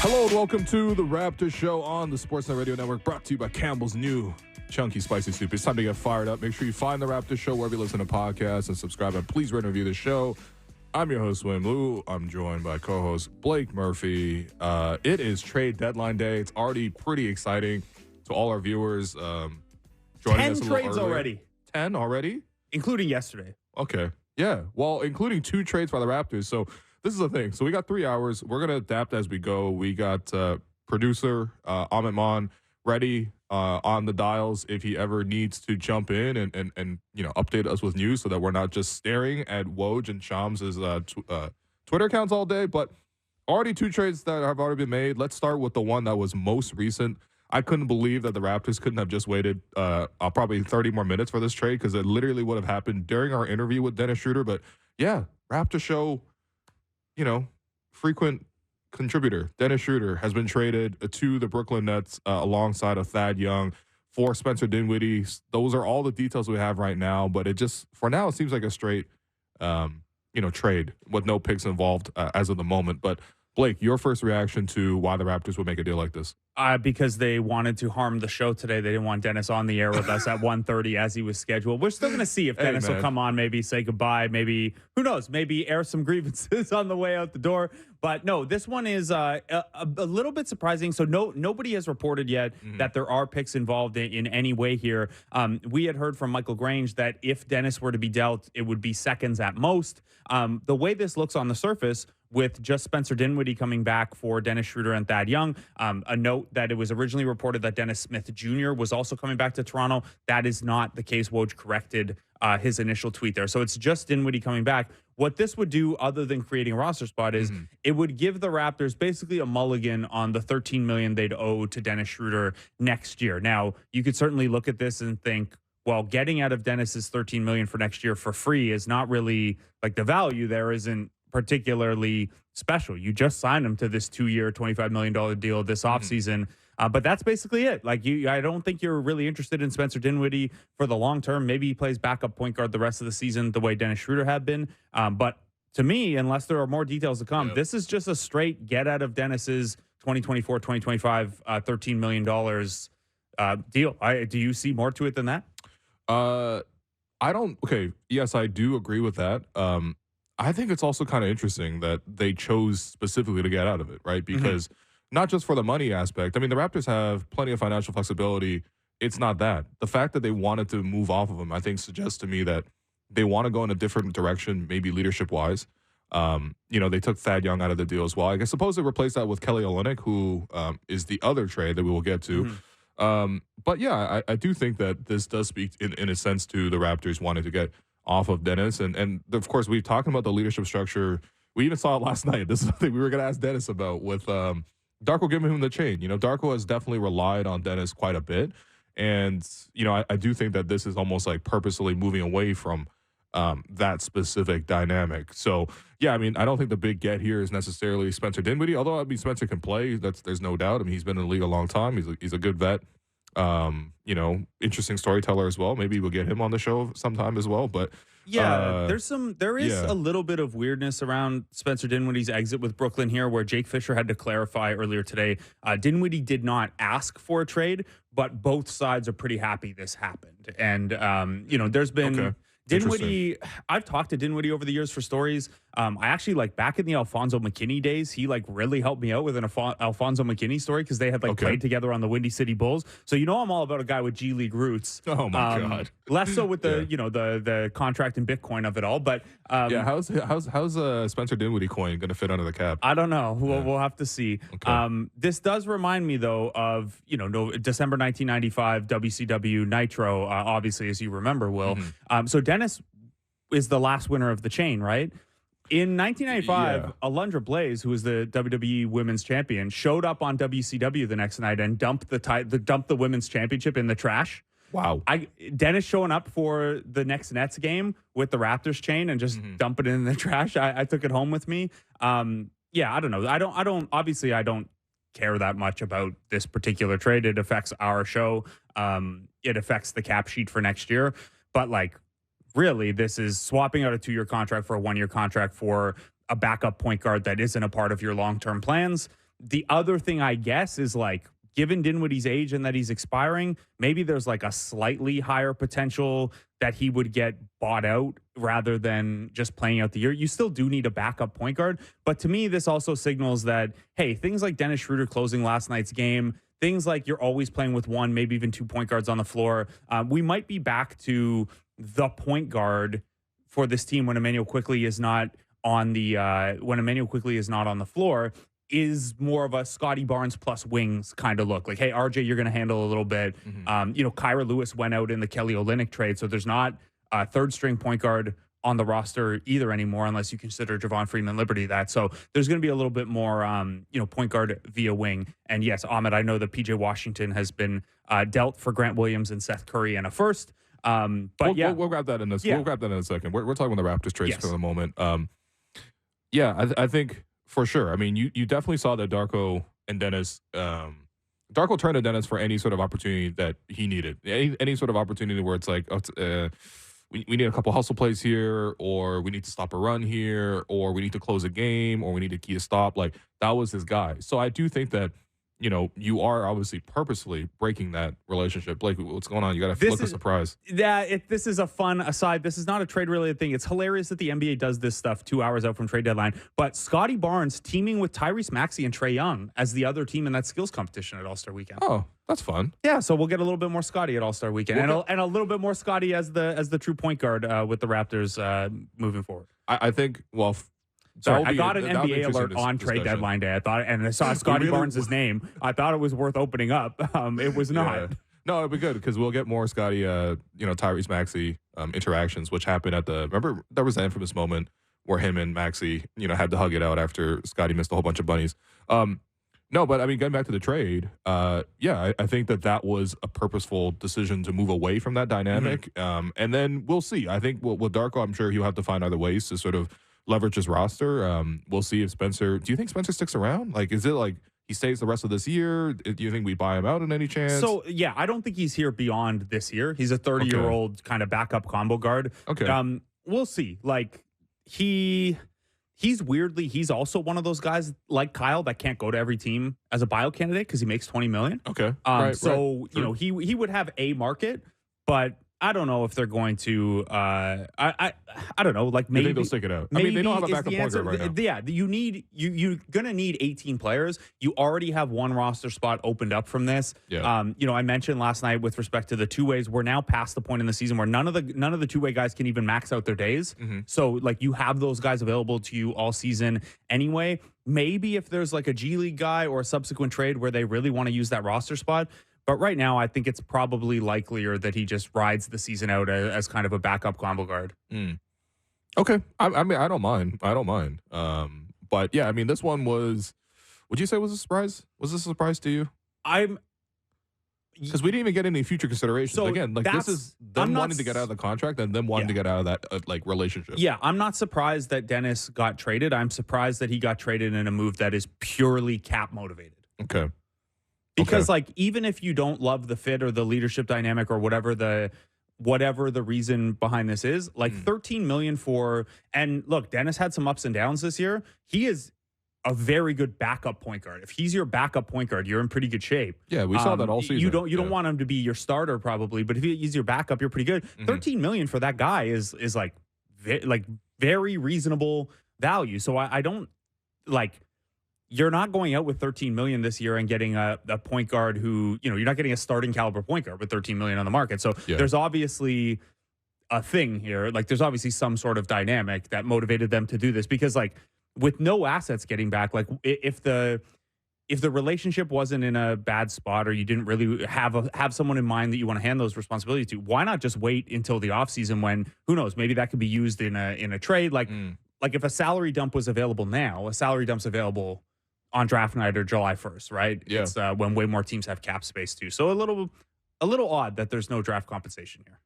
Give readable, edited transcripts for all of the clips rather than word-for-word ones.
Hello and welcome to the Raptors Show on the Sportsnet Radio Network, brought to you by Campbell's new Chunky Spicy Soup. It's time to get fired up. Make sure you find the Raptors Show wherever you listen to podcasts and subscribe, and please rate and review the show. I'm your host, Wim Lou. I'm joined by co-host Blake Murphy. It is trade deadline day. It's already pretty exciting to all our viewers. Joining 10 us a trades little already. 10 already? Including yesterday. Okay. Yeah. Well, including 2 trades by the Raptors. So this is the thing. So we got 3 hours. We're going to adapt as we go. We got producer Amit Maan ready on the dials if he ever needs to jump in and update us with news so that we're not just staring at Woj and Shams' Twitter accounts all day. But already 2 trades that have already been made. Let's start with the one that was most recent. I couldn't believe that the Raptors couldn't have just waited probably 30 more minutes for this trade, because it literally would have happened during our interview with Dennis Schroder. But yeah, Raptor Show, frequent contributor Dennis Schroder has been traded to the Brooklyn Nets alongside of Thad Young for Spencer Dinwiddie. Those are all the details we have right now, but it just, for now, it seems like a straight, trade with no picks involved as of the moment. But Blake, your first reaction to why the Raptors would make a deal like this? Because they wanted to harm the show today. They didn't want Dennis on the air with us at 1:30 as he was scheduled. We're still going to see if Dennis will come on, maybe say goodbye, maybe, who knows, maybe air some grievances on the way out the door. But no, this one is a little bit surprising. So nobody has reported yet that there are picks involved in any way here. We had heard from Michael Grange that if Dennis were to be dealt, it would be seconds at most. The way this looks on the surface, with just Spencer Dinwiddie coming back for Dennis Schroder and Thad Young. A note that it was originally reported that Dennis Smith Jr. was also coming back to Toronto. That is not the case. Woj corrected his initial tweet there. So it's just Dinwiddie coming back. What this would do, other than creating a roster spot, is it would give the Raptors basically a mulligan on the $13 million they'd owe to Dennis Schroder next year. Now, you could certainly look at this and think, well, getting out of Dennis's $13 million for next year for free is not really, like, the value there isn't particularly special. You just signed him to this 2-year, $25 million deal this offseason. But that's basically it. Like, I don't think you're really interested in Spencer Dinwiddie for the long term. Maybe he plays backup point guard the rest of the season the way Dennis Schroder had been. But to me, unless there are more details to come, this is just a straight get out of Dennis's 2024, 2025, $13 million deal. Do you see more to it than that? I don't. Okay. Yes, I do agree with that. I think it's also kind of interesting that they chose specifically to get out of it, right? Because not just for the money aspect. I mean, the Raptors have plenty of financial flexibility. It's not that. The fact that they wanted to move off of him, I think, suggests to me that they want to go in a different direction, maybe leadership-wise. They took Thad Young out of the deal as well. I suppose they replaced that with Kelly Olynyk, who is the other trade that we will get to. But yeah, I do think that this does speak in a sense to the Raptors wanting to get off of Dennis. And of course, we've talked about the leadership structure. We even saw it last night. This is something we were going to ask Dennis about with Darko giving him the chain. Darko has definitely relied on Dennis quite a bit. And, I do think that this is almost like purposely moving away from that specific dynamic. So, yeah, I mean, I don't think the big get here is necessarily Spencer Dinwiddie, although, Spencer can play. There's no doubt. I mean, he's been in the league a long time. He's a good vet. Interesting storyteller as well. Maybe we'll get him on the show sometime as well. But there is a little bit of weirdness around Spencer Dinwiddie's exit with Brooklyn here, where Jake Fisher had to clarify earlier today. Dinwiddie did not ask for a trade, but both sides are pretty happy this happened. And there's been Dinwiddie. I've talked to Dinwiddie over the years for stories. I actually, back in the Alfonso McKinney days, he really helped me out with an Alfonso McKinney story, because they had played together on the Windy City Bulls. So I'm all about a guy with G League roots. Oh my God! Less so with the the contract and Bitcoin of it all, but how's Spencer Dinwiddie coin going to fit under the cap? I don't know. We'll have to see. Okay. This does remind me though of December 1995 WCW Nitro, obviously, as you remember, Will. So Dennis is the last winner of the chain, right? In 1995, Alundra Blaze, who was the WWE Women's Champion, showed up on WCW the next night and dumped the Women's Championship in the trash. Wow. Dennis showing up for the next Nets game with the Raptors chain and just dump it in the trash. I took it home with me. I don't know. I don't care that much about this particular trade. It affects our show. It affects the cap sheet for next year. But really, this is swapping out a 2-year contract for a 1-year contract for a backup point guard that isn't a part of your long-term plans. The other thing, I guess, is like, given Dinwiddie's age and that he's expiring, maybe there's like a slightly higher potential that he would get bought out rather than just playing out the year. You still do need a backup point guard. But to me, this also signals that, hey, things like Dennis Schroder closing last night's game, things like you're always playing with one, maybe even 2 point guards on the floor. We might be back to the point guard for this team when Emmanuel Quickley is not on the floor, is more of a Scotty Barnes plus wings kind of look. Like, hey, RJ, you're going to handle a little bit. Kyra Lewis went out in the Kelly Olynyk trade, so there's not a third string point guard on the roster either anymore, unless you consider Javon Freeman Liberty that. So there's going to be a little bit more, point guard via wing. And yes, Ahmed, I know that PJ Washington has been dealt for Grant Williams and Seth Curry and a first. But we'll grab that in this. Yeah. We'll grab that in a second. We're talking about the Raptors trades for the moment. I think for sure. I mean, you definitely saw that Darko and Dennis. Darko turned to Dennis for any sort of opportunity that he needed. Any sort of opportunity where it's like, we need a couple hustle plays here, or we need to stop a run here, or we need to close a game, or we need to key a stop. Like, that was his guy. So I do think that, you are obviously purposefully breaking that relationship. Blake, what's going on? You got to look a surprise. Yeah, this is a fun aside. This is not a trade-related thing. It's hilarious that the NBA does this stuff 2 hours out from trade deadline. But Scotty Barnes teaming with Tyrese Maxey and Trae Young as the other team in that skills competition at All-Star Weekend. Oh, that's fun. Yeah, so we'll get a little bit more Scotty at All-Star Weekend, and a little bit more Scotty as the true point guard with the Raptors moving forward. I think, well... Sorry, I got an NBA alert on trade deadline day. I saw Scotty Barnes' name. I thought it was worth opening up. It was not. Yeah. No, it'd be good because we'll get more Scotty, Tyrese Maxey interactions, which happened remember there was the infamous moment where him and Maxey, had to hug it out after Scotty missed a whole bunch of bunnies. No, but I mean, getting back to the trade, I think that was a purposeful decision to move away from that dynamic. And then we'll see. I think with Darko, I'm sure he'll have to find other ways to sort of leverage his roster. We'll see if Spencer... Do you think Spencer sticks around? Like, is it like he stays the rest of this year? Do you think we buy him out in any chance? So, yeah, I don't think he's here beyond this year. He's a 30-year-old kind of backup combo guard. Okay. We'll see. Like, he's also one of those guys like Kyle that can't go to every team as a bio candidate because he makes $20 million. Okay. He would have a market, but I don't know if they're going to. I don't know. Like, maybe they'll stick it out. I mean, they don't have a backup point guard right now. Yeah, you're gonna need 18 players. You already have one roster spot opened up from this. Yeah. I mentioned last night with respect to the two ways. We're now past the point in the season where none of the two way guys can even max out their days. So like you have those guys available to you all season anyway. Maybe if there's like a G League guy or a subsequent trade where they really want to use that roster spot. But right now, I think it's probably likelier that he just rides the season out as kind of a backup combo guard. Okay. I mean, I don't mind. But yeah, I mean, this one was, would you say was a surprise? Was this a surprise to you? Because we didn't even get any future considerations. So again, like this is them wanting to get out of the contract and them wanting to get out of that relationship. Yeah, I'm not surprised that Dennis got traded. I'm surprised that he got traded in a move that is purely cap motivated. Okay. Because like even if you don't love the fit or the leadership dynamic or whatever the reason behind this is, like 13 million and look, Dennis had some ups and downs this year. He is a very good backup point guard. If he's your backup point guard, you're in pretty good shape. Yeah, we saw that all season. You don't want him to be your starter probably, but if he's your backup, you're pretty good. 13 million for that guy is like very reasonable value. So I don't like. You're not going out with 13 million this year and getting a point guard who, you're not getting a starting caliber point guard with 13 million on the market. So there's obviously a thing here. Like there's obviously some sort of dynamic that motivated them to do this because like with no assets getting back, like if the relationship wasn't in a bad spot or you didn't really have someone in mind that you want to hand those responsibilities to, why not just wait until the offseason when, who knows, maybe that could be used in a trade. Like if a salary dump was available now, a salary dump's available on draft night or July 1st, right? Yeah. It's when way more teams have cap space too. So a little odd that there's no draft compensation here.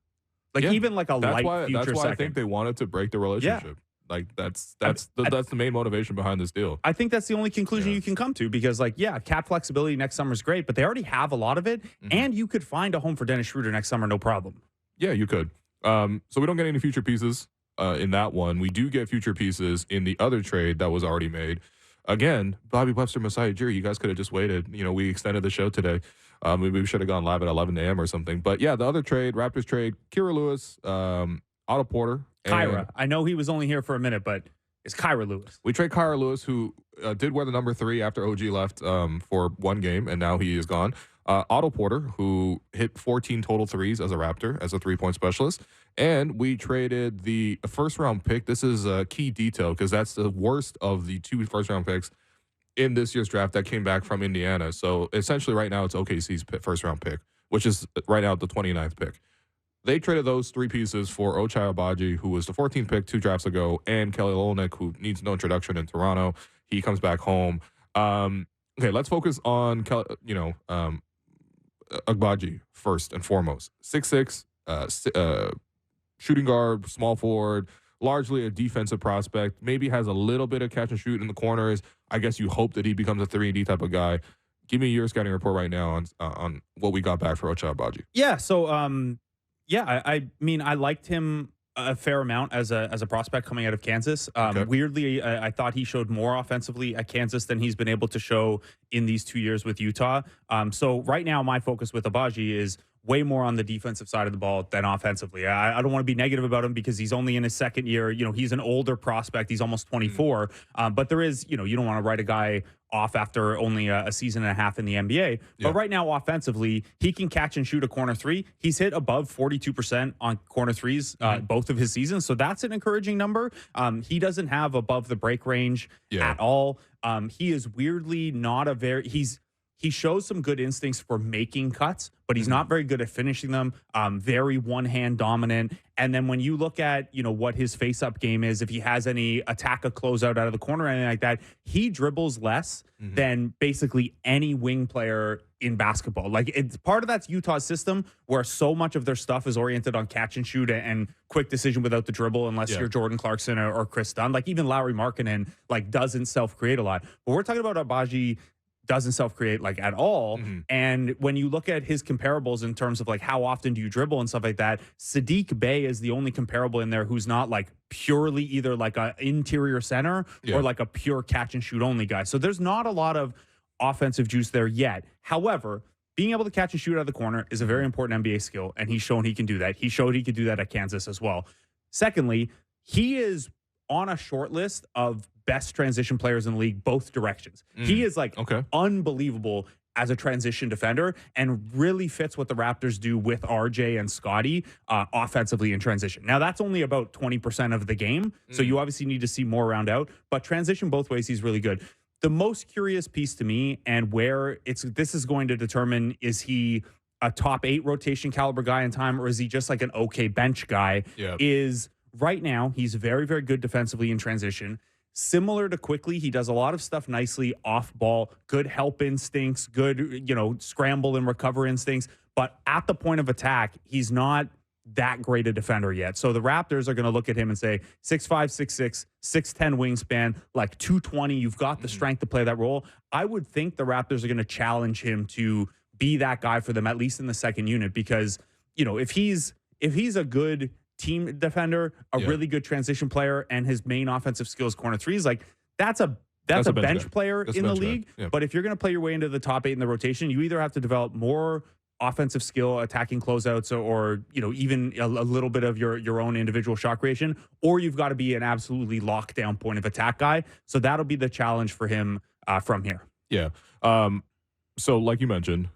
Like even like future That's why second. I think they wanted to break the relationship. Yeah. Like that's the main motivation behind this deal. I think that's the only conclusion you can come to because like, cap flexibility next summer is great, but they already have a lot of it and you could find a home for Dennis Schroder next summer, no problem. Yeah, you could. So we don't get any future pieces in that one. We do get future pieces in the other trade that was already made. again, Bobby Webster, Masai Ujiri, you guys could have just waited. We extended the show today. Maybe we should have gone live at 11 a.m. or something. But yeah, the other trade, Raptors trade, Kira Lewis, Otto Porter. Kyra. I know he was only here for a minute, but it's Kyra Lewis. We trade Kyra Lewis, who did wear the number 3 after OG left for one game, and now he is gone. Otto Porter, who hit 14 total threes as a Raptor, as a three-point specialist. And we traded the first-round pick. This is a key detail because that's the worst of the 2 first-round picks in this year's draft that came back from Indiana. So essentially right now it's OKC's first-round pick, which is right now the 29th pick. They traded those 3 pieces for Ochai Agbaji, who was the 14th pick 2 drafts ago, and Kelly Olynyk, who needs no introduction in Toronto. He comes back home. Okay, let's focus on Agbaji first and foremost. 6'6", shooting guard, small forward, largely a defensive prospect. Maybe has a little bit of catch and shoot in the corners. I guess you hope that he becomes a 3-and-D type of guy. Give me your scouting report right now on what we got back for Ochai Agbaji. Yeah, so I mean, I liked him a fair amount as a prospect coming out of Kansas. Okay. Weirdly, I thought he showed more offensively at Kansas than he's been able to show in these 2 years with Utah. So right now, my focus with Agbaji is way more on the defensive side of the ball than offensively. I don't want to be negative about him because he's only in his second year. He's an older prospect. He's almost 24. But there is, you don't want to write a guy off after only a season and a half in the NBA. But right now, offensively, he can catch and shoot a corner 3. He's hit above 42% on corner 3s both of his seasons. So that's an encouraging number. He doesn't have above the break range at all. He is weirdly not he shows some good instincts for making cuts, but he's not very good at finishing them. Very one-hand dominant. And then when you look at, what his face-up game is, if he has any attack a closeout out of the corner or anything like that, he dribbles less than basically any wing player in basketball. Like, it's part of that's Utah's system where so much of their stuff is oriented on catch and shoot and quick decision without the dribble, unless you're Jordan Clarkson or Chris Dunn. Like, even Lauri Markkanen, doesn't self-create a lot. But we're talking about Agbaji doesn't self-create at all. And when you look at his comparables in terms of how often do you dribble and stuff like that, Sadiq Bey is the only comparable in there who's not purely either an interior center or a pure catch and shoot only guy. So there's not a lot of offensive juice there yet. However, being able to catch and shoot out of the corner is a very important NBA skill, and he's shown he can do that. He showed he could do that at Kansas as well. Secondly, he is on a short list of best transition players in the league, both directions. He is unbelievable as a transition defender and really fits what the Raptors do with RJ and Scotty offensively in transition. Now, that's only about 20% of the game, so you obviously need to see more round out, but transition both ways, he's really good. The most curious piece to me, and where this is going to determine, is he a top 8 rotation caliber guy in time, or is he just an okay bench guy, is right now he's very, very good defensively in transition. Similar to Quickly, he does a lot of stuff nicely off ball, good help instincts, good, scramble and recover instincts. But at the point of attack, he's not that great a defender yet. So the Raptors are going to look at him and say, 6'5", 6'6", 6'10" wingspan, 220. You've got the strength to play that role. I would think the Raptors are going to challenge him to be that guy for them, at least in the second unit, because, if he's a good team defender, a really good transition player, and his main offensive skills corner 3s, that's a bench player in the league. But if you're going to play your way into the top 8 in the rotation, you either have to develop more offensive skill, attacking closeouts, or even a little bit of your own individual shot creation, or you've got to be an absolutely lockdown point of attack guy. So that'll be the challenge for him from here. Yeah. So like you mentioned,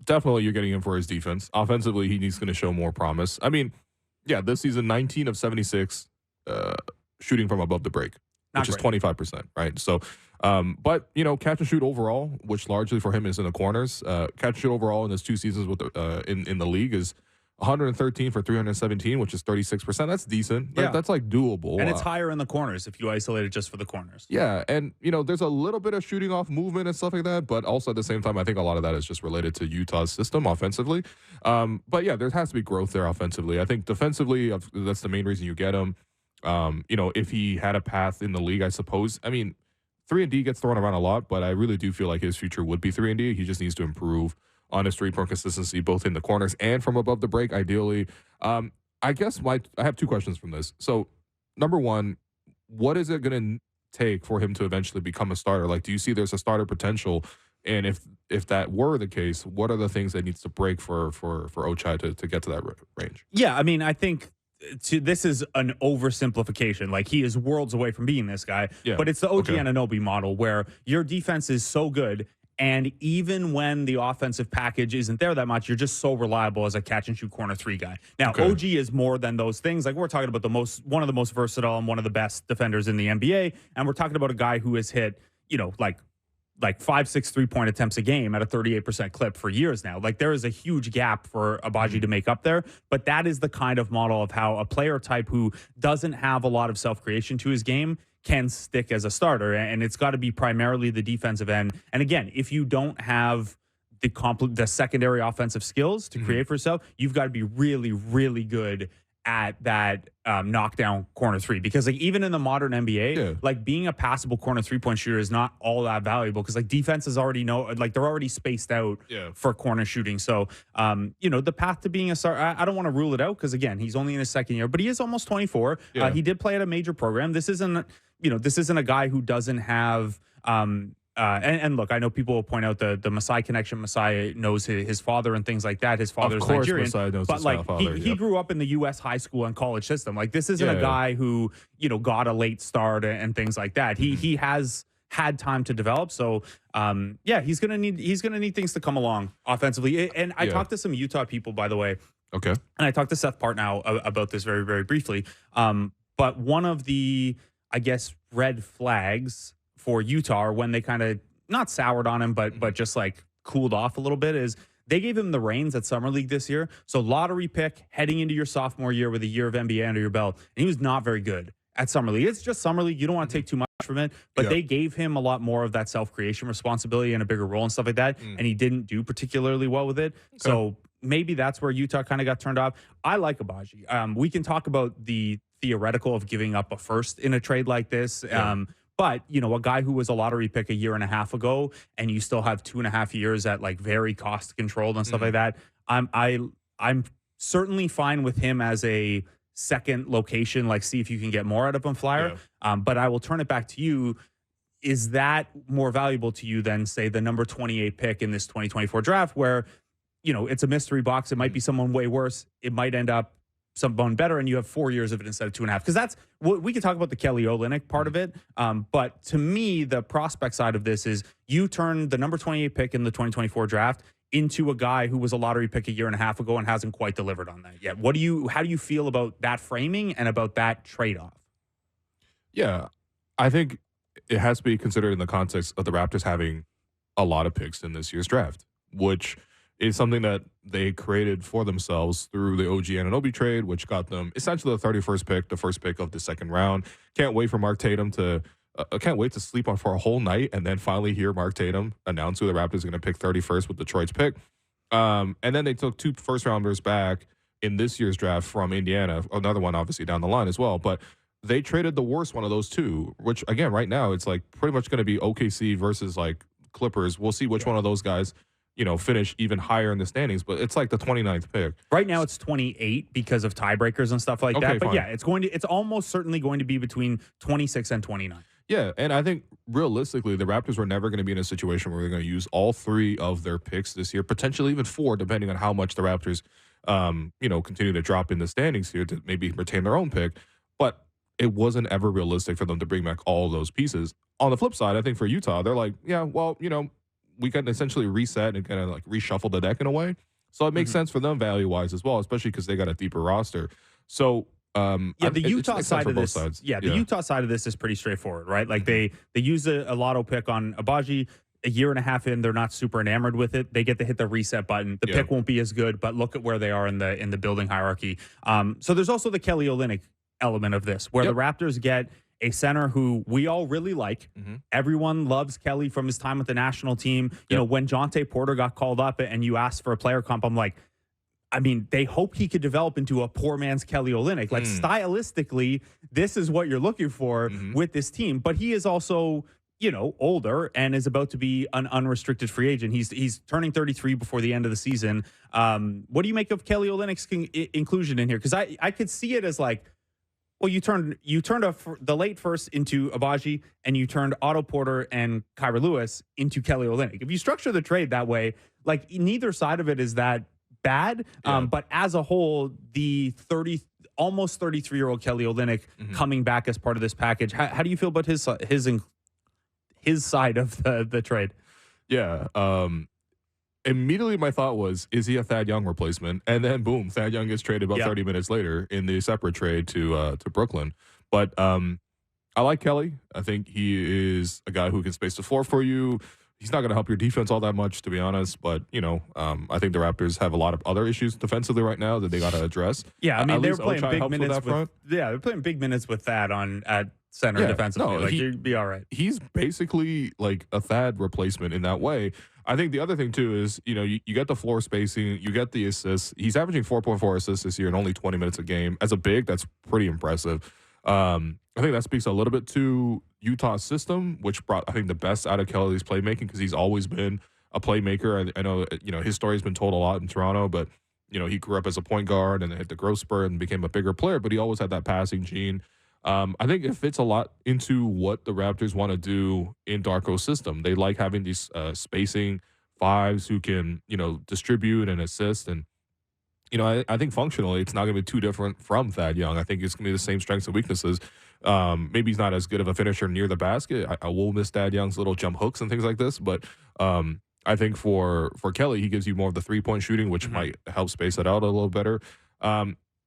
definitely you're getting him for his defense. Offensively, he's going to show more promise. I mean, this season, 19 of 76 shooting from above the break, which is 25%, right? So, but, catch and shoot overall, which largely for him is in the corners. Catch and shoot overall in his 2 seasons with in the league is 113 for 317, which is 36%. That's decent. That's doable. And it's higher in the corners if you isolate it just for the corners. Yeah. And, there's a little bit of shooting off movement and stuff like that. But also at the same time, I think a lot of that is just related to Utah's system offensively. But yeah, there has to be growth there offensively. I think defensively, that's the main reason you get him. If he had a path in the league, I suppose. I mean, 3-and-D gets thrown around a lot, but I really do feel like his future would be 3-and-D. He just needs to improve on his three-point consistency, both in the corners and from above the break, ideally. I guess I have 2 questions from this. So, number one, what is it going to take for him to eventually become a starter? Like, do you see there's a starter potential? And if that were the case, what are the things that needs to break for Ochai to get to that range? Yeah, I mean, I think this is an oversimplification. Like, he is worlds away from being this guy. Yeah. But it's the OG Anunoby model where your defense is so good, and even when the offensive package isn't there that much, you're just so reliable as a catch and shoot corner 3 guy. Now, OG is more than those things. Like, we're talking about one of the most versatile and one of the best defenders in the NBA, and we're talking about a guy who has hit, like 5-6 3-point attempts a game at a 38% clip for years now. Like, there is a huge gap for Agbaji to make up there, but that is the kind of model of how a player type who doesn't have a lot of self-creation to his game can stick as a starter. And it's got to be primarily the defensive end. And again, if you don't have the secondary offensive skills to create for yourself, you've got to be really, really good at that knockdown corner 3, because like even in the modern NBA, like being a passable corner 3-point shooter is not all that valuable, because like defenses already know, like they're already spaced out for corner shooting. So the path to being a star, I don't want to rule it out, because again, he's only in his second year, but he is almost 24. He did play at a major program. This isn't a guy who doesn't have and look, I know people will point out the Masai connection. Masai knows his father and things like that. His father's Nigerian, Masai knows but his like father, he grew up in the U.S. high school and college system. Like, this isn't a guy who got a late start and things like that. He has had time to develop. So he's gonna need things to come along offensively. And I talked to some Utah people, by the way. Okay. And I talked to Seth Partnow about this very, very briefly. But one of the, I guess, red flags for Utah, when they kind of not soured on him, but just like cooled off a little bit, is they gave him the reins at Summer League this year. So lottery pick heading into your sophomore year with a year of NBA under your belt. And he was not very good at Summer League. It's just Summer League. You don't want to take too much from it, but they gave him a lot more of that self-creation responsibility and a bigger role and stuff like that. And he didn't do particularly well with it. So maybe that's where Utah kind of got turned off. I like Agbaji. We can talk about the theoretical of giving up a first in a trade like this. But, a guy who was a lottery pick a year and a half ago, and you still have 2.5 years at like very cost controlled and stuff like that. I'm certainly fine with him as a second location, like see if you can get more out of him flyer. But I will turn it back to you. Is that more valuable to you than, say, the number 28 pick in this 2024 draft, where, it's a mystery box. It might be someone way worse. It might end up someone better, and you have 4 years of it instead of 2.5. Because that's what we can talk about, the Kelly Olynyk part of it. But to me, the prospect side of this is you turn the number 28 pick in the 2024 draft into a guy who was a lottery pick a year and a half ago and hasn't quite delivered on that yet. How do you feel about that framing and about that trade-off? Yeah, I think it has to be considered in the context of the Raptors having a lot of picks in this year's draft, which is something that they created for themselves through the OG Anunoby trade, which got them essentially the 31st pick, the first pick of the second round. Can't wait for Mark Tatum can't wait to sleep on for a whole night and then finally hear Mark Tatum announce who the Raptors are going to pick 31st with Detroit's pick. And then they took 2 first-rounders back in this year's draft from Indiana, another one obviously down the line as well. But they traded the worst one of those 2, which, again, right now it's like pretty much going to be OKC versus like Clippers. We'll see which one of those guys finish even higher in the standings, but it's like the 29th pick. Right now it's 28 because of tiebreakers and stuff like that. But fine. It's almost certainly going to be between 26 and 29. Yeah, and I think realistically, the Raptors were never going to be in a situation where they're going to use all 3 of their picks this year, potentially even 4, depending on how much the Raptors, continue to drop in the standings here to maybe retain their own pick. But it wasn't ever realistic for them to bring back all those pieces. On the flip side, I think for Utah, they're like, we can essentially reset and kind of like reshuffle the deck in a way. So it makes sense for them value-wise as well, especially because they got a deeper roster. So the Utah side of this, Utah side of this is pretty straightforward, right? Like they use a lotto pick on Agbaji. A year and a half in, they're not super enamored with it. They get to hit the reset button. The pick won't be as good, but look at where they are in the building hierarchy. So there's also the Kelly Olynyk element of this, where the Raptors get a center who we all really like. Everyone loves Kelly from his time with the national team. You know, when Jonte Porter got called up and you asked for a player comp, I'm like, I mean, they hope he could develop into a poor man's Kelly Olynyk. Like, stylistically, this is what you're looking for with this team. But he is also, older and is about to be an unrestricted free agent. He's turning 33 before the end of the season. What do you make of Kelly Olynyk's inclusion in here? Because I could see it as like, Well, you turned the late first into Agbaji, and you turned Otto Porter and Kyra Lewis into Kelly Olynyk. If you structure the trade that way, like neither side of it is that bad. But as a whole, the almost 33-year-old Kelly Olynyk coming back as part of this package. How do you feel about his side of the trade? Yeah. Immediately my thought was, is he a Thad Young replacement? And then boom, Thad Young gets traded about 30 minutes later in the separate trade to Brooklyn. But I like Kelly. I think he is a guy who can space the floor for you. He's not going to help your defense all that much, to be honest. But, I think the Raptors have a lot of other issues defensively right now that they got to address. Yeah, I mean, they were playing big minutes they're playing big minutes with Thad at center defensively. No, you'd be all right. He's basically like a Thad replacement in that way. I think the other thing, too, is, you get the floor spacing, you get the assists. He's averaging 4.4 assists this year in only 20 minutes a game. As a big, that's pretty impressive. I think that speaks a little bit to Utah's system, which brought, I think, the best out of Kelly's playmaking because he's always been a playmaker. I know, his story's been told a lot in Toronto, but, he grew up as a point guard and then hit the growth spurt and became a bigger player, but he always had that passing gene. I think it fits a lot into what the Raptors want to do in Darko's system. They like having these spacing fives who can, distribute and assist. And, I think functionally it's not going to be too different from Thad Young. I think it's going to be the same strengths and weaknesses. Maybe he's not as good of a finisher near the basket. I will miss Thad Young's little jump hooks and things like this. But I think for Kelly, he gives you more of the three-point shooting, which might help space it out a little better.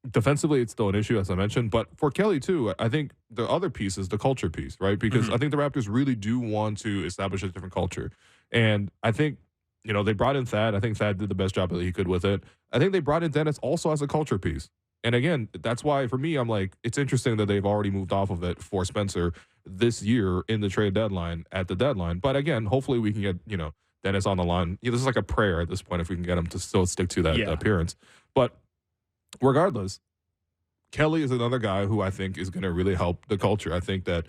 Defensively, it's still an issue, as I mentioned. But for Kelly, too, I think the other piece is the culture piece, right? Because I think the Raptors really do want to establish a different culture. And I think, they brought in Thad. I think Thad did the best job that he could with it. I think they brought in Dennis also as a culture piece. And again, that's why, for me, I'm like, it's interesting that they've already moved off of it for Spencer this year in the trade deadline, at the deadline. But again, hopefully we can get, Dennis on the line. This is like a prayer at this point if we can get him to still stick to that appearance. But regardless, Kelly is another guy who I think is going to really help the culture. I think that,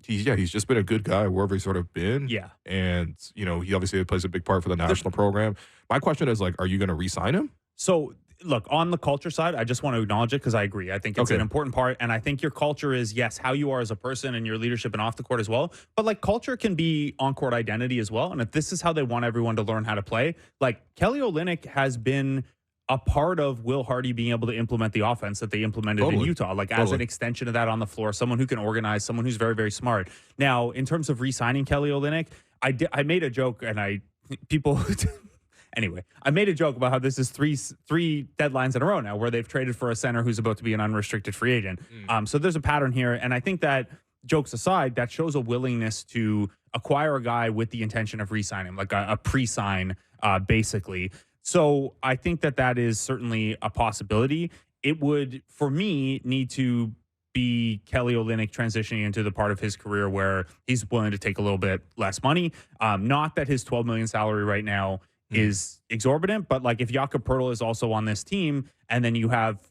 he's just been a good guy wherever he's sort of been. Yeah. And, he obviously plays a big part for the national program. My question is, are you going to re-sign him? So, look, on the culture side, I just want to acknowledge it because I agree. I think it's an important part. And I think your culture is, yes, how you are as a person and your leadership and off the court as well. But, culture can be on-court identity as well. And if this is how they want everyone to learn how to play, Kelly Olynyk has been a part of Will Hardy being able to implement the offense that they implemented in Utah, as an extension of that on the floor, someone who can organize, someone who's very, very smart. Now, in terms of re-signing Kelly Olynyk, I made a joke and anyway, I made a joke about how this is three deadlines in a row now where they've traded for a center who's about to be an unrestricted free agent. So there's a pattern here. And I think that, jokes aside, that shows a willingness to acquire a guy with the intention of re-signing him, a pre-sign, basically. So I think that is certainly a possibility. It would, for me, need to be Kelly Olynyk transitioning into the part of his career where he's willing to take a little bit less money. Not that his $12 million salary right now is exorbitant, but if Jakob Poeltl is also on this team and then you have,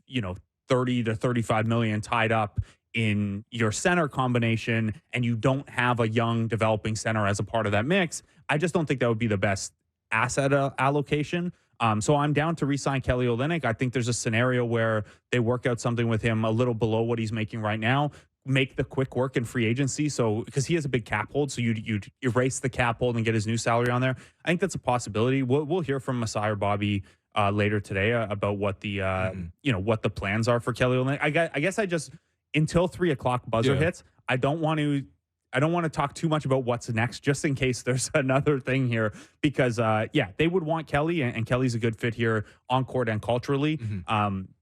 30 to 35 million tied up in your center combination and you don't have a young developing center as a part of that mix, I just don't think that would be the best asset allocation. So I'm down to re-sign Kelly Olynyk. I think there's a scenario where they work out something with him a little below what he's making right now, make the quick work in free agency. So because he has a big cap hold, so you'd erase the cap hold and get his new salary on there. I think that's a possibility. We'll hear from Masai or Bobby later today about what the what the plans are for Kelly Olynyk. I guess until 3:00 buzzer hits, I don't want to talk too much about what's next, just in case there's another thing here, because, they would want Kelly, and Kelly's a good fit here on court and culturally.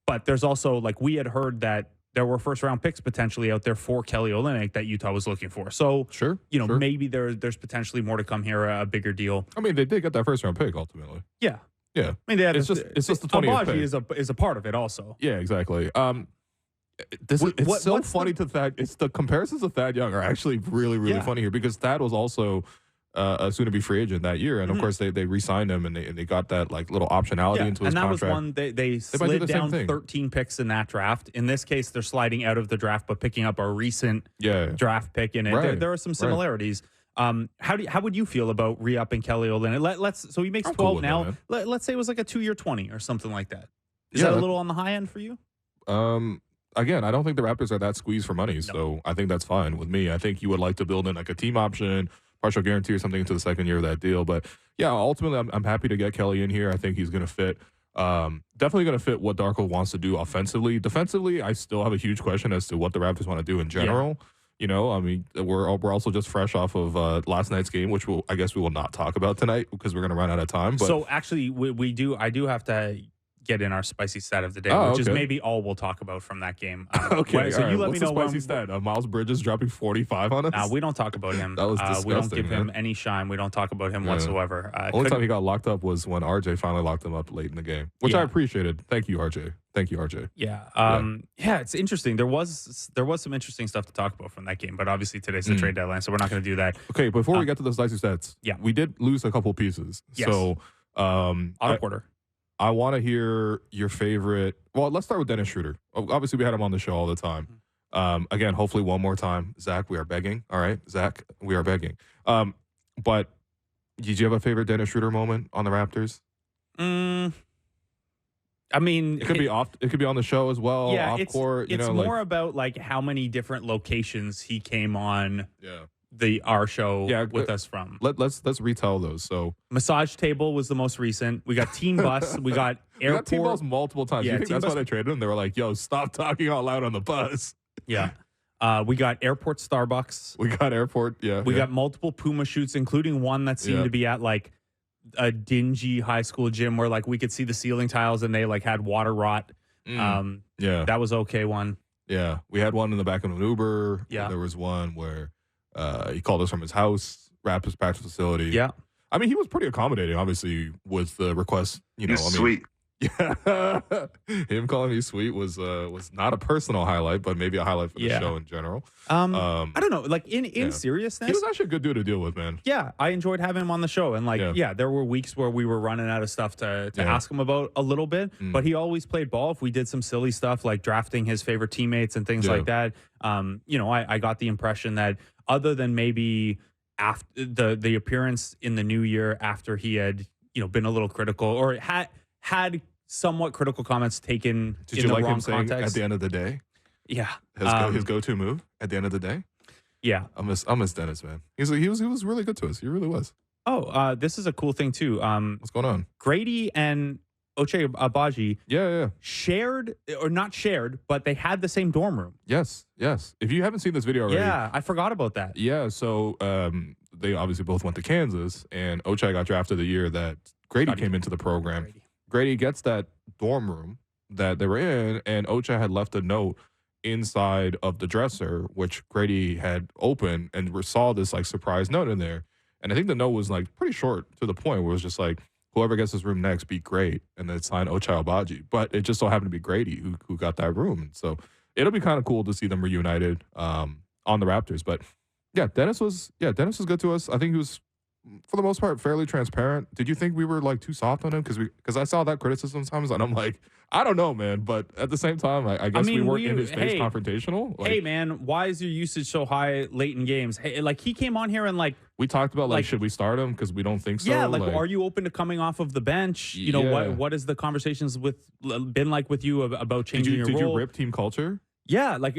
But there's also, we had heard that there were first-round picks potentially out there for Kelly Olynyk that Utah was looking for. So, sure. Maybe there's potentially more to come here, a bigger deal. I mean, they did get that first-round pick ultimately. Yeah. Yeah. I mean, they had it's just the 20th pick. is a part of it also. Yeah, exactly. It's so funny to Thad. It's the comparisons of Thad Young are actually really, really funny here because Thad was also a soon-to-be free agent that year, and of course they re-signed him and they got that little optionality into his contract. And that was one they slid down 13 picks in that draft. In this case, they're sliding out of the draft but picking up a recent draft pick in it. Right. There are some similarities. Right. How would you feel about re-upping Kelly Olynyk? So he makes 12 now. Let's say it was a 2-year 20 or something like that. Is that a little on the high end for you? again, I don't think the Raptors are that squeezed for money, so I think that's fine with me. I think you would like to build in like a team option, partial guarantee or something into the second year of that deal. But yeah, ultimately, I'm happy to get Kelly in here. I think he's going to fit. Definitely going to fit what Darko wants to do offensively. Defensively, I still have a huge question as to what the Raptors want to do in general. You know, I mean, we're also just fresh off of last night's game, which I guess we will not talk about tonight because we're going to run out of time. But so actually, I do have to get in our spicy stat of the day, which is maybe all we'll talk about from that game. Okay, so you let What's me know. The spicy stat? Miles Bridges dropping 45 on us. We don't talk about him. That was disgusting. We don't give him any shine. We don't talk about him whatsoever. Only time he got locked up was when RJ finally locked him up late in the game, which I appreciated. Thank you, RJ. Thank you, RJ. Yeah. It's interesting. There was some interesting stuff to talk about from that game, but obviously today's the trade deadline, so we're not going to do that. Okay, before we get to the spicy stats, we did lose a couple pieces. Yes. So, Otto Porter. I want to hear your favorite. Well, let's start with Dennis Schroder. Obviously, we had him on the show all the time. Again, hopefully one more time. Zach, we are begging. All right, Zach, we are begging. But did you have a favorite Dennis Schroder moment on the Raptors? I mean, it could be off. It could be on the show as well. Yeah, off court. It's more about like how many different locations he came on. Yeah. Our show with us from. Let's retell those. So massage table was the most recent. We got team bus. We got airport. We got team bus multiple times. Yeah, you think that's why they traded him? They were like, "Yo, stop talking out loud on the bus." Yeah. We got airport Starbucks. We got airport. Yeah. We got multiple Puma shoots, including one that seemed to be at like a dingy high school gym where like we could see the ceiling tiles and they like had water rot. That was okay one. Yeah. We had one in the back of an Uber. Yeah. There was one where he called us from his house, Raptors practice facility. Yeah. I mean, he was pretty accommodating, obviously, with the request. You know, sweet. Yeah. Him calling me sweet was not a personal highlight, but maybe a highlight for the show in general. I don't know. Like in seriousness, he was actually a good dude to deal with, man. Yeah, I enjoyed having him on the show, and like, there were weeks where we were running out of stuff to ask him about a little bit, but he always played ball. If we did some silly stuff like drafting his favorite teammates and things like that, you know, I got the impression that other than maybe after the appearance in the new year after he had been a little critical or had somewhat critical comments taken in the wrong context. At the end of the day? Yeah. His go-to move at the end of the day? Yeah. I miss Dennis, man. He was really good to us. He really was. Oh, this is a cool thing too. What's going on? Grady and Ochai Agbaji shared, or not shared, but they had the same dorm room. Yes. If you haven't seen this video already. Yeah, I forgot about that. Yeah, so they obviously both went to Kansas, and Ochai got drafted the year that Grady came into the program. Grady gets that dorm room that they were in, and Ochai had left a note inside of the dresser, which Grady had opened, and we saw this like surprise note in there. And I think the note was like pretty short to the point where it was just like, whoever gets this room next, be great. And then signed Ochai Agbaji. But it just so happened to be Grady who got that room. So it'll be kind of cool to see them reunited on the Raptors. But yeah, Dennis was good to us. I think he was, for the most part, fairly transparent. Did you think we were like too soft on him? Because I saw that criticism sometimes, and I'm like, I don't know, man. But at the same time, I guess we weren't in his face confrontational. Like, hey, man, why is your usage so high late in games? Hey, like he came on here and like we talked about like should we start him because we don't think so. Yeah, like are you open to coming off of the bench? You know what is the conversations been like with you about changing your role? Did you rip team culture? Yeah, like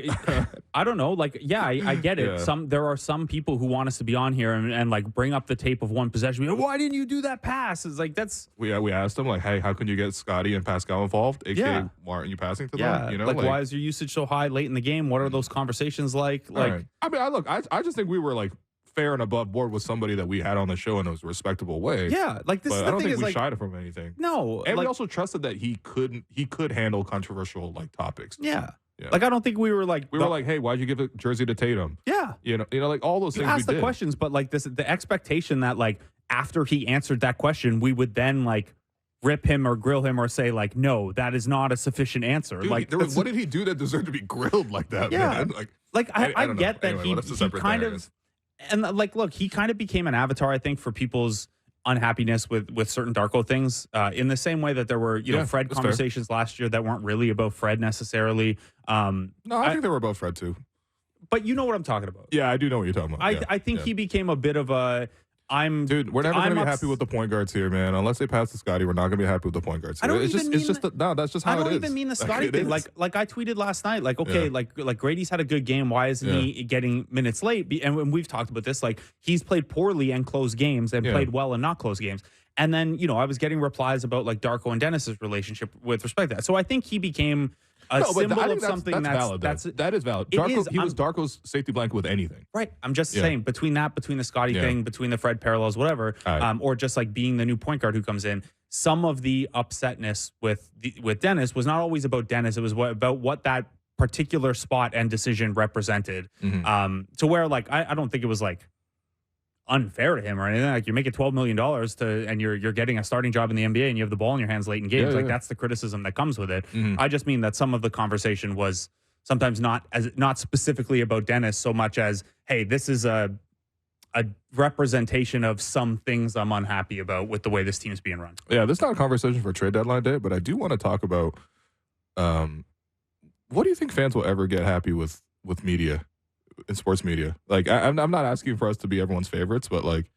I don't know, like I get it. There are some people who want us to be on here and like bring up the tape of one possession. Why didn't you do that pass? It's like that's we asked them like, hey, how can you get Scotty and Pascal involved? AKA, why aren't you passing to them? You know, like why is your usage so high late in the game? What are those conversations like? Like I mean, I just think we were like fair and above board with somebody that we had on the show in a respectable way. Yeah, like this. But I don't think we shied from anything. No, and we also trusted that he could handle controversial like topics. Yeah. Like I don't think we were like were like, hey, why'd you give a jersey to Tatum? Yeah, you know, like all those things. You asked the questions, but like the expectation that like after he answered that question, we would then like rip him or grill him or say like, no, that is not a sufficient answer. Dude, like, what did he do that deserved to be grilled like that? Yeah, man? I get that he kind of and like look, he kind of became an avatar, I think, for people's unhappiness with certain Darko things in the same way that there were Fred conversations last year that weren't really about Fred necessarily. No, I think they were about Fred too. But you know what I'm talking about. Yeah, I do know what you're talking about. I think he became a bit of a Dude, we're never going to be happy with the point guards here, man. Unless they pass to Scotty, we're not going to be happy with the point guards here. That's just how it is. I don't even mean the Scotty thing. Like I tweeted last night, like, okay, like Grady's had a good game. Why isn't he getting minutes late? And we've talked about this. Like, he's played poorly and closed games and played well and not closed games. And then, I was getting replies about like Darko and Dennis's relationship with respect to that. So I think he became a symbol of something that's valid. That is valid. He was Darko's safety blanket with anything. Right. I'm just saying between the Scotty thing, between the Fred parallels, whatever, or just like being the new point guard who comes in, some of the upsetness with Dennis was not always about Dennis. It was about what that particular spot and decision represented. To where like I don't think it was like unfair to him or anything. Like, you're making $12 million and you're getting a starting job in the NBA and you have the ball in your hands late in games. That's the criticism that comes with it. I just mean that some of the conversation was sometimes not specifically about Dennis so much as, hey, this is a representation of some things I'm unhappy about with the way this team's being run. Yeah, this is not a conversation for trade deadline day, but I do want to talk about what do you think fans will ever get happy with media? In sports media, like I'm not asking for us to be everyone's favorites, but like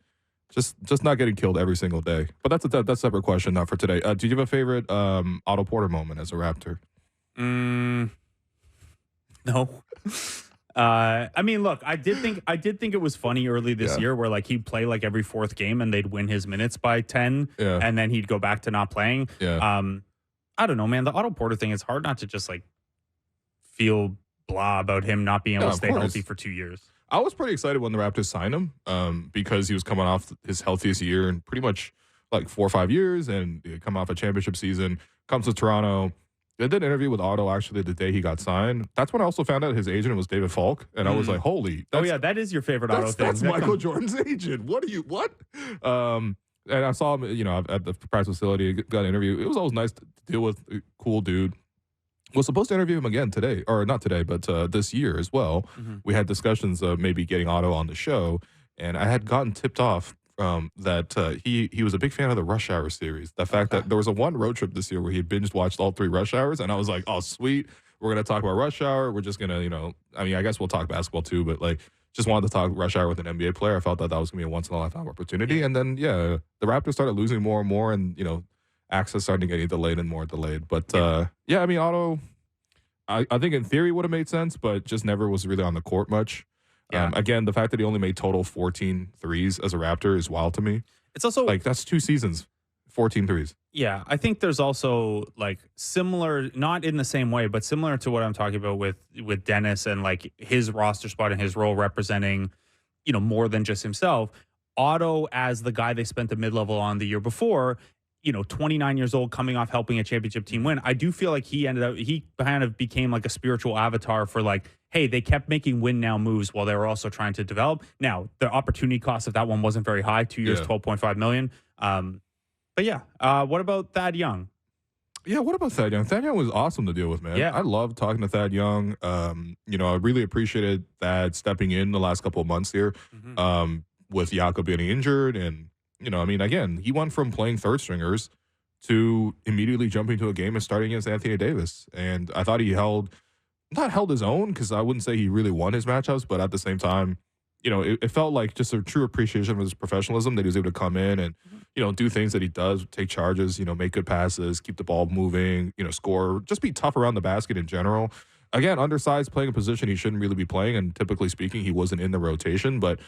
just not getting killed every single day. But that's a separate question, not for today. Do you have a favorite Otto Porter moment as a Raptor? No. I mean, look, I did think it was funny early this year where like he'd play like every fourth game and they'd win his minutes by 10, and then he'd go back to not playing. I don't know, man. The Otto Porter thing, it's hard not to just like feel blah about him not being able to stay healthy for 2 years. I was pretty excited when the Raptors signed him because he was coming off his healthiest year in pretty much like 4 or 5 years, and he come off a championship season, comes to Toronto. They did an interview with Otto actually the day he got signed. That's when I also found out his agent was David Falk, and I was like, holy. That is your favorite Otto thing. That's Michael Jordan's agent. What? And I saw him, at the practice facility, got an interview. It was always nice to deal with a cool dude. Was supposed to interview him again today, or not today, but this year as well. We had discussions of maybe getting Otto on the show, and I had gotten tipped off that he was a big fan of the Rush Hour series. The fact that there was one road trip this year where he had binge watched all 3 Rush Hours, and I was like, oh, sweet. We're going to talk about Rush Hour. We're just going to, I guess we'll talk basketball too, but like just wanted to talk Rush Hour with an NBA player. I felt that was going to be a once-in-a-lifetime opportunity. And then, the Raptors started losing more and more, and, access started getting delayed and more delayed. But, Otto, I think in theory would have made sense, but just never was really on the court much. Again, the fact that he only made total 14 threes as a Raptor is wild to me. It's also like that's 2 seasons, 14 threes. Yeah, I think there's also like similar, not in the same way, but similar to what I'm talking about with Dennis and like his roster spot and his role representing, more than just himself. Otto as the guy they spent the mid-level on the year before, 29 years old, coming off helping a championship team win. I do feel like he kind of became like a spiritual avatar for like, hey, they kept making win now moves while they were also trying to develop. Now, the opportunity cost of that one wasn't very high, 2 years, $12.5 million. But yeah, what about Thad Young? Yeah, what about Thad Young? Thad Young was awesome to deal with, man. Yeah. I love talking to Thad Young. I really appreciated Thad stepping in the last couple of months here with Jakob getting injured. And, again, he went from playing third stringers to immediately jumping to a game and starting against Anthony Davis. And I thought he not held his own, because I wouldn't say he really won his matchups, but at the same time, it felt like just a true appreciation of his professionalism that he was able to come in and, do things that he does, take charges, make good passes, keep the ball moving, score, just be tough around the basket in general. Again, undersized, playing a position he shouldn't really be playing, and typically speaking, he wasn't in the rotation. But,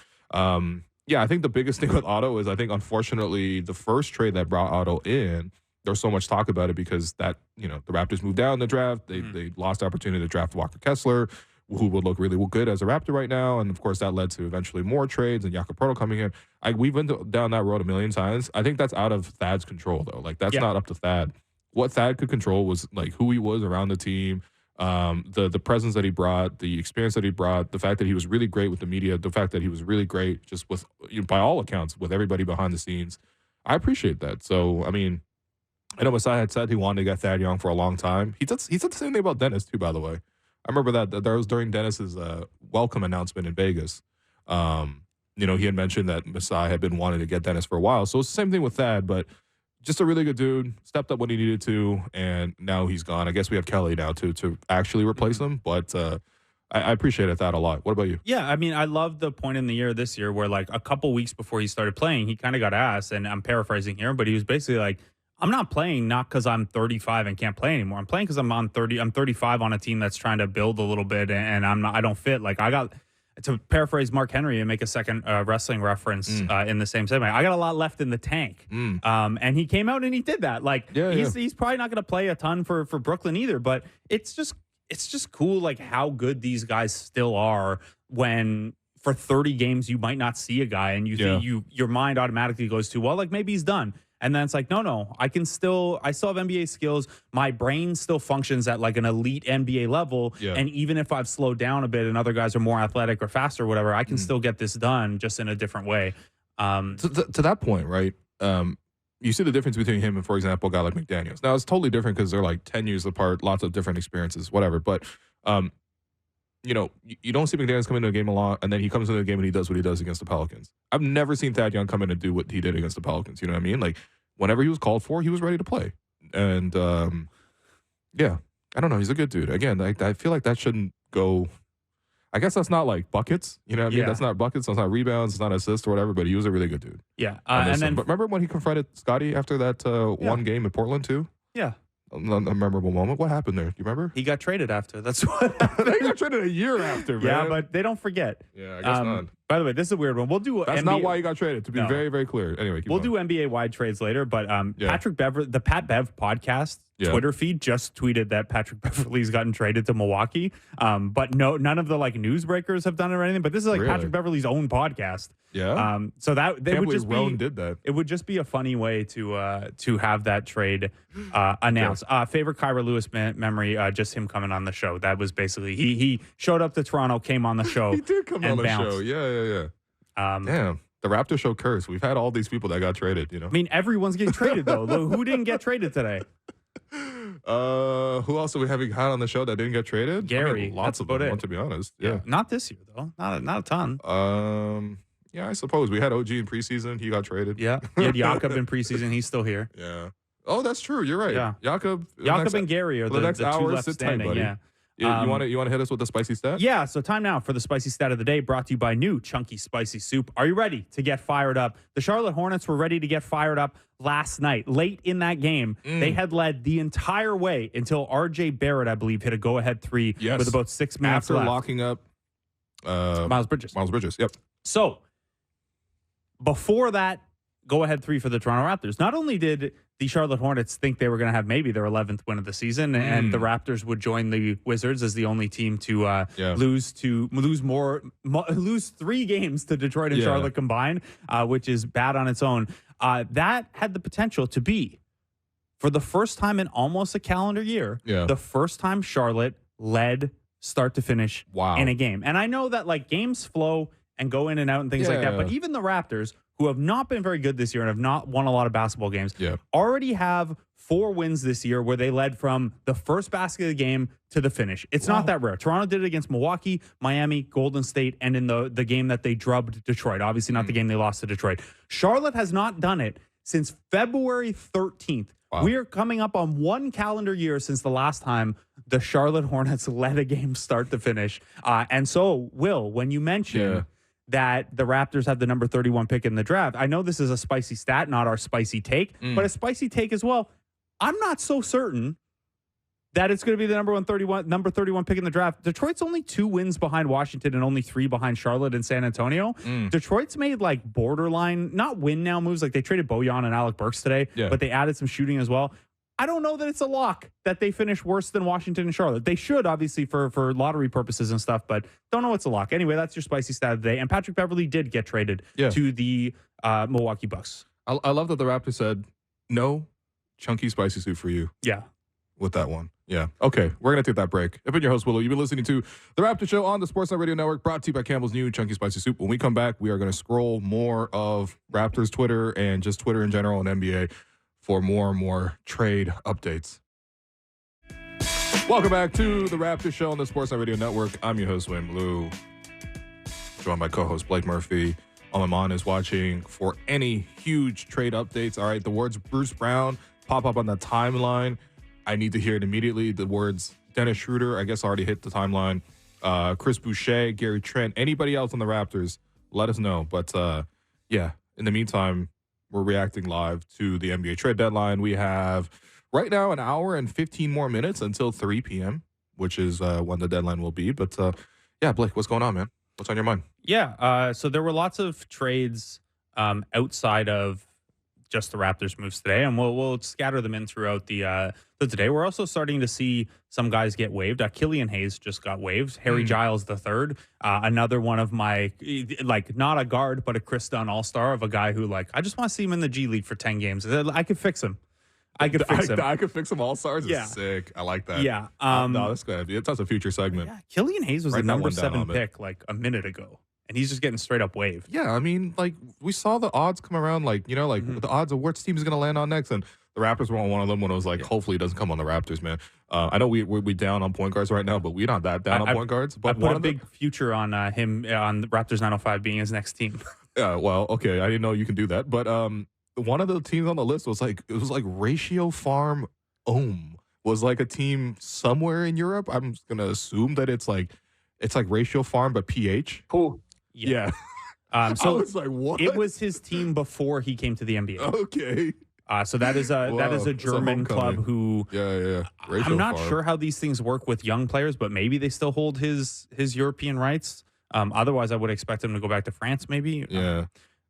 I think the biggest thing with Otto is I think, unfortunately, the first trade that brought Otto in, there's so much talk about it because the Raptors moved down in the draft. They lost the opportunity to draft Walker Kessler, who would look really good as a Raptor right now. And, of course, that led to eventually more trades and Jakob Poeltl coming in. We've been down that road a million times. I think that's out of Thad's control, though. Like, that's not up to Thad. What Thad could control was, like, who he was around the team, the presence that he brought, the experience that he brought, the fact that he was really great with the media, the fact that he was really great just with, by all accounts, with everybody behind the scenes. I appreciate that. So, I know Masai had said he wanted to get Thad Young for a long time. He said the same thing about Dennis, too, by the way. I remember that was during Dennis's welcome announcement in Vegas. He had mentioned that Masai had been wanting to get Dennis for a while. So it's the same thing with Thad, but just a really good dude, stepped up when he needed to, and now he's gone. I guess we have Kelly now to actually replace him. But I appreciated that a lot. What about you? Yeah, I mean, I love the point in the year this year where like a couple weeks before he started playing, he kind of got asked, and I'm paraphrasing here, but he was basically like, I'm not playing not because I'm 35 and can't play anymore. I'm playing because I'm 35 on a team that's trying to build a little bit, and I don't fit. Like I got, to paraphrase Mark Henry and make a second wrestling reference in the same segment, I got a lot left in the tank. And he came out and he did that. Like he's probably not going to play a ton for Brooklyn either, but it's just cool like how good these guys still are when for 30 games you might not see a guy and you think your mind automatically goes to, well, like maybe he's done. And then it's like, no, I still have NBA skills. My brain still functions at like an elite NBA level. Yeah. And even if I've slowed down a bit and other guys are more athletic or faster or whatever, I can still get this done just in a different way. To that point, right? You see the difference between him and, for example, a guy like McDaniels. Now, it's totally different because they're like 10 years apart, lots of different experiences, whatever. But, you don't see McDaniels come into a game a lot, and then he comes into the game and he does what he does against the Pelicans. I've never seen Thad Young come in and do what he did against the Pelicans. You know what I mean? Like, whenever he was called for, he was ready to play. And, I don't know. He's a good dude. Again, I feel like that shouldn't go... I guess that's not like buckets. You know what I mean? That's not buckets. That's not rebounds. It's not assists or whatever, but he was a really good dude. Yeah. But remember when he confronted Scottie after that one game in Portland, too? Yeah. A memorable moment. What happened there? Do you remember? He got traded after. That's what happened. He got traded a year after, man. Yeah, but they don't forget. Yeah, I guess not. By the way, this is a weird one. We'll do. That's not why he got traded. To be very, very clear. Anyway, we'll do NBA wide trades later. But Patrick Beverley, the Pat Bev podcast Twitter feed just tweeted that Patrick Beverley's gotten traded to Milwaukee. But none of the like newsbreakers have done it or anything. But this is like Patrick Beverley's own podcast. Yeah. So that they would just Roan did that. It would just be a funny way to have that trade announced. Favorite Kyra Lewis memory, just him coming on the show. That was basically he showed up to Toronto, came on the show. He did come on the show. Yeah. Damn. The Raptor show curse. We've had all these people that got traded, I mean, everyone's getting traded though. Who didn't get traded today? Who else are we having had on the show that didn't get traded? Gary. I mean, lots of them, to be honest. Yeah. Not this year though. Not a ton. Yeah, I suppose we had OG in preseason. He got traded. Yeah. You had Jakob in preseason. He's still here. Yeah. Oh, that's true. You're right. Yeah. Jakob and Gary are the next hour, two left standing. Yeah. You want to hit us with the spicy stat? Yeah, so time now for the spicy stat of the day, brought to you by new Chunky Spicy Soup. Are you ready to get fired up? The Charlotte Hornets were ready to get fired up last night. Late in that game, they had led the entire way until RJ Barrett, I believe, hit a go-ahead three with about 6 minutes left. After locking up Miles Bridges. Yep. So, before that go-ahead three for the Toronto Raptors, not only did the Charlotte Hornets think they were going to have maybe their 11th win of the season, and the Raptors would join the Wizards as the only team to lose 3 games to Detroit and Charlotte combined, which is bad on its own. That had the potential to be, for the first time in almost a calendar year, the first time Charlotte led start to finish in a game. And I know that like games flow and go in and out and things like that, but even the Raptors, who have not been very good this year and have not won a lot of basketball games, already have 4 wins this year where they led from the first basket of the game to the finish. It's not that rare. Toronto did it against Milwaukee, Miami, Golden State, and in the game that they drubbed Detroit. Obviously not the game they lost to Detroit. Charlotte has not done it since February 13th. Wow. We are coming up on 1 calendar year since the last time the Charlotte Hornets led a game start to finish. And so, Will, when you mention that the Raptors have the number 31 pick in the draft, I know this is a spicy stat, not our spicy take, but a spicy take as well. I'm not so certain that it's going to be the number 31 pick in the draft. Detroit's only 2 wins behind Washington and only 3 behind Charlotte and San Antonio. Detroit's made like borderline, not win now moves. Like they traded Bojan and Alec Burks today, but they added some shooting as well. I don't know that it's a lock that they finish worse than Washington and Charlotte. They should, obviously, for lottery purposes and stuff, but don't know it's a lock. Anyway, that's your spicy stat of the day. And Patrick Beverley did get traded to the Milwaukee Bucks. I love that the Raptors said, no chunky spicy soup for you. Yeah. With that one. Yeah. Okay, we're going to take that break. I've been your host, Willow. You've been listening to The Raptor Show on the Sportsnet Radio Network, brought to you by Campbell's new Chunky Spicy Soup. When we come back, we are going to scroll more of Raptors Twitter and just Twitter in general and NBA for more and more trade updates. Welcome back to The Raptor Show on the Sportsnet Radio Network. I'm your host, Wayne Blue, joined by co-host Blake Murphy. All I'm on is watching for any huge trade updates. All right, the words Bruce Brown pop up on the timeline. I need to hear it immediately. The words Dennis Schroder, I guess, already hit the timeline. Chris Boucher, Gary Trent, anybody else on the Raptors, let us know. But yeah, in the meantime, we're reacting live to the NBA trade deadline. We have right now an hour and 15 more minutes until 3 p.m., which is when the deadline will be. But yeah, Blake, what's going on, man? What's on your mind? Yeah, so there were lots of trades outside of just the Raptors moves today, and we'll scatter them in throughout the today. We're also starting to see some guys get waived. Killian Hayes just got waived. Harry Giles III, another one of my, like, not a guard, but a Chris Dunn all-star of a guy who, like, I just want to see him in the G League for 10 games. I could fix him. I could fix him all-stars? Yeah. Sick. I like that. Yeah. No, that's good. That's a future segment. Yeah, Killian Hayes was a number 7 pick, like, a minute ago. And he's just getting straight up waived. Yeah, I mean, like, we saw the odds come around, like, you know, like the odds of which team is going to land on next. And the Raptors were on one of them when it was like, hopefully it doesn't come on the Raptors, man. I know we down on point guards right now, but we're not that down on point guards. But I put a big future on him on the Raptors 905 being his next team. Yeah, well, okay. I didn't know you can do that. But one of the teams on the list was like, it was like Ratio Farm Ohm was like a team somewhere in Europe. I'm just going to assume that it's like Ratio Farm, but PH. Cool. Yeah. So I was like, what? It was his team before he came to the NBA. Okay. So that is a German club who. Yeah. I'm not sure how these things work with young players, but maybe they still hold his European rights. Otherwise, I would expect him to go back to France, maybe. Yeah.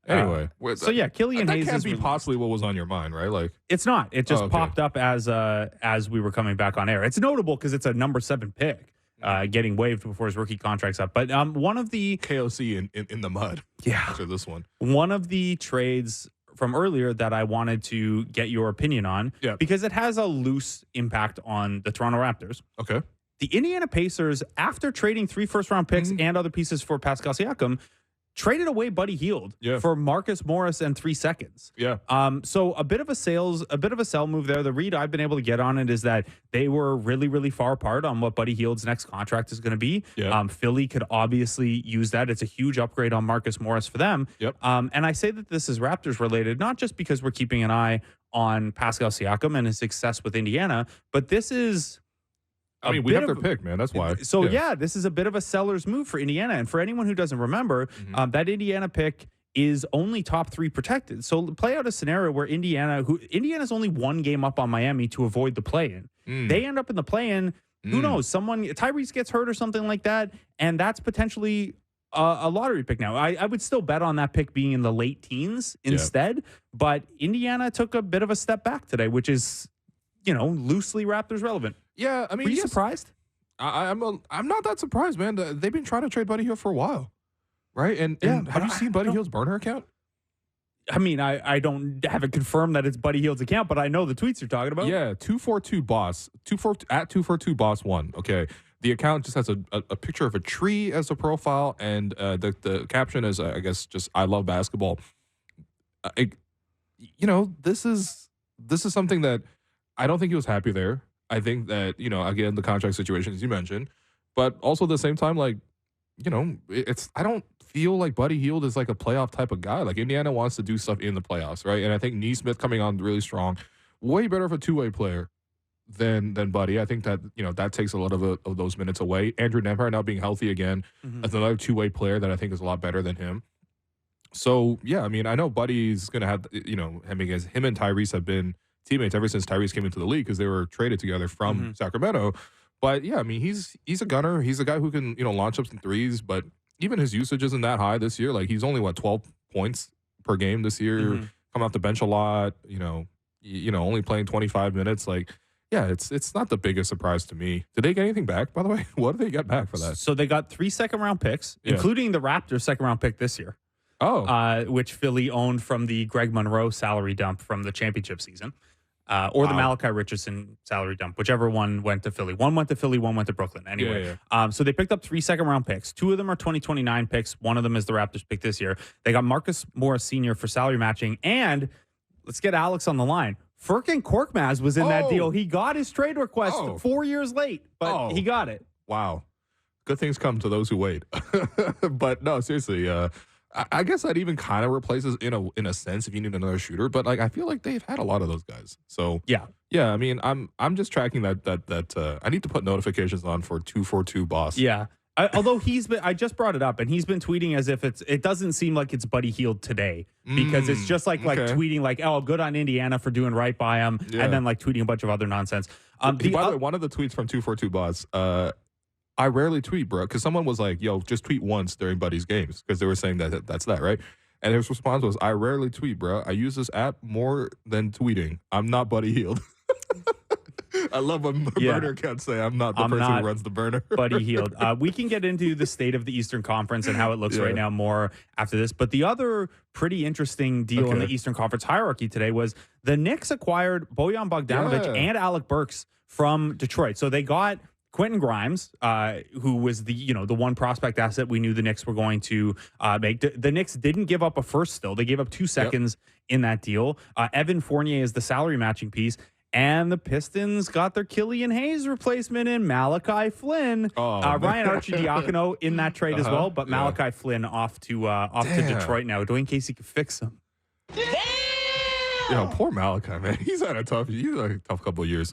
Anyway, so yeah, Killian Hayes can't be possibly what was on your mind, right? Like, it's not. It just popped up as we were coming back on air. It's notable because it's a number 7 pick. Getting waived before his rookie contract's up. But one of the KOC in the mud. Yeah. After this one. One of the trades from earlier that I wanted to get your opinion on, because it has a loose impact on the Toronto Raptors. Okay. The Indiana Pacers, after trading 3 first-round picks and other pieces for Pascal Siakam, traded away Buddy Heild for Marcus Morris and 3 seconds. Yeah. So a bit of a sell move there. The read I've been able to get on it is that they were really, really far apart on what Buddy Hield's next contract is going to be. Yep. Philly could obviously use that. It's a huge upgrade on Marcus Morris for them. Yep. And I say that this is Raptors related, not just because we're keeping an eye on Pascal Siakam and his success with Indiana, but this is... I mean, we have their pick, man. That's why. So, yeah, this is a bit of a seller's move for Indiana. And for anyone who doesn't remember, that Indiana pick is only top 3 protected. So play out a scenario where Indiana's only 1 game up on Miami to avoid the play-in. They end up in the play-in. Who knows? Tyrese gets hurt or something like that, and that's potentially a lottery pick now. I would still bet on that pick being in the late teens instead. But Indiana took a bit of a step back today, which is, loosely Raptors relevant. Yeah, I mean, were you surprised? I'm not that surprised, man. They've been trying to trade Buddy Hield for a while, right? And have you seen Buddy Hield's burner account? I mean, I don't have it confirmed that it's Buddy Hield's account, but I know the tweets you're talking about. Yeah, 242 boss, 242 boss 1. Okay, the account just has a picture of a tree as a profile, and the caption is, I guess, just "I love basketball." This is something that I don't think he was happy there. I think that, again, the contract situation, as you mentioned, but also at the same time, like, I don't feel like Buddy Hield is like a playoff type of guy. Like, Indiana wants to do stuff in the playoffs, right? And I think Nesmith coming on really strong, way better of a two-way player than Buddy. I think that, that takes a lot of those minutes away. Andrew Nembhard now being healthy again, as another two-way player that I think is a lot better than him. So, yeah, I mean, I know Buddy's going to have, him and Tyrese have been teammates ever since Tyrese came into the league because they were traded together from Sacramento. But yeah, I mean, he's a gunner. He's a guy who can, launch up some threes, but even his usage isn't that high this year. Like, he's only 12 points per game this year, coming off the bench a lot, only playing 25 minutes. Like, yeah, it's not the biggest surprise to me. Did they get anything back, by the way? What did they get back for that? So they got 3 second-round picks, including the Raptors' second-round pick this year. Which Philly owned from the Greg Monroe salary dump from the championship season. Or the Malachi Richardson salary dump, whichever one went to Philly. One went to Philly, one went to Brooklyn. Anyway, so they picked up 3 second-round picks. 2 of them are 2029 picks. One of them is the Raptors pick this year. They got Marcus Morris Sr. for salary matching. And let's get Alex on the line. Furkan Korkmaz was in that deal. He got his trade request 4 years late, but he got it. Wow. Good things come to those who wait. But no, seriously, I guess that even kind of replaces in a sense if you need another shooter, but like I feel like they've had a lot of those guys. So yeah. I mean I'm just tracking that I need to put notifications on for 242 boss. Yeah. Although I just brought it up, and he's been tweeting as if it doesn't seem like it's Buddy Heild today, because it's just like tweeting like, oh, good on Indiana for doing right by him, and then like tweeting a bunch of other nonsense. By the way, one of the tweets from 242 Boss, I rarely tweet, bro, because someone was like, yo, just tweet once during Buddy's games, because they were saying that's that, right? And his response was, I rarely tweet, bro. I use this app more than tweeting. I'm not Buddy Heild. I love when burner can't say I'm not the person who runs the burner. Buddy Heild. We can get into the state of the Eastern Conference and how it looks right now more after this. But the other pretty interesting deal in the Eastern Conference hierarchy today was the Knicks acquired Bojan Bogdanovic and Alec Burks from Detroit. So they got Quentin Grimes, who was the one prospect asset we knew the Knicks were going to make. The Knicks didn't give up a first still. They gave up 2 seconds in that deal. Evan Fournier is the salary matching piece. And the Pistons got their Killian Hayes replacement in Malachi Flynn. Ryan Arcidiacono in that trade as well, but Malachi Flynn off to Detroit now. Dwayne Casey can fix him. Damn! Poor Malachi, man. He's had a tough couple of years.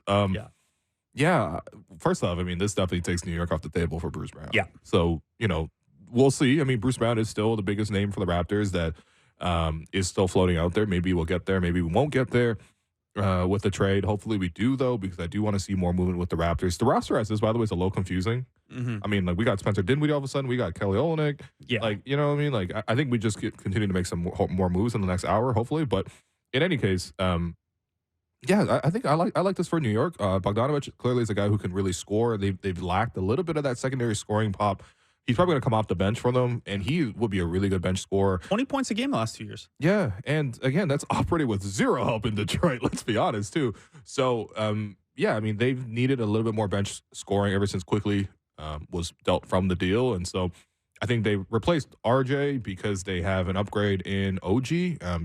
Yeah. First off, I mean, this definitely takes New York off the table for Bruce Brown. Yeah. So, we'll see. I mean, Bruce Brown is still the biggest name for the Raptors that is still floating out there. Maybe we'll get there. Maybe we won't get there. With the trade. Hopefully we do, though, because I do want to see more movement with the Raptors. The roster as this, by the way, is a little confusing. I mean, like, we got Spencer Dinwiddie all of a sudden. We got Kelly Olynyk. Yeah. Like, you know what I mean? Like, I think we just continue to make some more moves in the next hour, hopefully. But in any case, I think I like this for New York. Bogdanovic clearly is a guy who can really score. They've lacked a little bit of that secondary scoring pop. He's probably going to come off the bench for them, and he would be a really good bench scorer. 20 points a game the last 2 years. Yeah, and again, that's operating with zero help in Detroit, let's be honest, too. So, I mean, they've needed a little bit more bench scoring ever since Quickly was dealt from the deal, and so I think they replaced RJ because they have an upgrade in OG,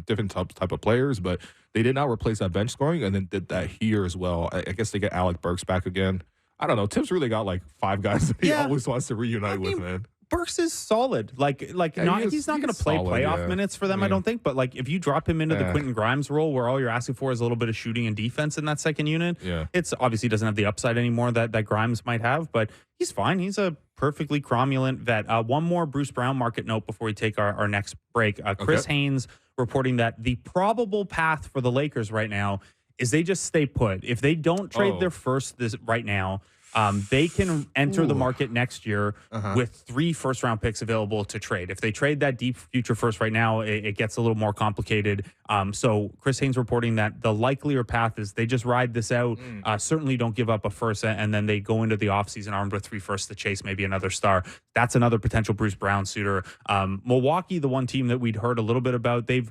different type of players, but they did not replace that bench scoring, and then did that here as well. I guess they get Alec Burks back again. I don't know. Tips really got like 5 guys that he always wants to reunite with, man. Burks is solid. He's not going to play playoff minutes for them, I don't think. But like, if you drop him into the Quentin Grimes role, where all you're asking for is a little bit of shooting and defense in that second unit, it's obviously doesn't have the upside anymore that Grimes might have. But he's fine. He's a perfectly cromulent vet. One more Bruce Brown market note before we take our next break. Chris Haynes reporting that the probable path for the Lakers right now is they just stay put. If they don't trade their first right now, they can enter the market next year with 3 first-round picks available to trade. If they trade that deep future first right now, it gets a little more complicated. So Chris Haynes reporting that the likelier path is they just ride this out, certainly don't give up a first, and then they go into the offseason armed with 3 firsts to chase maybe another star. That's another potential Bruce Brown suitor. Milwaukee, the one team that we'd heard a little bit about, they've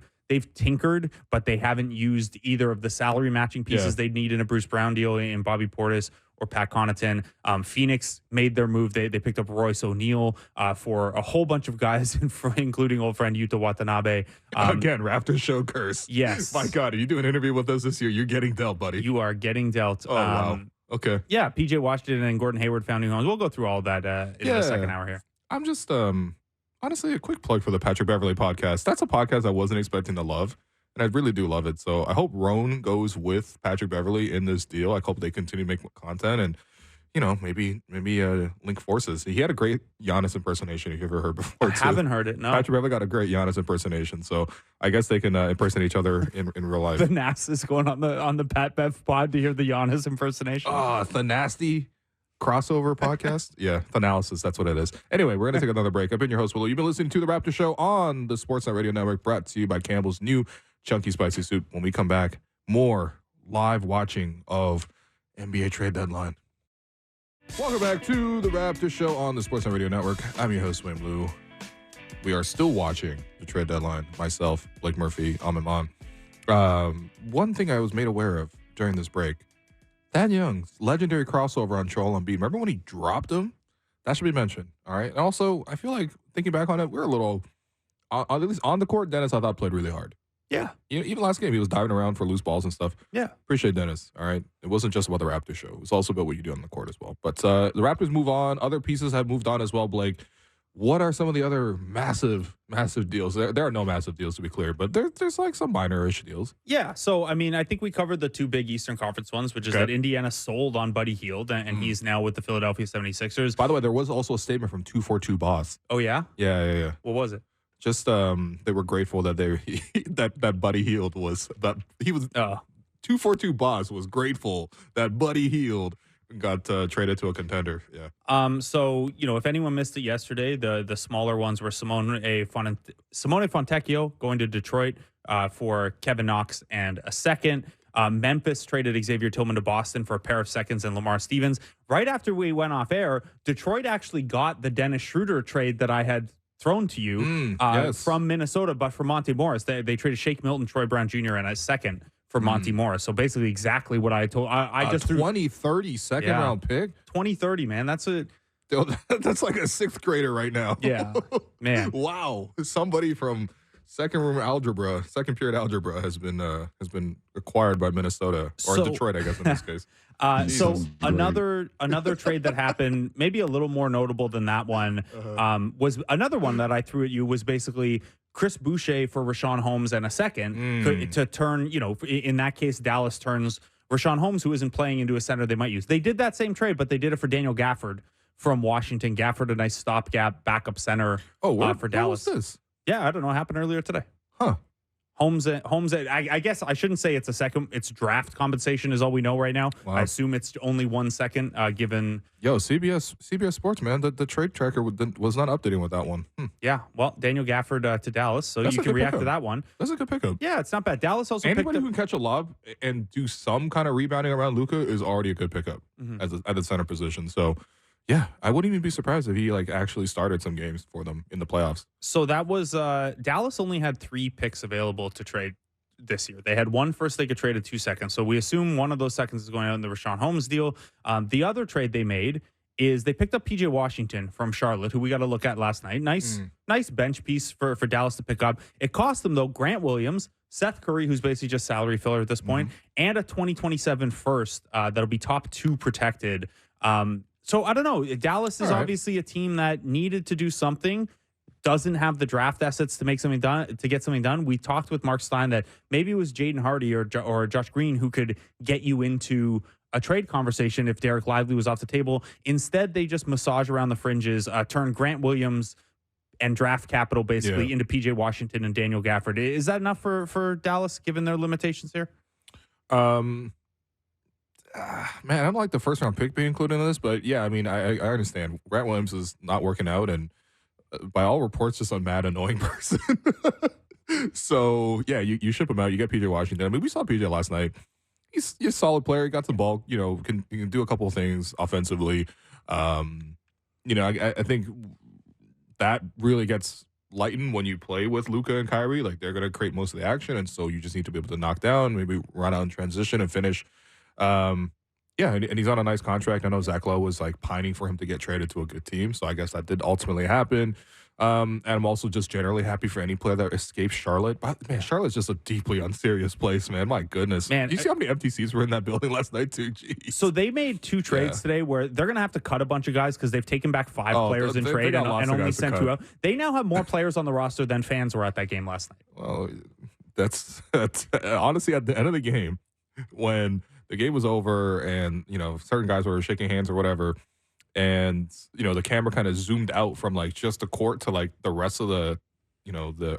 tinkered, but they haven't used either of the salary matching pieces they'd need in a Bruce Brown deal in Bobby Portis or Pat Connaughton. Phoenix made their move. They picked up Royce O'Neal for a whole bunch of guys, including old friend Yuta Watanabe. Again, Raptors show curse. Yes. My God, you do an interview with us this year, you're getting dealt, buddy. You are getting dealt. Oh, wow. Okay. Yeah, PJ Washington and Gordon Hayward found new homes. We'll go through all of that in the second hour here. I'm just, honestly, a quick plug for the Patrick Beverley podcast. That's a podcast I wasn't expecting to love, and I really do love it. So I hope Roan goes with Patrick Beverley in this deal. I hope they continue to make content and, maybe link forces. He had a great Giannis impersonation, if you've ever heard before. I haven't heard it, no. Patrick Beverley got a great Giannis impersonation, so I guess they can impersonate each other in real life. The Nas is going on the Pat Bev pod to hear the Giannis impersonation. The nasty crossover podcast. Yeah, Thanalysis, that's what it is. Anyway, we're going to take another break. I've been your host, Willow. You've been listening to The Raptor Show on the Sportsnet Radio Network, brought to you by Campbell's new Chunky Spicy Soup. When we come back, more live watching of NBA trade deadline. Welcome back to The Raptor Show on the Sportsnet Radio Network. I'm your host, Wayne Blue. We are still watching the trade deadline. Myself, Blake Murphy, Ahmed Mon. One thing I was made aware of during this break, Thad Young's legendary crossover on Joel Embiid. Remember when he dropped him? That should be mentioned, all right? And also, I feel like, thinking back on it, we're a little, at least on the court, Dennis, I thought, played really hard. Yeah. Even last game, he was diving around for loose balls and stuff. Yeah. Appreciate Dennis, all right? It wasn't just about the Raptors show. It was also about what you do on the court as well. But the Raptors move on. Other pieces have moved on as well, Blake. What are some of the other massive deals? There are no massive deals, to be clear, but there's like some minor-ish deals. Yeah. So, I mean, I think we covered the two big Eastern Conference ones, which is that Indiana sold on Buddy Heild, and he's now with the Philadelphia 76ers. By the way, there was also a statement from 242 Boss. Oh, yeah? Yeah. What was it? Just they were grateful that that Buddy Heild was that he was 242 Boss was grateful that Buddy Heild got traded to a contender. Yeah. So, if anyone missed it yesterday, the smaller ones were Simone Fontecchio going to Detroit for Kevin Knox and a second. Memphis traded Xavier Tillman to Boston for a pair of seconds and Lamar Stevens. Right after we went off air, Detroit actually got the Dennis Schroder trade that I had thrown to you from Minnesota, but for Monty Morris. They traded Shake Milton, Troy Brown Jr., and a second for Monty Morris. So basically exactly what I told. I just 2030 second round pick. 2030, man. That's that's like a sixth grader right now. Yeah, man. Wow. Somebody from second period algebra has been acquired by Minnesota or Detroit, I guess in this case. So another trade that happened, maybe a little more notable than that one, was another one that I threw at you was basically Chris Boucher for Richaun Holmes and a second to turn, in that case, Dallas turns Richaun Holmes, who isn't playing, into a center they might use. They did that same trade, but they did it for Daniel Gafford from Washington. Gafford, a nice stopgap backup center for Dallas. What was this? Yeah, I don't know. It happened earlier today. Huh. Holmes. I guess I shouldn't say it's a second. It's draft compensation is all we know right now. Wow. I assume it's only 1 second. Given CBS Sports, man, the trade tracker was not updating with that one. Yeah, well, Daniel Gafford to Dallas, so you can react to that one. That's a good pickup. Yeah, it's not bad. Dallas also anybody who can catch a lob and do some kind of rebounding around Luka is already a good pickup at the center position. So. Yeah, I wouldn't even be surprised if he actually started some games for them in the playoffs. So that was Dallas only had 3 picks available to trade this year. They had 1 first they could trade in 2 seconds. So we assume one of those seconds is going out in the Richaun Holmes deal. The other trade they made is they picked up PJ Washington from Charlotte, who we got to look at last night. Nice bench piece for Dallas to pick up. It cost them, though, Grant Williams, Seth Curry, who's basically just salary filler at this point, and a 2027 first that'll be top 2 protected. So I don't know. Dallas is obviously a team that needed to do something, doesn't have the draft assets to make something done, to get something done. We talked with Mark Stein that maybe it was Jaden Hardy or Josh Green who could get you into a trade conversation if Derek Lively was off the table. Instead, they just massage around the fringes, turn Grant Williams and draft capital basically into PJ Washington and Daniel Gafford. Is that enough for Dallas given their limitations here? Man, I don't like the first round pick being included in this, but yeah, I mean, I understand. Grant Williams is not working out, and by all reports, just a mad, annoying person. So yeah, you ship him out. You get PJ Washington. I mean, we saw PJ last night. He's a solid player. He got some ball. Can do a couple of things offensively. I think that really gets lightened when you play with Luka and Kyrie. Like they're gonna create most of the action, and so you just need to be able to knock down, maybe run out in transition and finish. And he's on a nice contract. I know Zach Lowe was pining for him to get traded to a good team, so I guess that did ultimately happen. And I'm also just generally happy for any player that escapes Charlotte. But man, Charlotte's just a deeply unserious place, man. My goodness, man. Do you see how many MTCs were in that building last night too? Jeez. So they made 2 trades today where they're gonna have to cut a bunch of guys because they've taken back 5 players in trade and only sent 2 out. They now have more players on the roster than fans were at that game last night. Well, that's honestly at the end of the game when the game was over and, certain guys were shaking hands or whatever. And, the camera kind of zoomed out from just the court to the rest of the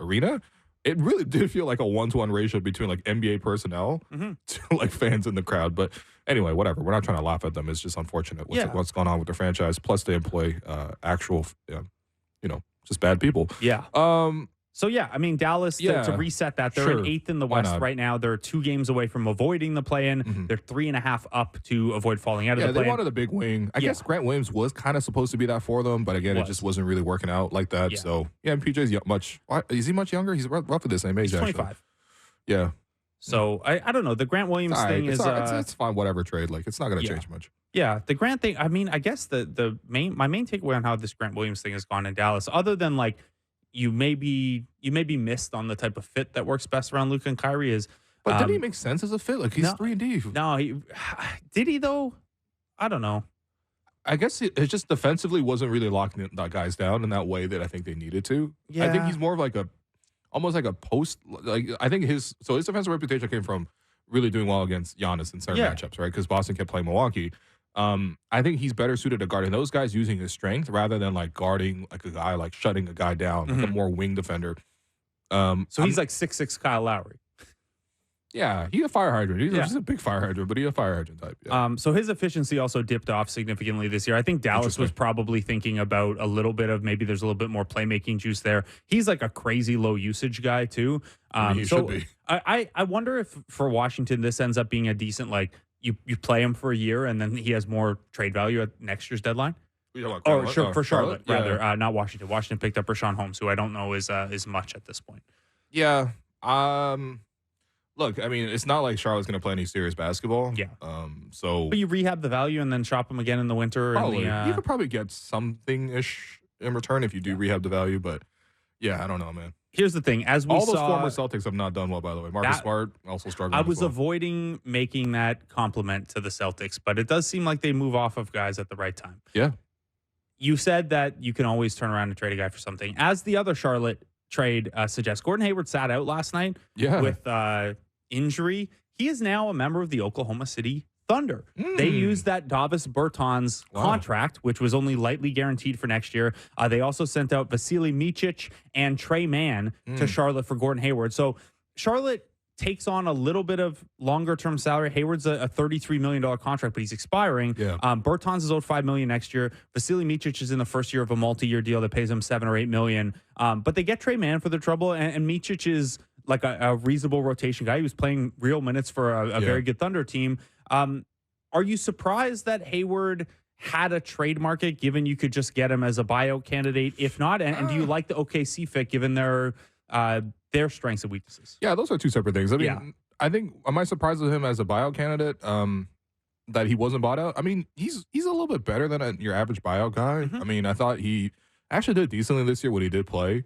arena. It really did feel like a 1-to-1 ratio between NBA personnel to fans in the crowd. But anyway, whatever. We're not trying to laugh at them. It's just unfortunate what's going on with the franchise. Plus they employ actual, just bad people. Yeah. So, yeah, I mean, Dallas, to reset that, they're in 8th in the West right now. They're 2 games away from avoiding the play-in. They're 3.5 up to avoid falling out of the play-in. They wanted a big wing. I guess Grant Williams was kind of supposed to be that for them, but again, it just wasn't really working out like that. So, and PJ's is he much younger? He's roughly the same age, He's 25. Actually. Yeah. So, I don't know. The Grant Williams thing is... it's fine, whatever trade. It's not going to change much. Yeah, the Grant thing, I mean, I guess my main takeaway on how this Grant Williams thing has gone in Dallas, other than, you may be missed on the type of fit that works best around Luka and Kyrie is. But did he make sense as a fit? He's 3-and-D. No, did he though? I don't know. I guess it just defensively wasn't really locking that guys down in that way that I think they needed to. Yeah. I think he's more of like almost like a post. Like I think his defensive reputation came from really doing well against Giannis in certain matchups, right? Because Boston kept playing Milwaukee. I think he's better suited to guarding those guys using his strength rather than like guarding like a guy, like shutting a guy down, like a more wing defender. So he's like 6'6" Kyle Lowry. Yeah, he's a fire hydrant. He's a big fire hydrant, but he's a fire hydrant type. Yeah. So his efficiency also dipped off significantly this year. I think Dallas was probably thinking about a little bit of maybe there's a little bit more playmaking juice there. He's like a crazy low usage guy too. He should be. I wonder if for Washington this ends up being a decent like you play him for a year and then he has more trade value at next year's deadline. For Charlotte rather, not Washington. Washington picked up Rashawn Holmes, who I don't know is much at this point. Yeah. Look, I mean, it's not like Charlotte's going to play any serious basketball. Yeah. But you rehab the value and then shop him again in the winter. You could probably get something-ish in return if you do rehab the value. But, yeah, I don't know, man. Here's the thing. As we all saw, those former Celtics have not done well, by the way. Marcus Smart also struggling. I was avoiding making that compliment to the Celtics, but it does seem like they move off of guys at the right time. Yeah. You said that you can always turn around and trade a guy for something. As the other Charlotte trade suggests, Gordon Hayward sat out last night with injury. He is now a member of the Oklahoma City Thunder. They used that Davis Bertans contract, which was only lightly guaranteed for next year. They also sent out Vasily Micic and Trey Mann to Charlotte for Gordon Hayward. So Charlotte takes on a little bit of longer-term salary. Hayward's a $33 million contract, but he's expiring. Yeah. Bertans is owed $5 million next year. Vasily Micic is in the first year of a multi-year deal that pays him $7 or $8 million. But they get Trey Mann for the trouble, and Micic is like a reasonable rotation guy. He was playing real minutes for a very good Thunder team. Are you surprised that Hayward had a trade market, given you could just get him as a buyout candidate? If not, and do you like the OKC fit, given their strengths and weaknesses? Yeah, those are two separate things. I mean, I think, am I surprised with him as a buyout candidate that he wasn't bought out? I mean, he's a little bit better than your average buyout guy. I mean, I thought he actually did decently this year when he did play.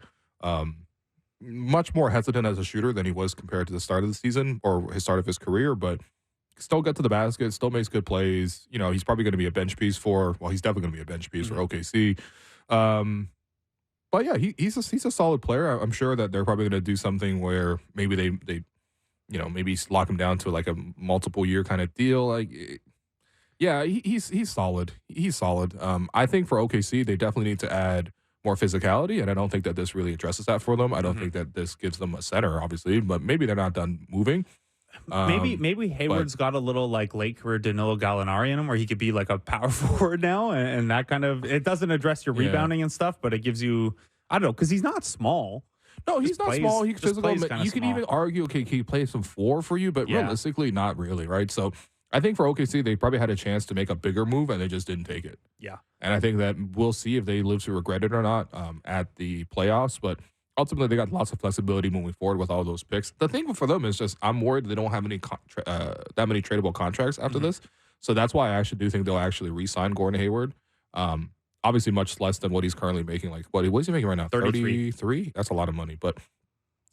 Much more hesitant as a shooter than he was compared to the start of the season or his start of his career, but still got to the basket, still makes good plays. You know, he's probably going to be a bench piece he's definitely going to be a bench piece for OKC. But yeah, he's a solid player. I'm sure that they're probably going to do something where maybe they maybe lock him down to like a multiple year kind of deal. Like, yeah, he's solid. He's solid. I think for OKC, they definitely need to add more physicality, and I don't think that this really addresses that for them. I don't think that this gives them a center, obviously, but maybe they're not done moving. Maybe Hayward's got a little like late career Danilo Gallinari in him, where he could be like a power forward now, and that kind of, it doesn't address your rebounding and stuff, but it gives you, I don't know, because he's not small. No, he's not small. He's physical. You can even argue, okay, he plays some four for you, but realistically, not really, right? So I think for OKC, they probably had a chance to make a bigger move, and they just didn't take it. Yeah. And I think that we'll see if they live to regret it or not at the playoffs, but ultimately, they got lots of flexibility moving forward with all those picks. The thing for them is just I'm worried they don't have any that many tradable contracts after this. So that's why I actually do think they'll actually re-sign Gordon Hayward. Obviously, much less than what he's currently making. Like, what is he making right now? 33? That's a lot of money. But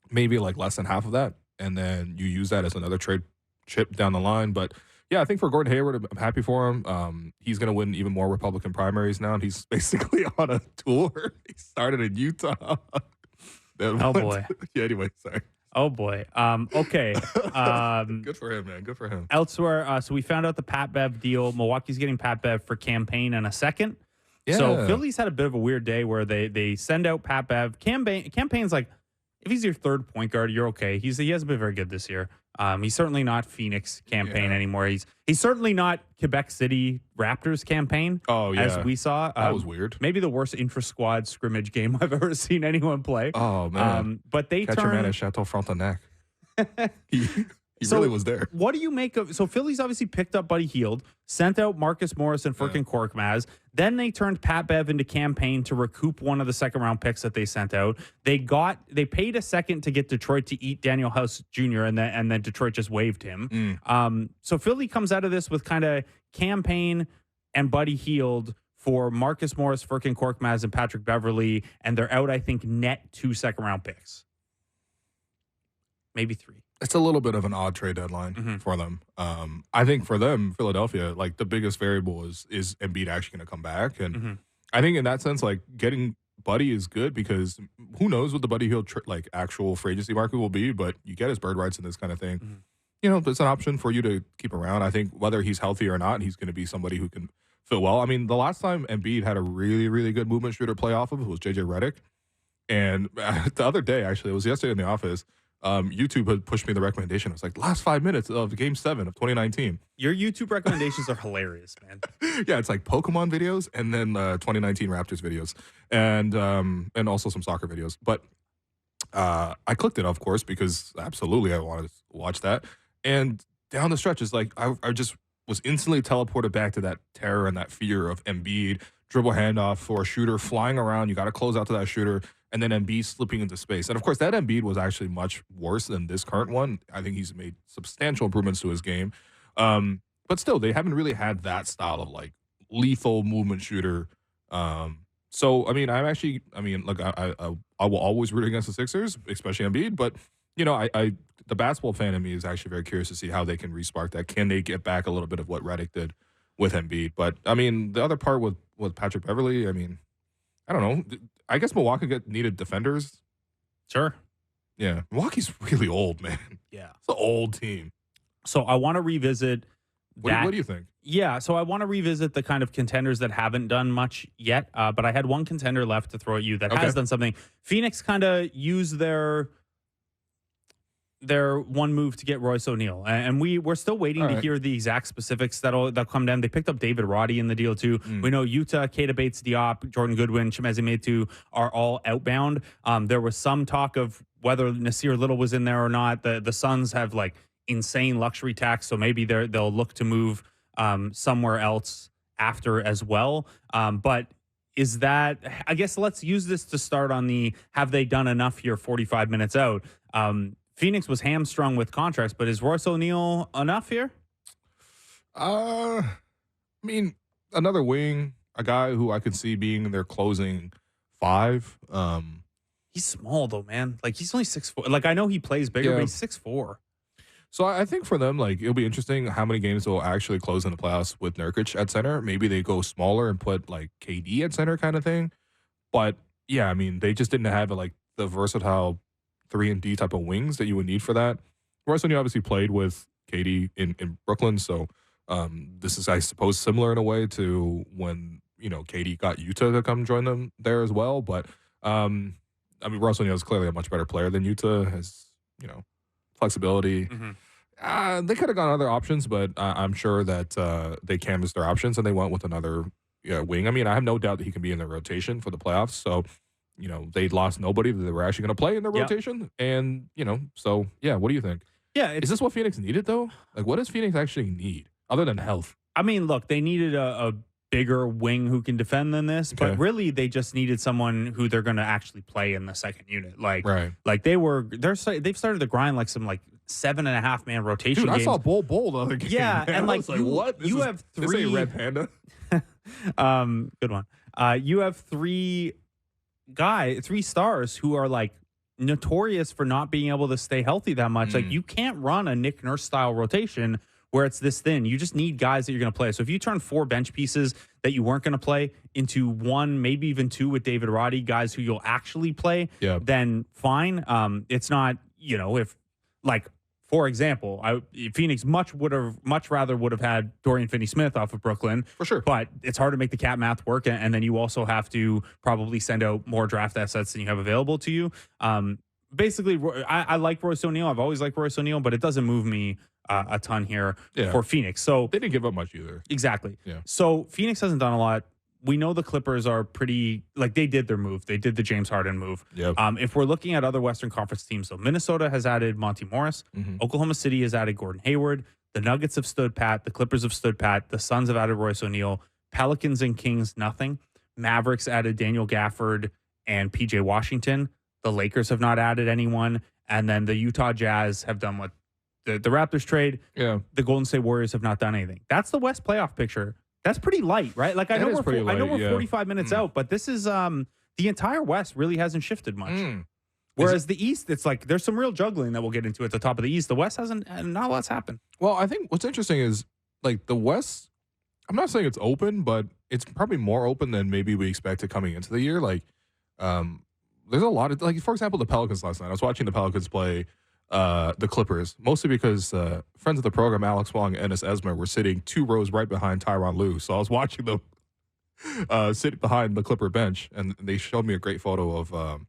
maybe like less than half of that. And then you use that as another trade chip down the line. But yeah, I think for Gordon Hayward, I'm happy for him. He's going to win even more Republican primaries now. And he's basically on a tour. He started in Utah. Oh boy. Yeah, anyway, sorry. Oh boy. Okay. Good for him, man. Good for him. Elsewhere, so we found out the Pat Bev deal. Milwaukee's getting Pat Bev for campaign and a second. Yeah. So Philly's had a bit of a weird day where they send out Pat Bev. Campaign's like, if he's your third point guard, you're okay. He hasn't been very good this year. He's certainly not Phoenix campaign anymore. He's certainly not Quebec City Raptors campaign. Oh yeah, as we saw. That was weird. Maybe the worst intra-squad scrimmage game I've ever seen anyone play. Oh man. But they catch your man at Chateau Frontenac. He so really was there. What do you make of? So Philly's obviously picked up Buddy Heild, sent out Marcus Morris and Furkan Korkmaz. Then they turned Pat Bev into campaign to recoup one of the second round picks that they sent out. They paid a second to get Detroit to eat Daniel House Jr. and then Detroit just waived him. So Philly comes out of this with kind of campaign and Buddy Heild for Marcus Morris, Furkan Korkmaz, and Patrick Beverley, and they're out, I think, net 2 second round picks. maybe 3. It's a little bit of an odd trade deadline for them. I think for them, Philadelphia, like the biggest variable is Embiid actually going to come back? And I think in that sense, like getting Buddy is good because who knows what the Buddy Hield like actual free agency market will be, but you get his bird rights and this kind of thing. You know, it's an option for you to keep around. I think whether he's healthy or not, he's going to be somebody who can fit well. I mean, the last time Embiid had a really, really good movement shooter play off of was JJ Redick. And the other day, actually, it was yesterday in the office, YouTube had pushed me the recommendation. It was like, last 5 minutes of Game 7 of 2019. Your YouTube recommendations are hilarious, man. Yeah, it's like Pokemon videos and then 2019 Raptors videos and also some soccer videos. But I clicked it, of course, because absolutely I wanted to watch that. And down the stretch is like I just was instantly teleported back to that terror and that fear of Embiid, dribble handoff for a shooter flying around. You got to close out to that shooter. And then Embiid slipping into space. And, of course, that Embiid was actually much worse than this current one. I think he's made substantial improvements to his game. But still, they haven't really had that style of, like, lethal movement shooter. So, I mean, look, I will always root against the Sixers, especially Embiid. But, you know, the basketball fan in me is actually very curious to see how they can respark that. Can they get back a little bit of what Redick did with Embiid? But, I mean, the other part with Patrick Beverley, I mean, I don't know. I guess Milwaukee needed defenders. Sure. Yeah. Milwaukee's really old, man. Yeah. It's an old team. So I want to revisit that. What do you think? Yeah. So I want to revisit the kind of contenders that haven't done much yet. But I had one contender left to throw at you that has done something. Phoenix kind of used their one move to get Royce O'Neal. And we're still waiting to hear the exact specifics that'll come down. They picked up David Roddy in the deal too. We know Utah, Keita Bates-Diop, Jordan Goodwin, Chimezi Metu are all outbound. There was some talk of whether Nasir Little was in there or not. The Suns have like insane luxury tax, so maybe they'll look to move somewhere else after as well. But is that, I guess let's use this to start on the, have they done enough here 45 minutes out? Phoenix was hamstrung with contracts, but is Royce O'Neal enough here? I mean, another wing, a guy who I could see being their closing 5. He's small though, man. Like he's only 6'4". Like I know he plays bigger, but he's 6'4". So I think for them, like it'll be interesting how many games they'll actually close in the playoffs with Nurkic at center. Maybe they go smaller and put like KD at center kind of thing. But yeah, I mean, they just didn't have like the versatile 3-and-D type of wings that you would need for that. Royce O'Neal obviously played with KD in Brooklyn, so this is, I suppose, similar in a way to when, you know, KD got Utah to come join them there as well. But, I mean, Royce O'Neal is clearly a much better player than Utah, has, you know, flexibility. They could have gone other options, but I'm sure that they canvassed their options and they went with another wing. I mean, I have no doubt that he can be in the rotation for the playoffs, so you know, they lost nobody that they were actually going to play in their rotation. And, you know, so, yeah, what do you think? Yeah. Is this what Phoenix needed, though? Like, what does Phoenix actually need other than health? I mean, look, they needed a bigger wing who can defend than this, but really they just needed someone who they're going to actually play in the second unit. Like, like they've started to grind like some like 7.5 man rotation games. I saw Bull the other game. Yeah, man. and like, what? You have 3. This ain't Red Panda. Good one. You have 3 stars who are like notorious for not being able to stay healthy that much. Like you can't run a Nick Nurse style rotation where it's this thin. You just need guys that you're going to play. So if you turn 4 bench pieces that you weren't going to play into 1, maybe even 2 with David Roddy, guys who you'll actually play, then fine. It's not, you know, if like, for example, Phoenix much rather would have had Dorian Finney-Smith off of Brooklyn. For sure. But it's hard to make the cap math work, and then you also have to probably send out more draft assets than you have available to you. Basically, I like Royce O'Neal. I've always liked Royce O'Neal, but it doesn't move me a ton here for Phoenix. So they didn't give up much either. Exactly. Yeah. So Phoenix hasn't done a lot. We know the Clippers are pretty, like they did their move. They did the James Harden move. Yep. If we're looking at other Western Conference teams, so Minnesota has added Monty Morris. Oklahoma City has added Gordon Hayward. The Nuggets have stood pat. The Clippers have stood pat. The Suns have added Royce O'Neal. Pelicans and Kings, nothing. Mavericks added Daniel Gafford and PJ Washington. The Lakers have not added anyone. And then the Utah Jazz have done what the Raptors trade. Yeah. The Golden State Warriors have not done anything. That's the West playoff picture. That's pretty light, right? Like I know we're 45 minutes out, but this is the entire West really hasn't shifted much. Whereas the East, it's like there's some real juggling that we'll get into at the top of the East. The West hasn't, not a lot's happened. Well, I think what's interesting is like the West. I'm not saying it's open, but it's probably more open than maybe we expected coming into the year. Like, there's a lot of, like, for example, the Pelicans last night. I was watching the Pelicans play the Clippers, mostly because friends of the program, Alex Wong and Ennis Esmer, were sitting 2 rows right behind Tyronn Lue. So I was watching them sit behind the Clipper bench, and they showed me a great photo of,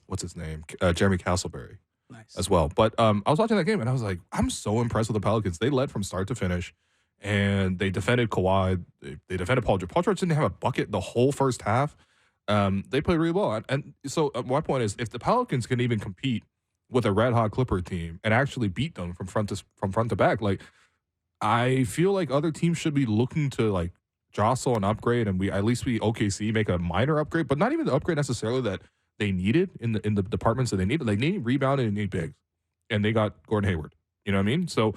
what's his name? Jeremy Castleberry. Nice. As well. But I was watching that game, and I was like, I'm so impressed with the Pelicans. They led from start to finish. And they defended Kawhi. They defended Paul George. Paul George didn't have a bucket the whole first half. They played really well. And so my point is, if the Pelicans can even compete with a red-hot Clipper team and actually beat them from front to back, like, I feel like other teams should be looking to, like, jostle and upgrade, and at least OKC make a minor upgrade, but not even the upgrade necessarily that they needed in the departments that they needed. They need rebounding and they need bigs. And they got Gordon Hayward. You know what I mean? So,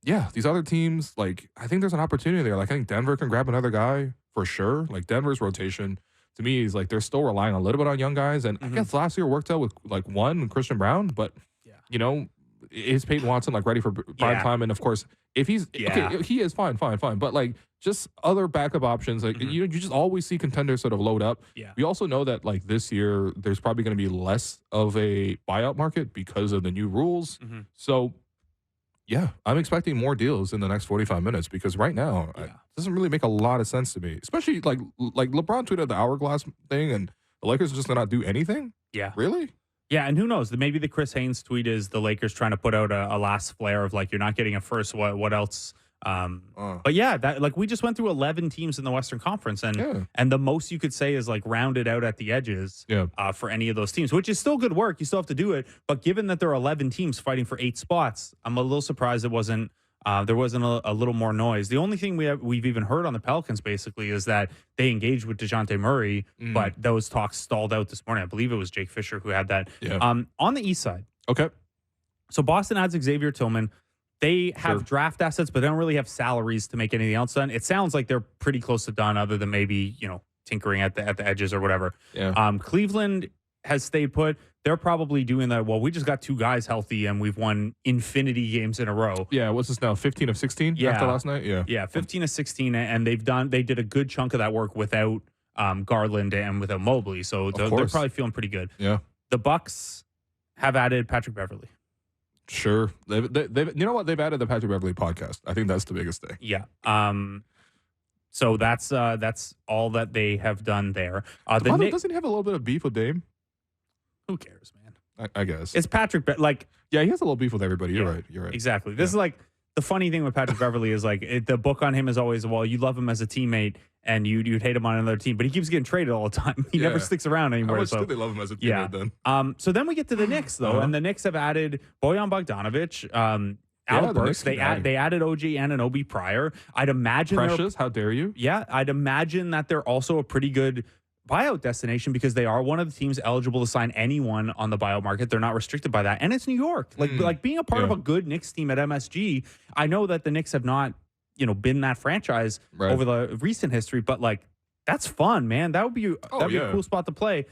yeah, these other teams, like, I think there's an opportunity there. Like, I think Denver can grab another guy for sure. Like, Denver's rotation, to me, is like they're still relying a little bit on young guys. And I guess last year worked out with, like, one, Christian Brown. But, you know, is Peyton Watson, like, ready for prime time? And, of course, if he's okay, he is fine. But, like, just other backup options. Like, you just always see contenders sort of load up. Yeah. We also know that, like, this year there's probably going to be less of a buyout market because of the new rules. So, yeah, I'm expecting more deals in the next 45 minutes because right now it doesn't really make a lot of sense to me. Especially like LeBron tweeted the hourglass thing, and the Lakers are just gonna not do anything. Yeah, really. Yeah, and who knows? Maybe the Chris Haynes tweet is the Lakers trying to put out a last flare of like, you're not getting a first. What else? But yeah, that, like, we just went through 11 teams in the Western Conference, and the most you could say is like rounded out at the edges for any of those teams, which is still good work. You still have to do it, but given that there are 11 teams fighting for 8 spots, I'm a little surprised it wasn't there wasn't a little more noise. The only thing we've even heard on the Pelicans basically is that they engaged with DeJounte Murray, but those talks stalled out this morning. I believe it was Jake Fisher who had that. On the East side, so Boston adds Xavier Tillman. They have draft assets, but they don't really have salaries to make anything else done. It sounds like they're pretty close to done, other than maybe, you know, tinkering at the edges or whatever. Cleveland has stayed put. They're probably doing that. Well, we just got 2 guys healthy, and we've won infinity games in a row. Yeah, what's this now? 15 of 16 after last night. Yeah, 15 of 16, and they did a good chunk of that work without Garland and without Mobley. So they're probably feeling pretty good. Yeah, the Bucks have added Patrick Beverley. Sure. They've you know what? They've added the Patrick Beverley podcast. I think that's the biggest thing. Yeah. So that's all that they have done there. Doesn't he have a little bit of beef with Dame? Who cares, man? I guess. It's Patrick. Yeah, he has a little beef with everybody. You're right. Exactly. This is like the funny thing with Patrick Beverley is like the book on him is always, well, you love him as a teammate and you'd hate him on another team, but he keeps getting traded all the time. He never sticks around anymore. How much do they love him as a teammate then? So then we get to the Knicks though, and the Knicks have added Bojan Bogdanovic, Alec Burks. They added OG Anunoby prior. I'd imagine Precious. How dare you? Yeah, I'd imagine that they're also a pretty good buyout destination because they are one of the teams eligible to sign anyone on the buyout market. They're not restricted by that, and it's New York. Like being a part of a good Knicks team at MSG. I know that the Knicks have not, been that franchise over the recent history, but like that's fun, man. That would be a cool spot to play.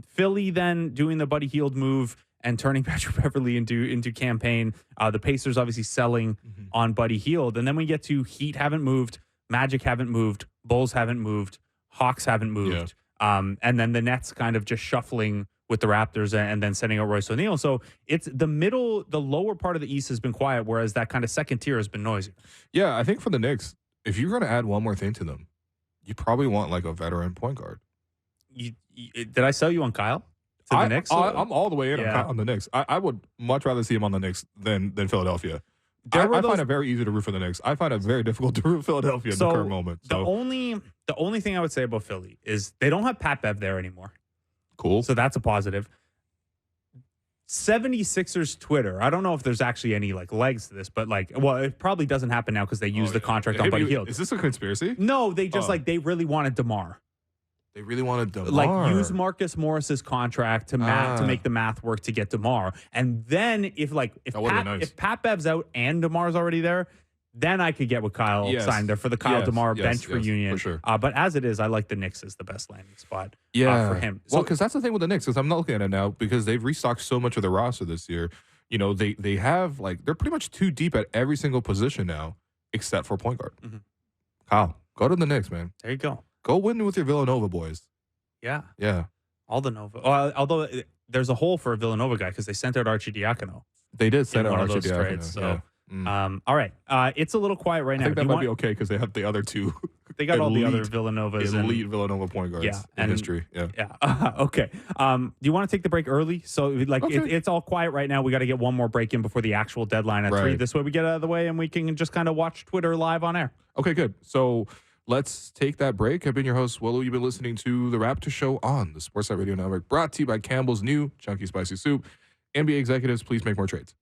Philly then doing the Buddy Heild move and turning Patrick Beverley into campaign. The Pacers obviously selling on Buddy Heild, and then we get to Heat haven't moved, Magic haven't moved, Bulls haven't moved, Hawks haven't moved. And then the Nets kind of just shuffling with the Raptors and then sending out Royce O'Neal. So it's the lower part of the East has been quiet, whereas that kind of second tier has been noisy. Yeah, I think for the Knicks, if you're going to add one more thing to them, you probably want like a veteran point guard. Did I sell you on Kyle? To the Knicks? I'm all the way in on the Knicks. I would much rather see him on the Knicks than Philadelphia. I find it very easy to root for the Knicks. I find it very difficult to root for Philadelphia in the current moment. So. The only thing I would say about Philly is they don't have Pat Bev there anymore. Cool. So that's a positive. 76ers Twitter. I don't know if there's actually any like legs to this, but it probably doesn't happen now because they used the contract on Buddy Heild. Is this a conspiracy? No, they just they really wanted DeMar. They really wanted DeMar. Like use Marcus Morris's contract to make the math work to get DeMar. And then if Pat Bev's out and DeMar's already there, then I could get with Kyle signed there for the Kyle DeMar bench reunion. For sure. But as it is, I like the Knicks as the best landing spot for him. Well, because that's the thing with the Knicks, because I'm not looking at it now because they've restocked so much of the roster this year. You know, they have like they're pretty much too deep at every single position now, except for point guard. Mm-hmm. Kyle, go to the Knicks, man. There you go. Go win with your Villanova boys. Yeah. Yeah. All the Nova. Although there's a hole for a Villanova guy because they sent out Arcidiacono. They did send out one of those trades. So, all right. It's a little quiet right now. I think that might be okay because they have the other two. They got all the other Villanovas. Elite Villanova point guards in history. Yeah. Okay. Do you want to take the break early? So, it's all quiet right now. We got to get one more break in before the actual deadline at 3. This way we get out of the way and we can just kind of watch Twitter live on air. Okay, good. So, let's take that break. I've been your host, Willow. You've been listening to The Raptor Show on the Sportsnet Radio Network, brought to you by Campbell's new Chunky Spicy Soup. NBA executives, please make more trades.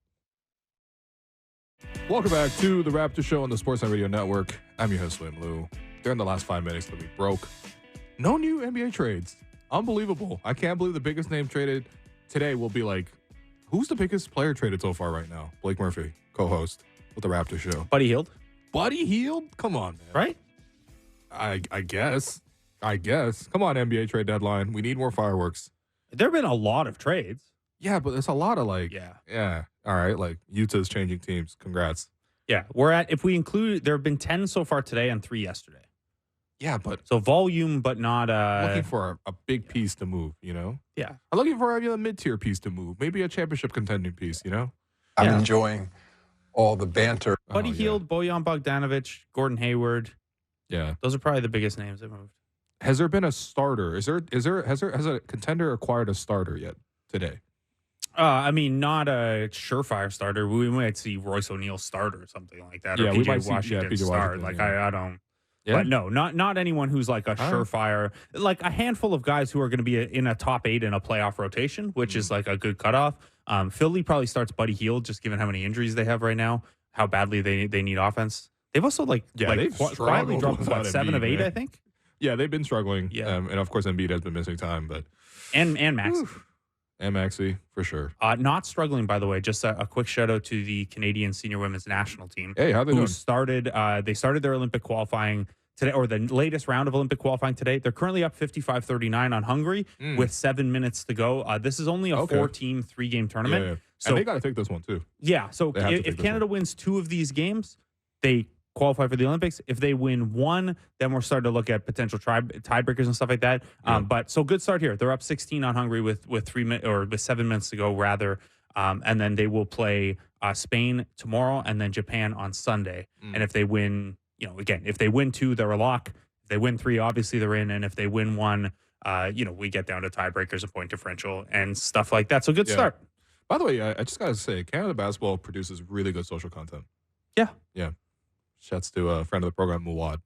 Welcome back to The Raptor Show on the Sportsnet Radio Network. I'm your host, William Lou. During the last 5 minutes that we broke, no new NBA trades. Unbelievable. I can't believe the biggest name traded today will be like, who's the biggest player traded so far right now? Blake Murphy, co-host with The Raptor Show. Buddy Heild? Buddy Heild? Come on, man. Right? I guess. Come on, NBA trade deadline. We need more fireworks. There have been a lot of trades. Yeah, but it's a lot of yeah. All right, like Utah's changing teams. Congrats. Yeah, if we include, there have been 10 so far today and 3 yesterday. Yeah, but so volume, but not looking for a big piece to move. You know. Yeah, I'm looking for a mid-tier piece to move. Maybe a championship contending piece. You know. I'm enjoying all the banter. Buddy Heild, Bojan Bogdanovic, Gordon Hayward. Yeah, those are probably the biggest names that moved. Has there been a starter? Has a contender acquired a starter yet today? I mean, not a surefire starter. We might see Royce O'Neal start or something like that. Yeah, or PJ Washington start. Like I don't. Yeah. But no, not anyone who's like a surefire. Like a handful of guys who are going to be in a top 8 in a playoff rotation, which is like a good cutoff. Philly probably starts Buddy Heild, just given how many injuries they have right now, how badly they need offense. They've also they've quietly dropped 7 of 8, I think. Yeah, they've been struggling. Yeah, and of course Embiid has been missing time, but and Max. And Maxey, for sure. Not struggling, by the way. Just a quick shout out to the Canadian senior women's national team. Hey, how they doing? They started their Olympic qualifying today, or the latest round of Olympic qualifying today. They're currently up 55-39 on Hungary with 7 minutes to go. This is only a 4-team, 3-game tournament. Yeah. So and they got to take this one, too. Yeah, so if Canada wins 2 of these games, they qualify for the Olympics. If they win 1, then we're starting to look at potential tiebreakers and stuff like that. But so good start here. They're up 16 on Hungary with 7 minutes to go rather, and then they will play Spain tomorrow and then Japan on Sunday. And if they win, if they win 2, they're a lock. If they win 3, obviously they're in, and if they win 1, we get down to tiebreakers and point differential and stuff like that. So good start. By the way, I just gotta say, Canada basketball produces really good social content. Yeah. Shouts to a friend of the program, Muwad.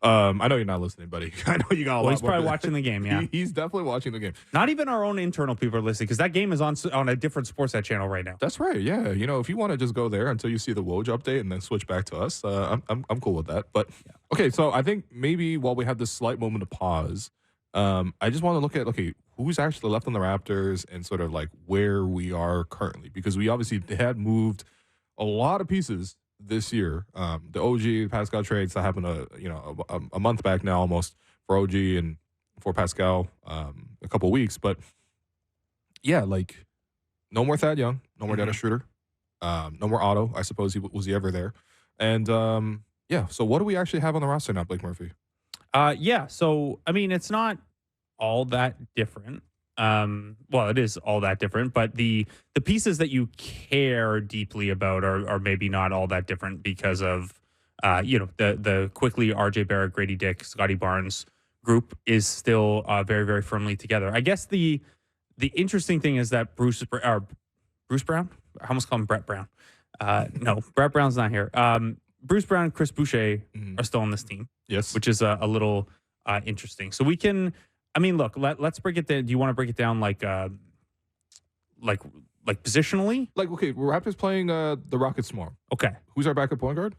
I know you're not listening, buddy. I know you got a lot. He's probably watching the game, yeah. He's definitely watching the game. Not even our own internal people are listening because that game is on a different Sportsnet channel right now. That's right, yeah. If you want to just go there until you see the Woj update and then switch back to us, I'm cool with that. But, okay, so I think maybe while we have this slight moment of pause, I just want to look at, who's actually left on the Raptors and sort of like where we are currently. Because we obviously had moved a lot of pieces this year. The OG Pascal trades that happened a month back now almost for OG and for Pascal a couple weeks. But yeah, no more Thad Young, no more Dennis Schroder, no more Otto. I suppose was he ever there? And so what do we actually have on the roster now, Blake Murphy? So I mean, it's not all that different. Well, it is all that different, but the pieces that you care deeply about are maybe not all that different because of the quickly RJ Barrett, Grady Dick, Scotty Barnes group is still very, very firmly together. I guess the interesting thing is that Bruce Brown, I almost call him Brett Brown. No, Brett Brown's not here. Bruce Brown and Chris Boucher are still on this team. Yes, which is a little interesting. So we can. I mean, look. Let's break it down. Do you want to break it down like positionally? Raptors playing the Rockets tomorrow. Okay. Who's our backup point guard?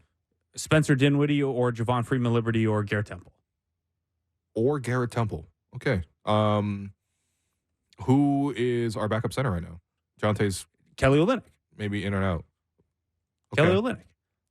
Spencer Dinwiddie or Javon Freeman Liberty or Garrett Temple. Okay. Who is our backup center right now? Jonte's Kelly Olynyk. Maybe in or out. Okay. Kelly Olynyk.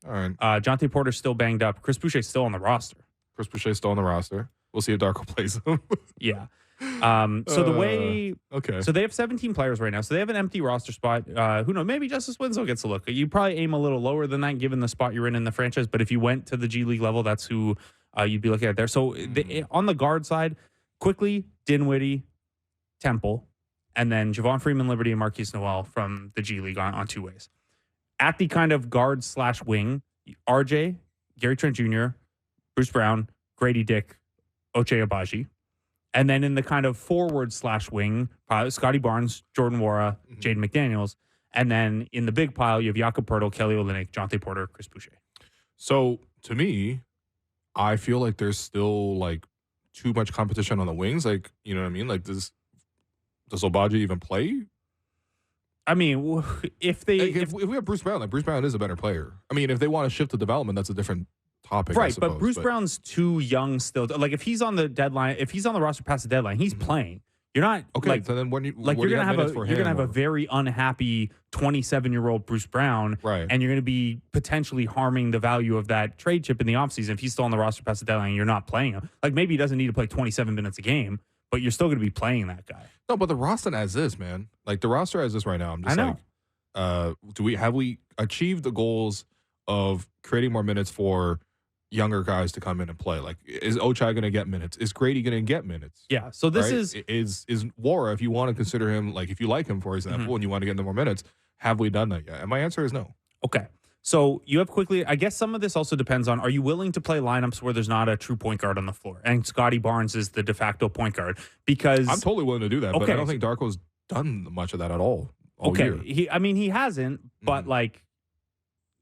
All right. Jonte Porter's still banged up. Chris Boucher's still on the roster. Chris Boucher's still on the roster. We'll see if Darko plays him. Yeah. So the way, okay. So they have 17 players right now. So they have an empty roster spot. Who knows? Maybe Justice Winslow gets a look. You probably aim a little lower than that, given the spot you're in the franchise. But if you went to the G League level, that's who you'd be looking at there. So on the guard side, quickly Dinwiddie, Temple, and then Javon Freeman, Liberty, and Marquise Noel from the G League on two ways. At the kind of guard/wing, RJ, Gary Trent Jr., Bruce Brown, Grady Dick, Ochai Agbaji. And then in the kind of forward/wing, Scotty Barnes, Jordan Nwora, Jaden McDaniels. And then in the big pile, you have Jakob Poeltl, Kelly Olynyk, Jonte Porter, Chris Boucher. So to me, I feel like there's still like too much competition on the wings. Like, you know what I mean? Like, does Agbaji even play? I mean, if we have Bruce Brown, like Bruce Brown is a better player. I mean, if they want to shift the development, that's a different topic, right? I suppose, but Bruce Brown's too young still. Like, if he's on the deadline, if he's on the roster past the deadline, he's playing. You're not okay. Like, so then when you you're gonna have a very unhappy 27-year-old Bruce Brown, right? And you're gonna be potentially harming the value of that trade chip in the offseason if he's still on the roster past the deadline and you're not playing him. Like, maybe he doesn't need to play 27 minutes a game, but you're still gonna be playing that guy. No, but the roster as this, man. Like the roster as this right now. I'm just like, have we achieved the goals of creating more minutes for younger guys to come in and play? Like, is Ochai going to get minutes? Is Grady going to get minutes? Yeah. So this right? is Nwora, if you want to consider him, like if you like him, for example, and you want to get him more minutes, have we done that yet? And my answer is no. Okay. So you have quickly, I guess some of this also depends on, are you willing to play lineups where there's not a true point guard on the floor? And Scotty Barnes is the de facto point guard, because I'm totally willing to do that, but I don't think Darko's done much of that at all okay. year. He hasn't, but like,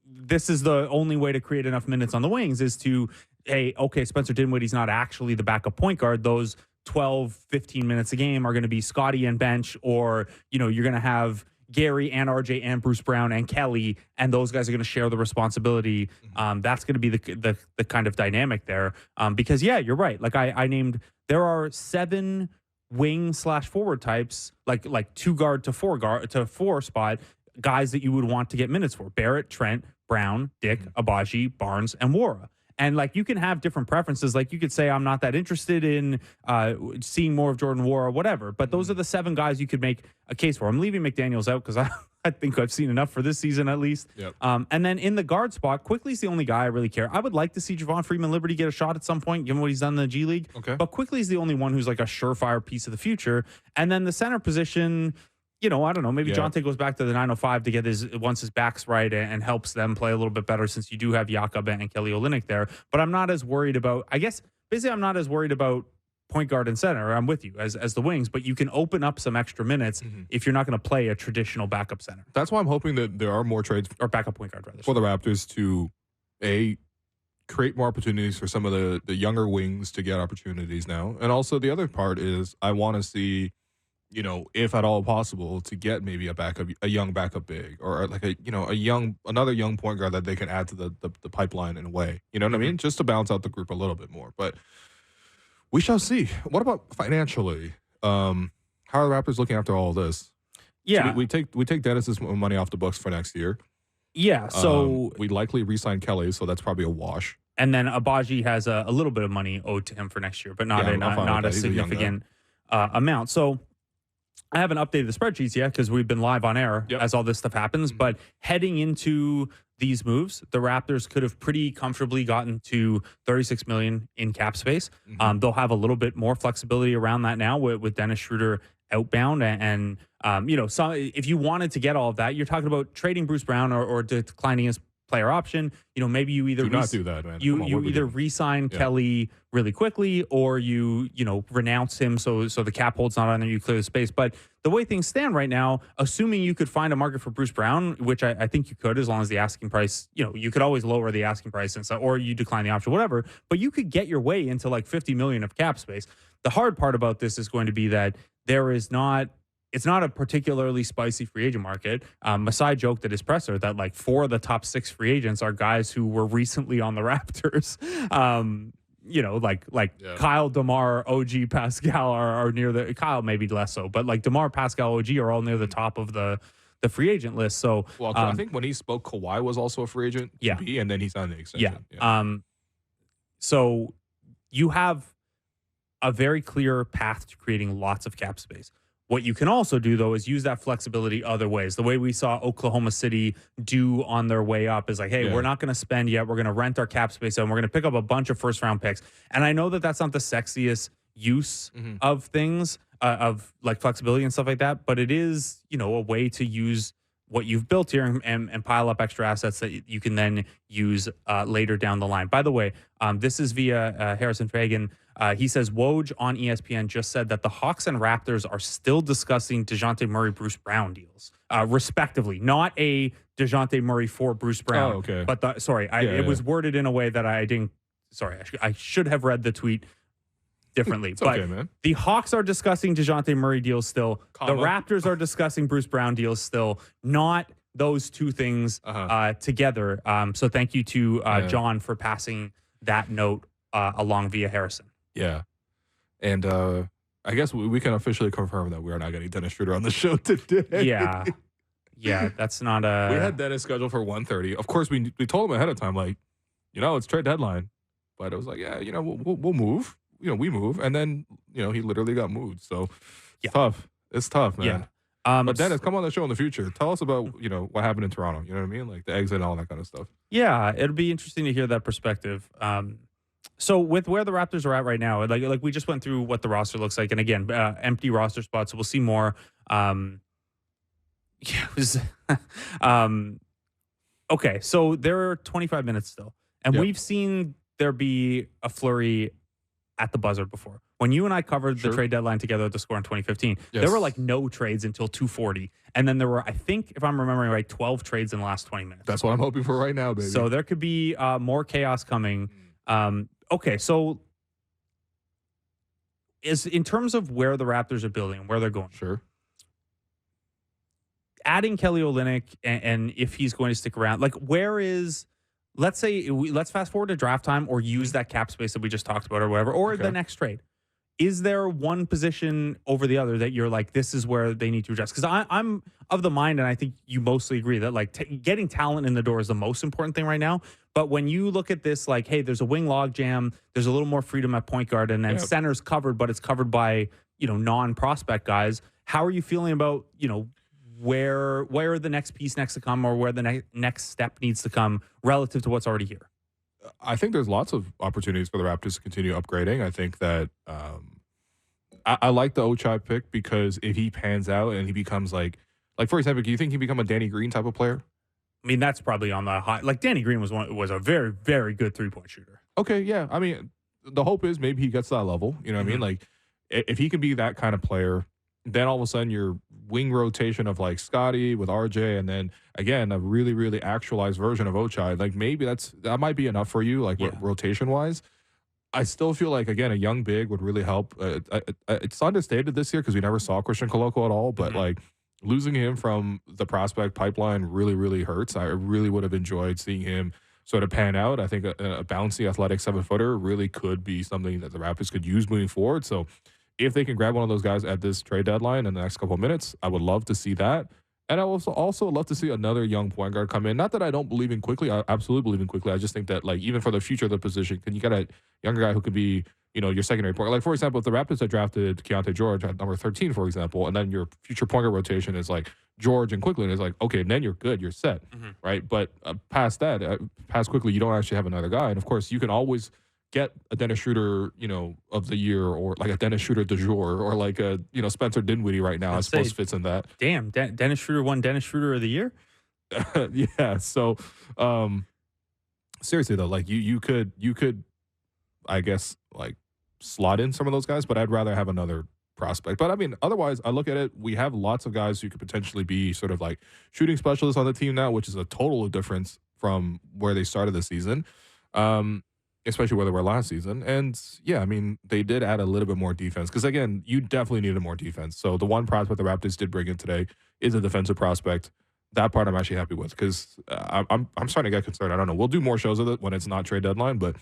this is the only way to create enough minutes on the wings is to, hey, okay, Spencer Dinwiddie's not actually the backup point guard. Those 12, 15 minutes a game are going to be Scotty and bench, or, you know, you're going to have Gary and RJ and Bruce Brown and Kelly, and those guys are going to share the responsibility. That's going to be the kind of dynamic there. Because, yeah, you're right. Like I named, there are 7 wing/forward types, like 2 guard to 4 guard to 4 spot guys that you would want to get minutes for: Barrett, Trent, Brown, Dick, Agbaji, Barnes, and Nwora. And like, you can have different preferences. Like, you could say, I'm not that interested in seeing more of Jordan Nwora or whatever. But those are the 7 guys you could make a case for. I'm leaving McDaniels out because I think I've seen enough for this season at least. Yep. And then in the guard spot, Quickly's the only guy I really care. I would like to see Javon Freeman Liberty get a shot at some point, given what he's done in the G League. Okay. But Quickly's the only one who's like a surefire piece of the future. And then the center position, you know, I don't know, maybe Jonte goes back to the 905 to get once his back's right and helps them play a little bit better, since you do have Jakob and Kelly Olynyk there. But I'm not as worried about, I guess, basically I'm not as worried about point guard and center. I'm with you as the wings, but you can open up some extra minutes if you're not going to play a traditional backup center. That's why I'm hoping that there are more trades, or backup point guard rather, for the Raptors to create more opportunities for some of the younger wings to get opportunities now. And also the other part is, I want to see, you know, if at all possible, to get maybe a young backup big, or like another young point guard that they can add to the pipeline in a way. You know what I mean? Just to balance out the group a little bit more. But we shall see. What about financially? How are the Raptors looking after all of this? Yeah, so we take Dennis's money off the books for next year. Yeah, so we likely re-sign Kelly, so that's probably a wash. And then Agbaji has a little bit of money owed to him for next year, but not a significant amount. So I haven't updated the spreadsheets yet because we've been live on air as all this stuff happens. But heading into these moves, the Raptors could have pretty comfortably gotten to $36 million in cap space. They'll have a little bit more flexibility around that now with Dennis Schroder outbound. And you know, so if you wanted to get all of that, you're talking about trading Bruce Brown or declining his player option. You know, maybe you either not do that, man. You either re-sign Kelly really quickly, or you renounce him so the cap hold's not on there, you clear the space. But the way things stand right now, assuming you could find a market for Bruce Brown, which I think you could, as long as the asking price, you could always lower the asking price and so, or you decline the option, whatever. But you could get your way into like $50 million of cap space. The hard part about this is going to be that it's not a particularly spicy free agent market. Masai joked at his presser that like 4 of the top 6 free agents are guys who were recently on the Raptors. Kyle, DeMar, OG, Pascal are near the, Kyle maybe less so, but like DeMar, Pascal, OG are all near the top of the the free agent list. So, Well, I think when he spoke, Kawhi was also a free agent, yeah, and then he signed the extension. Yeah. So you have a very clear path to creating lots of cap space. What you can also do, though, is use that flexibility other ways. The way we saw Oklahoma City do on their way up is like, hey, we're not going to spend yet. We're going to rent our cap space and we're going to pick up a bunch of first-round picks. And I know that that's not the sexiest use of things, of like flexibility and stuff like that, but it is, a way to use what you've built here and pile up extra assets that you can then use later down the line. By the way, this is via Harrison Fagan. He says Woj on ESPN just said that the Hawks and Raptors are still discussing DeJounte Murray, Bruce Brown deals, respectively. Not a DeJounte Murray for Bruce Brown. Oh, okay. But it was worded in a way that I didn't. Sorry, I should have read the tweet differently. It's but okay, man. The Hawks are discussing DeJounte Murray deals still. The Raptors are discussing Bruce Brown deals still. Not those two things together. So thank you to John for passing that note along via Harrison. Yeah. And I guess we can officially confirm that we are not getting Dennis Schroder on the show today. Yeah. Yeah, that's not a... We had Dennis scheduled for 1:30. Of course, we told him ahead of time, like, it's trade deadline. But it was like, yeah, we'll move. We move. And then, he literally got moved. So it's tough. It's tough, man. Yeah. But Dennis, come on the show in the future. Tell us about, what happened in Toronto. You know what I mean? Like the exit and all that kind of stuff. Yeah, it'll be interesting to hear that perspective. So with where the Raptors are at right now, like we just went through what the roster looks like. And again, empty roster spots. So we'll see more. Okay, so there are 25 minutes still. And we've seen there be a flurry at the buzzer before. When you and I covered the trade deadline together at the Score in 2015, there were like no trades until 2:40. And then there were, I think, if I'm remembering right, 12 trades in the last 20 minutes. That's what I'm hoping for right now, baby. So there could be more chaos coming. Okay, so in terms of where the Raptors are building and where they're going. Sure. Adding Kelly Olynyk and if he's going to stick around, like where is... Let's fast forward to draft time or use that cap space that we just talked about or whatever, or the next trade. Is there one position over the other that you're like, this is where they need to adjust? Because I'm of the mind, and I think you mostly agree, that like getting talent in the door is the most important thing right now. But when you look at this, like, hey, there's a wing log jam, there's a little more freedom at point guard, and then center's covered, but it's covered by, non-prospect guys. How are you feeling about, where the next piece next to come or where the next step needs to come relative to what's already here? I think there's lots of opportunities for the Raptors to continue upgrading. I think that I like the Ochai pick because if he pans out and he becomes like for example, do you think he become a Danny Green type of player? I mean, that's probably on the high. Like Danny Green was a very, very good 3-point shooter. Okay, yeah. I mean, the hope is maybe he gets to that level. You know what I mean? Like if he can be that kind of player, then all of a sudden your wing rotation of like Scotty with RJ and then again a really, really actualized version of Ochai, like maybe that might be enough for you, like rotation wise. I still feel like again a young big would really help. It's understated this year because we never saw Christian Koloko at all, but like losing him from the prospect pipeline really, really hurts. I really would have enjoyed seeing him sort of pan out. I think a bouncy athletic 7-footer really could be something that the Raptors could use moving forward. So if they can grab one of those guys at this trade deadline in the next couple of minutes, I would love to see that. And I also love to see another young point guard come in. Not that I don't believe in Quickly. I absolutely believe in Quickly. I just think that, like, even for the future of the position, can you get a younger guy who could be, your secondary point? Like, for example, if the Raptors had drafted Keontae George at number 13, for example, and then your future point guard rotation is like George and Quickly, and it's like, okay, then you're good. You're set, right? But past that, past Quickly, you don't actually have another guy. And, of course, you can always get a Dennis Schroder, of the year, or like a Dennis Schroder du jour, or like a, Spencer Dinwiddie right now, I suppose fits in that. Damn, Dennis Schroder won Dennis Schroder of the year? Yeah. So, seriously though, like you could, I guess, like slot in some of those guys, but I'd rather have another prospect. But I mean, otherwise, I look at it, we have lots of guys who could potentially be sort of like shooting specialists on the team now, which is a total difference from where they started the season. Especially where they were last season. And yeah, I mean, they did add a little bit more defense because, again, you definitely needed more defense. So the one prospect the Raptors did bring in today is a defensive prospect. That part I'm actually happy with because I'm starting to get concerned. I don't know. We'll do more shows of it when it's not trade deadline, but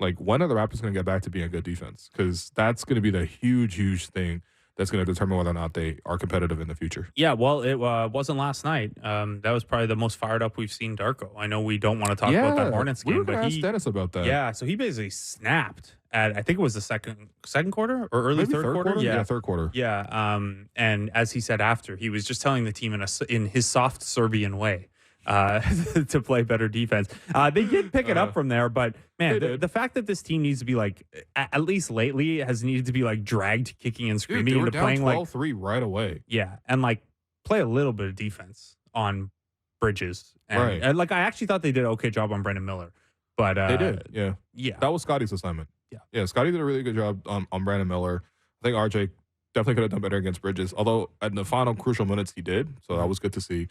like when are the Raptors going to get back to being a good defense? Because that's going to be the huge, huge thing that's going to determine whether or not they are competitive in the future. Yeah, well, it wasn't last night. That was probably the most fired up we've seen Darko. I know we don't want to talk about that Hornets game, we were but ask Dennis about that. Yeah, so he basically snapped at, I think it was the second quarter or early Maybe third quarter. Yeah, third quarter. Yeah, and as he said after, he was just telling the team in his soft Serbian way to play better defense. They did pick it up from there, but man, the fact that this team needs to be like, at least lately, has needed to be like dragged kicking and screaming Dude, into playing 12-3 right away. Yeah, and like play a little bit of defense on Bridges. And like I actually thought they did an okay job on Brendan Miller, but they did. Yeah, yeah, that was Scotty's assignment. Yeah, Scotty did a really good job on Brandon Miller. I think RJ definitely could have done better against Bridges, although at the final crucial minutes he did, so that was good to see.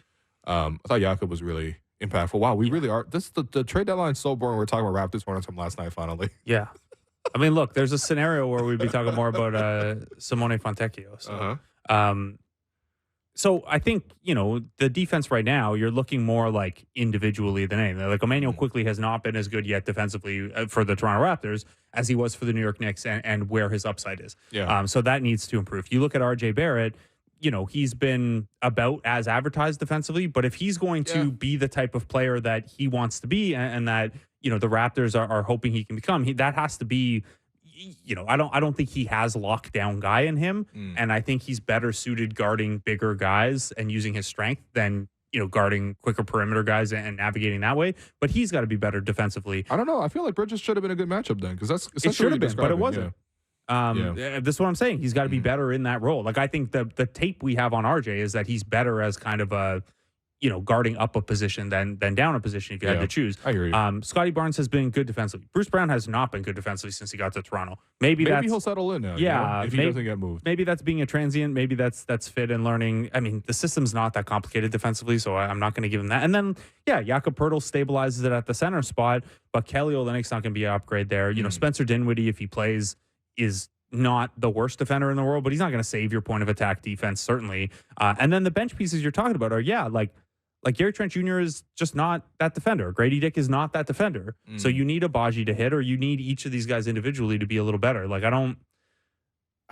I thought Jakob was really impactful. Wow, we really are. This the trade deadline is so boring. We're talking about Raptors Hornets from last night finally. Yeah, I mean, look, there's a scenario where we'd be talking more about Simone Fontecchio. So, so I think, the defense right now, you're looking more like individually than anything. Like Emmanuel quickly has not been as good yet defensively for the Toronto Raptors as he was for the New York Knicks and where his upside is. Yeah. So that needs to improve. You look at RJ Barrett, he's been about as advertised defensively, but if he's going to be the type of player that he wants to be and that, the Raptors are hoping he can become, that has to be, I don't think he has lockdown guy in him. And I think he's better suited guarding bigger guys and using his strength than, guarding quicker perimeter guys and navigating that way. But he's got to be better defensively. I don't know. I feel like Bridges should have been a good matchup then, because that's it should have been, but it wasn't. Yeah. This is what I'm saying. He's got to be better in that role. Like I think the tape we have on RJ is that he's better as kind of a, guarding up a position than down a position if you had to choose. I hear you. Scotty Barnes has been good defensively. Bruce Brown has not been good defensively since he got to Toronto. Maybe he'll settle in now. Yeah, if he doesn't get moved. Maybe that's being a transient. Maybe that's fit and learning. I mean, the system's not that complicated defensively, so I'm not going to give him that. And then, Jakob Poeltl stabilizes it at the center spot, but Kelly Olynyk's not going to be an upgrade there. Spencer Dinwiddie, if he plays, is not the worst defender in the world, but he's not going to save your point of attack defense, certainly. And then the bench pieces you're talking about are, like Gary Trent Jr. is just not that defender. Grady Dick is not that defender. So you need Agbaji to hit, or you need each of these guys individually to be a little better. Like I don't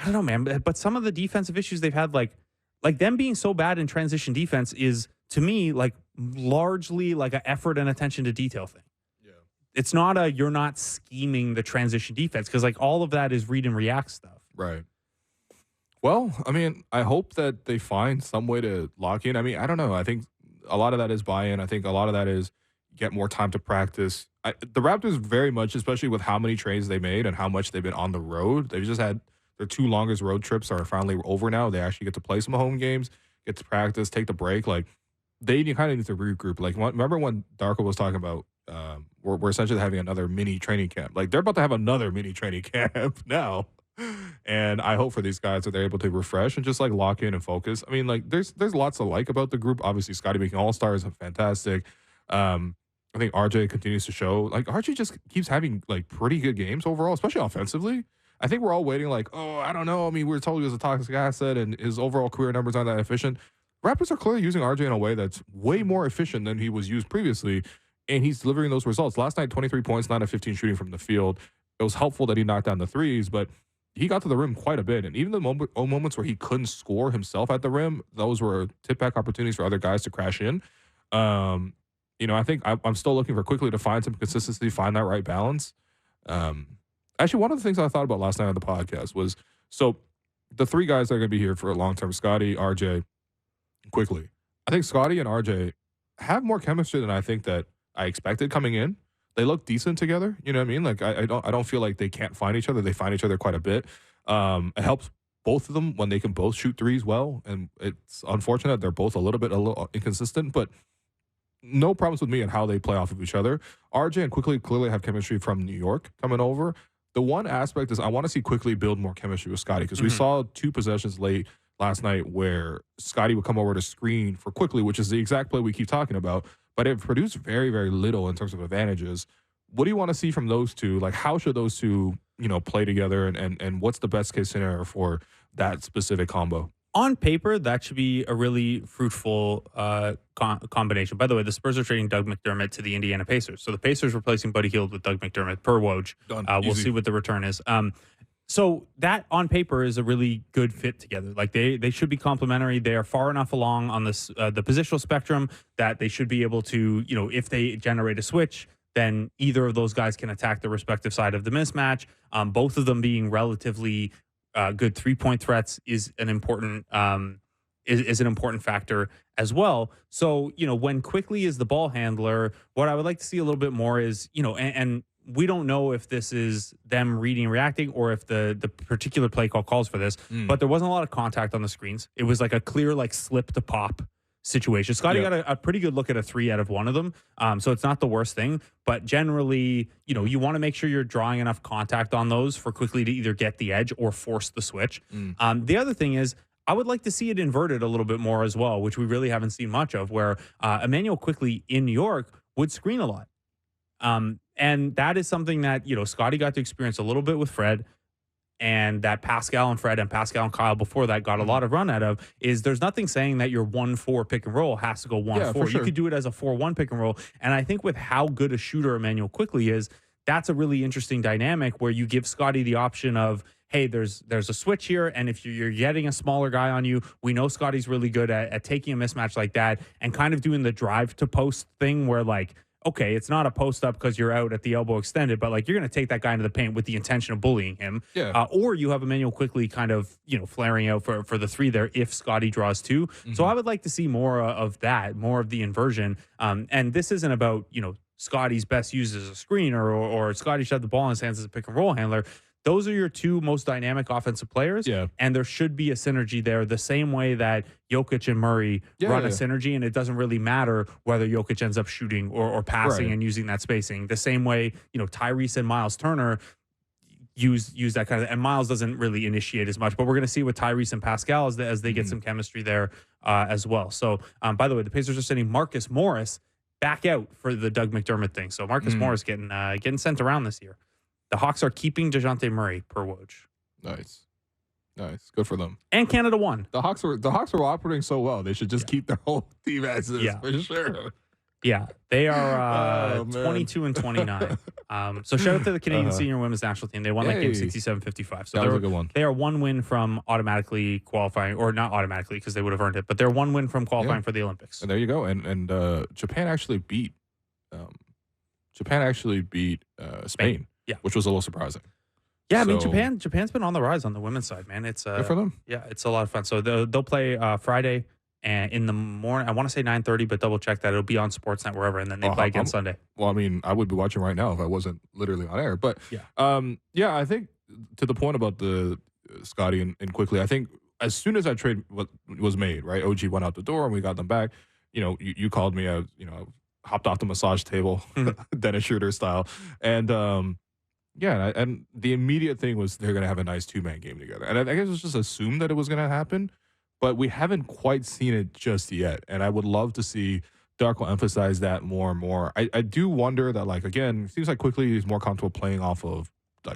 know, man. But some of the defensive issues they've had, like them being so bad in transition defense, is to me like largely like an effort and attention to detail thing. Yeah, it's not you're not scheming the transition defense, because like all of that is read and react stuff. Right. Well, I mean, I hope that they find some way to lock in. I mean, I don't know. I think a lot of that is buy-in. I think a lot of that is get more time to practice. The Raptors very much, especially with how many trades they made and how much they've been on the road, they've just had their 2 longest road trips are finally over now. They actually get to play some home games, get to practice, take the break. Like, they kind of need to regroup. Like, remember when Darko was talking about we're essentially having another mini training camp. Like, they're about to have another mini training camp now. And I hope for these guys that they're able to refresh and just like lock in and focus. I mean, like there's lots to like about the group. Obviously, Scotty making All-Stars are fantastic. I think RJ continues to show, like RJ just keeps having like pretty good games overall, especially offensively. I think we're all waiting like, oh, I don't know. I mean, we were told he was a toxic asset and his overall career numbers aren't that efficient. Raptors are clearly using RJ in a way that's way more efficient than he was used previously, and he's delivering those results. Last night, 23 points, 9 of 15 shooting from the field. It was helpful that he knocked down the threes, but he got to the rim quite a bit. And even the moments where he couldn't score himself at the rim, those were tip-back opportunities for other guys to crash in. I think I'm still looking for quickly to find some consistency, find that right balance. Actually, one of the things I thought about last night on the podcast was, so the 3 guys that are going to be here for a long term, Scotty, RJ, quickly. I think Scotty and RJ have more chemistry than I think that I expected coming in. They look decent together. You know what I mean? Like I don't feel like they can't find each other. They find each other quite a bit. It helps both of them when they can both shoot threes well. And it's unfortunate they're both a little inconsistent, but no problems with me and how they play off of each other. RJ and Quickly clearly have chemistry from New York coming over. The one aspect is I want to see Quickly build more chemistry with Scotty, because we saw 2 possessions late last night where Scotty would come over to screen for Quickly, which is the exact play we keep talking about, but it produced very, very little in terms of advantages. What do you want to see from those two? Like, how should those two, play together, and what's the best case scenario for that specific combo? On paper, that should be a really fruitful combination. By the way, the Spurs are trading Doug McDermott to the Indiana Pacers. So the Pacers replacing Buddy Heild with Doug McDermott per Woj. Done. We'll see what the return is. So that on paper is a really good fit together. Like they should be complementary. They are far enough along on this the positional spectrum that they should be able to, if they generate a switch, then either of those guys can attack the respective side of the mismatch. Both of them being relatively good 3-point threats is an important is an important factor as well. So, when Quickly is the ball handler, what I would like to see a little bit more is, and we don't know if this is them reading and reacting or if the particular play call calls for this, but there wasn't a lot of contact on the screens. It was like a clear, slip to pop situation. Scotty got a pretty good look at a 3 out of one of them. So it's not the worst thing, but generally, you want to make sure you're drawing enough contact on those for Quickly to either get the edge or force the switch. The other thing is, I would like to see it inverted a little bit more as well, which we really haven't seen much of, where Emmanuel Quickly in New York would screen a lot. And that is something that, Scotty got to experience a little bit with Fred, and that Pascal and Fred and Pascal and Kyle before that got a lot of run out of, is there's nothing saying that your 1-4 pick and roll has to go 1-4. Sure. You could do it as a 4-1 pick and roll. And I think with how good a shooter Emmanuel Quickly is, that's a really interesting dynamic where you give Scotty the option of, hey, there's a switch here, and if you're getting a smaller guy on you, we know Scotty's really good at taking a mismatch like that and kind of doing the drive to post thing where, okay, it's not a post up because you're out at the elbow extended, but you're going to take that guy into the paint with the intention of bullying him. Yeah. Or you have Emmanuel Quickly kind of, flaring out for the 3 there if Scotty draws 2. So I would like to see more of that, more of the inversion. And this isn't about, Scotty's best used as a screener or Scotty should have the ball in his hands as a pick and roll handler. Those are your 2 most dynamic offensive players. Yeah. And there should be a synergy there the same way that Jokic and Murray run a synergy, and it doesn't really matter whether Jokic ends up shooting or passing and using that spacing. The same way, Tyrese and Miles Turner use that kind of, and Miles doesn't really initiate as much, but we're going to see with Tyrese and Pascal as they get some chemistry there as well. So, by the way, the Pacers are sending Marcus Morris back out for the Doug McDermott thing. So Marcus Morris getting sent around this year. The Hawks are keeping DeJounte Murray per Woj. Nice. Good for them. And Canada won. The Hawks were operating so well. They should just keep their whole team as is for sure. Yeah, they are 22 and 29. So shout out to the Canadian senior women's national team. They won that game 67-55. So that was a good one. They are 1 win from automatically qualifying, or not automatically because they would have earned it, but they're 1 win from qualifying for the Olympics. And there you go. And Japan actually beat Spain. Yeah, which was a little surprising. Yeah, I mean Japan's been on the rise on the women's side, man. It's good for them. Yeah, it's a lot of fun. So they'll play Friday and in the morning. I want to say 9:30, but double check that. It'll be on Sportsnet wherever, and then they play again Sunday. Well, I mean, I would be watching right now if I wasn't literally on air. But I think to the point about the Scotty and Quickly, I think as soon as that trade was made, right, OG went out the door and we got them back. You called me out. Hopped off the massage table, Dennis Schroder style, and and the immediate thing was they're gonna have a nice 2-man game together, and I guess it was just assumed that it was gonna happen, but we haven't quite seen it just yet, and I would love to see Darko emphasize that more and more. I do wonder that again, it seems like Quickly he's more comfortable playing off of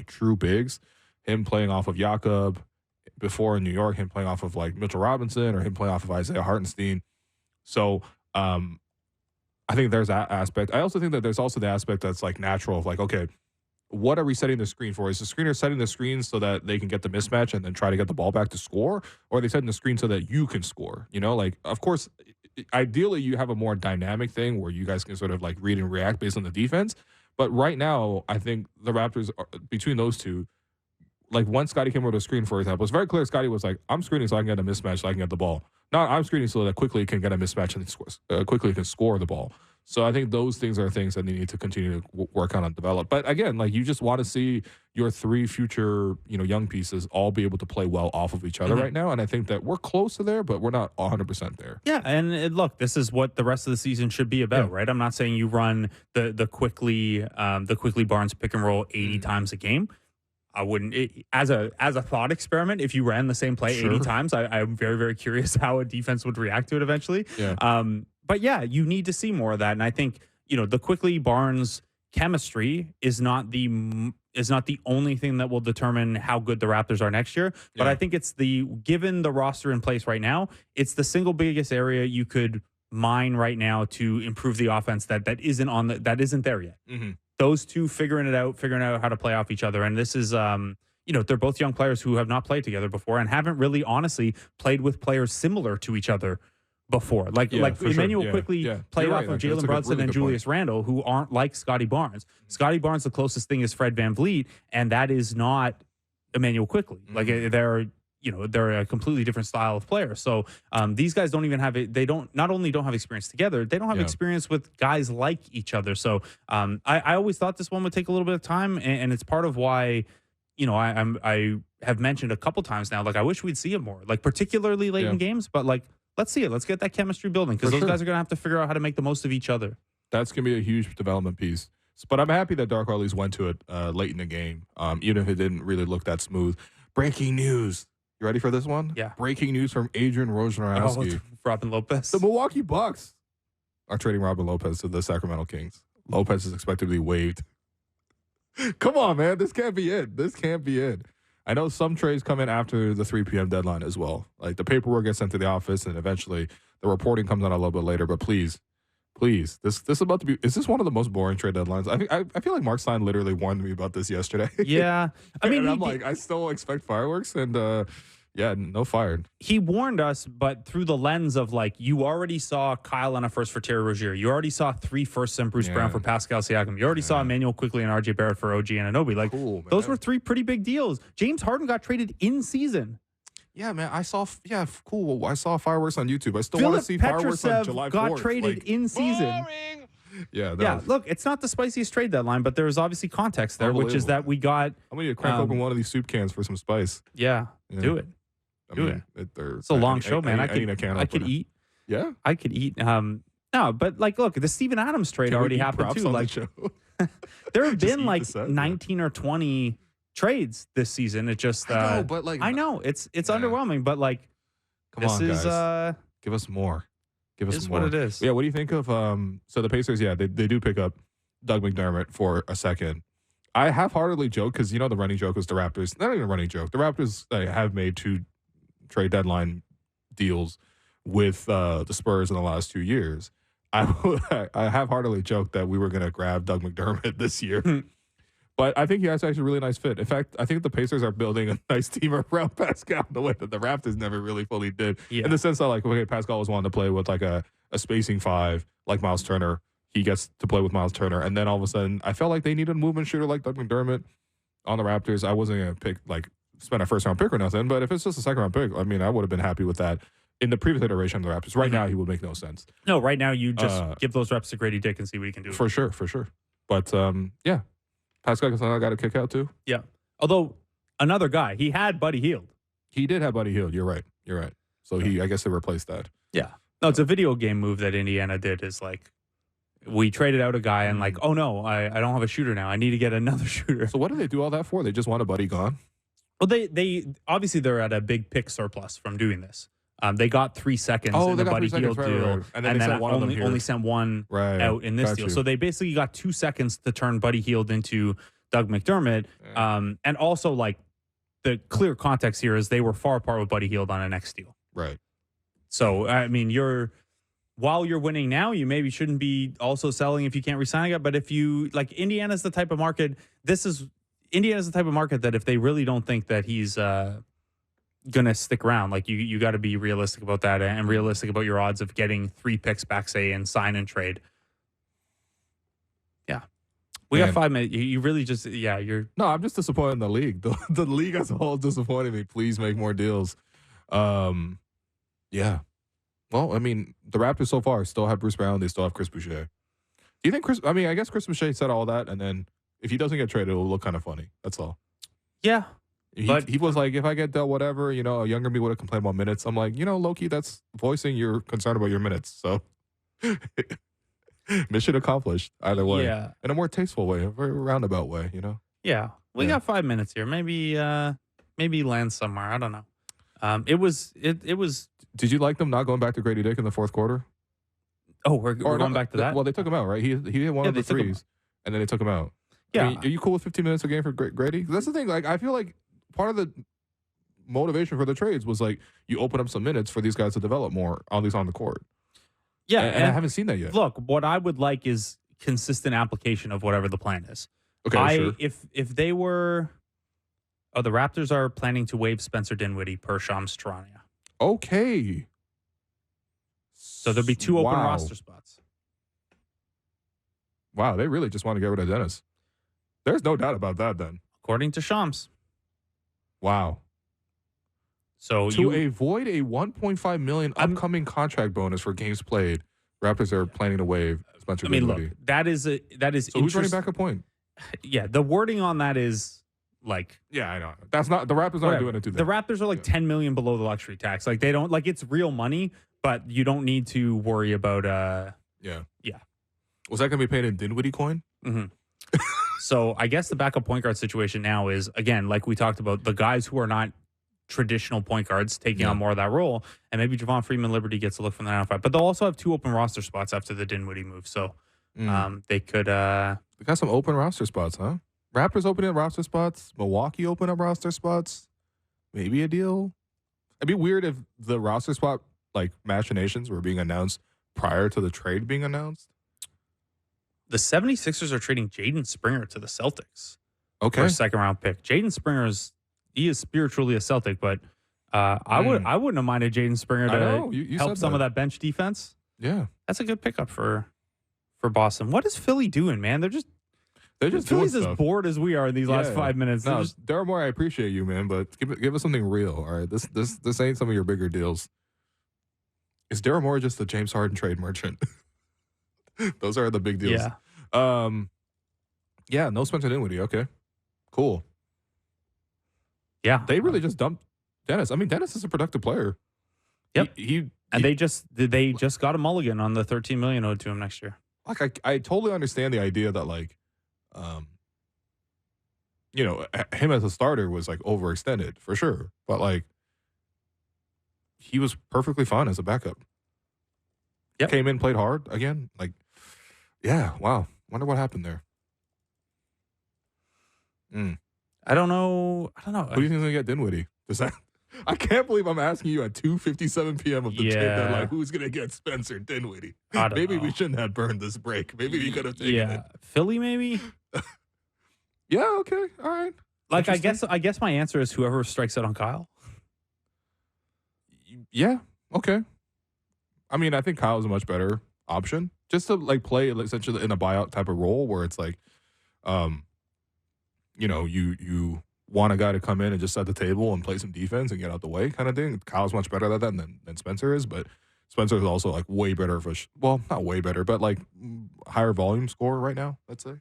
true bigs, him playing off of Jakob before in New York, him playing off of Mitchell Robinson or him playing off of Isaiah Hartenstein. So I think there's that aspect. I also think that there's also the aspect that's natural of okay, what are we setting the screen for? Is the screener setting the screen so that they can get the mismatch and then try to get the ball back to score? Or are they setting the screen so that you can score? Of course, ideally you have a more dynamic thing where you guys can sort of read and react based on the defense. But right now, I think the Raptors, between those two, when Scotty came over to a screen, for example, it's very clear Scotty was I'm screening so I can get a mismatch so I can get the ball. Not I'm screening so that Quickly can get a mismatch and Quickly can score the ball. So I think those things are things that they need to continue to work on and develop. But again, you just want to see your 3 future, young pieces all be able to play well off of each other right now. And I think that we're close to there, but we're not 100% there. Yeah, and look, this is what the rest of the season should be about, right? I'm not saying you run the Quickly Barnes pick and roll 80 times a game. I wouldn't, as a thought experiment, if you ran the same play 80 times, I'm very, very curious how a defense would react to it eventually. Yeah. But yeah, you need to see more of that. And I think, the Quickly Barnes chemistry is not the only thing that will determine how good the Raptors are next year. But I think it's given the roster in place right now, it's the single biggest area you could mine right now to improve the offense that isn't there yet. Those two figuring out how to play off each other. And this is, they're both young players who have not played together before and haven't really honestly played with players similar to each other before. Like Emmanuel quickly played off of Jalen Brunson and Julius Randle, who aren't like Scotty Barnes. Scotty Barnes, the closest thing is Fred VanVleet, and that is not Emmanuel Quickly. Like they're a completely different style of player. So these guys don't even have it. They not only don't have experience together, they don't have experience with guys like each other. So I always thought this one would take a little bit of time, and it's part of why, I have mentioned a couple times now, like I wish we'd see it more, like particularly late in games, but like let's see it. Let's get that chemistry building because those guys are going to have to figure out how to make the most of each other. That's going to be a huge development piece. But I'm happy that Dark at least went to it late in the game, even if it didn't really look that smooth. Breaking news. You ready for this one? Yeah. Breaking news from Adrian Wojnarowski. Robin Lopez. The Milwaukee Bucks are trading Robin Lopez to the Sacramento Kings. Lopez is expected to be waived. Come on, man. This can't be it. This can't be it. I know some trades come in after the 3 p.m. deadline as well. Like the paperwork gets sent to the office, and eventually the reporting comes out a little bit later. But please, this is about to be. Is this one of the most boring trade deadlines? I feel like Mark Stein literally warned me about this yesterday. Yeah, I mean, I'm like, I still expect fireworks, and no fired. He warned us, but through the lens of like, you already saw Kyle on a first for Terry Rozier. You already saw 3 firsts and Bruce Brown for Pascal Siakam. You already saw Emmanuel Quickly and RJ Barrett for OG Anunoby. Like, those were 3 pretty big deals. James Harden got traded in season. Yeah, man. I saw. Yeah, cool. I saw fireworks on YouTube. I still want to see fireworks on July 4th. Got traded in season. Yeah. Look, it's not the spiciest trade deadline, but there's obviously context there, which is that we got. I'm gonna need to crack open one of these soup cans for some spice. Yeah. Do it. It's a long show, man. I could eat. Yeah, I could eat. No, but like, look, the Steven Adams trade already happened too. Like, there have been like 19 or 20 trades this season. It just I know, but like I know it's underwhelming, but like, come on, guys. Give us more. Give us more. What it is. Yeah. What do you think of so the Pacers? Yeah, they do pick up Doug McDermott for a second. I half-heartedly joke because the running joke was the Raptors. Not even a running joke. The Raptors have made 2 trade deadline deals with the Spurs in the last 2 years. I half-heartedly joked that we were going to grab Doug McDermott this year. But I think he has actually a really nice fit. In fact, I think the Pacers are building a nice team around Pascal the way that the Raptors never really fully did. Yeah. In the sense that, like, okay, Pascal was wanting to play with like a spacing 5 like Miles Turner. He gets to play with Miles Turner. And then all of a sudden, I felt like they needed a movement shooter like Doug McDermott on the Raptors. I wasn't going to spend a first-round pick or nothing, but if it's just a second-round pick, I mean, I would have been happy with that in the previous iteration of the Raptors. Right now, he would make no sense. No, right now, you just give those reps to Grady Dick and see what he can do. For sure. But, yeah. Pascal Gasol got a kick out, too. Yeah. Although, another guy, he had Buddy Heild. He did have Buddy Heild. You're right. So, I guess they replaced that. Yeah. No, it's a video game move that Indiana did is like, we traded out a guy and like, oh, no, I don't have a shooter now. I need to get another shooter. So what do they do all that for? They just want a Buddy gone? Well, they obviously they're at a big pick surplus from doing this. They got 3 seconds in the Buddy Heild deal, right. And then only sent one out in this deal. So they basically got 2 seconds to turn Buddy Heild into Doug McDermott. Yeah. And also, like, the clear context here is they were far apart with Buddy Heild on a next deal. Right. So, I mean, while you're winning now, you maybe shouldn't be also selling if you can't resign it. But if you, like, Indiana's the type of market, Indiana's the type of market that if they really don't think that he's gonna stick around, like you got to be realistic about that and realistic about your odds of getting 3 picks back, say, and sign and trade. Yeah, we got 5 minutes. You really just you're. No, I'm just disappointed in the league. The league as a whole is disappointing me. Please make more deals. Yeah. Well, I mean, the Raptors so far still have Bruce Brown. They still have Chris Boucher. Do you think I guess Chris Boucher said all that, and then if he doesn't get traded, it will look kind of funny. That's all. Yeah. He was like, if I get dealt whatever, a younger me would have complained about minutes. I'm like, Loki, that's voicing your concern about your minutes. So mission accomplished either way. Yeah. In a more tasteful way, a very roundabout way, Yeah. We got 5 minutes here. Maybe land somewhere. I don't know. It was. Did you like them not going back to Grady Dick in the fourth quarter? Oh, we're going back to that? Well, they took him out, right? He hit one of the threes, and then they took him out. Yeah. I mean, are you cool with 15 minutes a game for Grady? That's the thing. Like, I feel like part of the motivation for the trades was like you open up some minutes for these guys to develop more, at least on the court. Yeah, and I haven't seen that yet. Look, what I would like is consistent application of whatever the plan is. Okay, sure. If they were, Oh, the Raptors are planning to waive Spencer Dinwiddie per Shams Charania. Okay. So there'll be 2 open roster spots. Wow, they really just want to get rid of Dennis. There's no doubt about that then. According to Shams. Wow. So to avoid a $1.5 million upcoming contract bonus for games played, Raptors are planning to waive Spencer Dinwiddie. Look, that is so who's running back a point? Yeah, the wording on that is like, yeah, I know. That's not the Raptors aren't doing it to them. The Raptors are like $10 million below the luxury tax. Like they don't it's real money, but you don't need to worry about Yeah. Yeah. Was that going to be paid in Dinwiddie coin? Mm-hmm. So I guess the backup point guard situation now is, again, like we talked about, the guys who are not traditional point guards taking on more of that role, and maybe Javon Freeman Liberty gets a look from the 905. But they'll also have 2 open roster spots after the Dinwiddie move. So they could they got some open roster spots, huh? Raptors opening up roster spots, Milwaukee open up roster spots. Maybe a deal. It'd be weird if the roster spot like machinations were being announced prior to the trade being announced. The 76ers are trading Jaden Springer to the Celtics for a second-round pick. Jaden Springer is spiritually a Celtic, but I wouldn't have minded Jaden Springer to help some of that bench defense. Yeah, that's a good pickup for Boston. What is Philly doing, man? They're just Philly's as bored as we are in these last 5 minutes. No, Daryl Morey, I appreciate you, man, but give us something real. All right, this ain't some of your bigger deals. Is Daryl Morey just the James Harden trade merchant? Those are the big deals. Yeah. No Spencer Dinwiddie. Okay, cool. Yeah, they really just dumped Dennis. I mean, Dennis is a productive player. Yep. They just got a mulligan on the $13 million owed to him next year. Like I totally understand the idea that him as a starter was like overextended for sure, but like he was perfectly fine as a backup. Yep. Came in, played hard again. Like, yeah, wow. Wonder what happened there. I don't know. Who do you think is gonna get Dinwiddie? I can't believe I'm asking you at 2:57 p.m. of the trade deadline who's gonna get Spencer Dinwiddie. Maybe we shouldn't have burned this break. Maybe we could have taken it. Philly, maybe. Yeah. Okay. All right. Like, I guess my answer is whoever strikes out on Kyle. Yeah. Okay. I mean, I think Kyle's a much better option just to like play essentially in a buyout type of role where it's like, you want a guy to come in and just set the table and play some defense and get out the way kind of thing. Kyle's much better at that than Spencer is, but Spencer is also like way better not way better, but like higher volume scorer right now, let's say.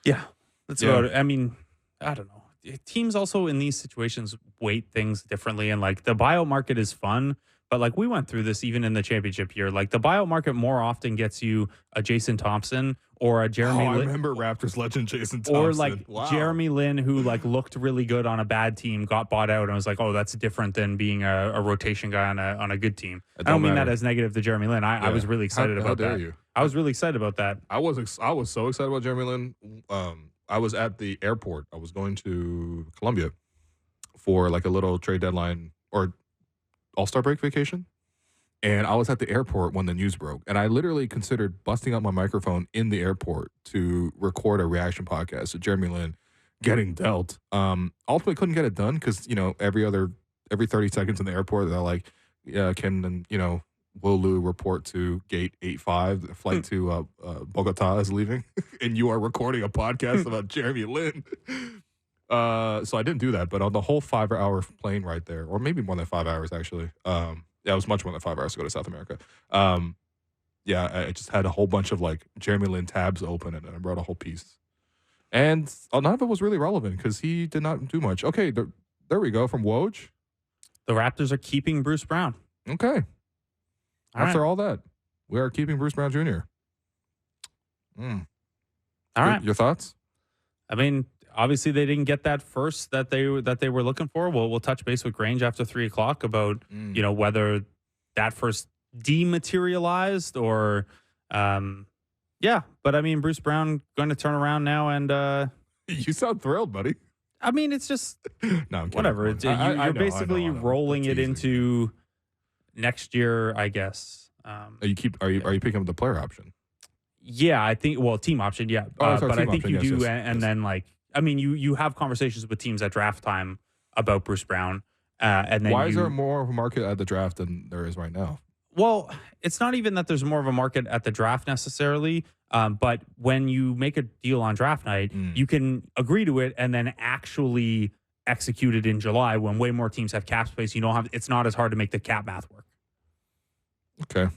Yeah. That's about it. I mean, I don't know. Teams also in these situations weight things differently, and like the buyout market is fun. But like we went through this even in the championship year. Like the buyout market more often gets you a Jason Thompson or a Jeremy Lin. I remember Raptors legend Jason Thompson. Or like Jeremy Lin, who like looked really good on a bad team, got bought out, and was like, oh, that's different than being a rotation guy on a good team. I don't mean that as negative to Jeremy Lin. I was really excited about that. You? I was really excited about that. I was so excited about Jeremy Lin. I was at the airport. I was going to Colombia for like a little trade deadline or All-Star break vacation. And I was at the airport when the news broke. And I literally considered busting out my microphone in the airport to record a reaction podcast to Jeremy Lin getting dealt. Ultimately couldn't get it done because, every 30 seconds in the airport, they're like, will Lou report to gate 85, the flight to Bogota is leaving, and you are recording a podcast about Jeremy Lin. So I didn't do that, but on the whole 5-hour plane right there, or maybe more than 5 hours actually. It was much more than 5 hours to go to South America. I just had a whole bunch of like Jeremy Lin tabs open and I wrote a whole piece. And none of it was really relevant because he did not do much. Okay, there we go from Woj. The Raptors are keeping Bruce Brown. Okay. After all that, we are keeping Bruce Brown Jr. All right. Your thoughts? I mean, obviously they didn't get that first that they were looking for. We'll touch base with Grange after 3:00 about whether that first dematerialized or But I mean, Bruce Brown going to turn around now and you sound thrilled, buddy. I mean, it's just no, whatever. You're basically rolling it into next year, I guess. Are you picking up the player option? Yeah, I think. Well, team option, yeah. But I think you do, and then like I mean, you have conversations with teams at draft time about Bruce Brown. And then why is there more of a market at the draft than there is right now? Well, it's not even that there's more of a market at the draft necessarily, but when you make a deal on draft night, you can agree to it and then actually execute it in July when way more teams have cap space. You don't have. It's not as hard to make the cap math work. Okay.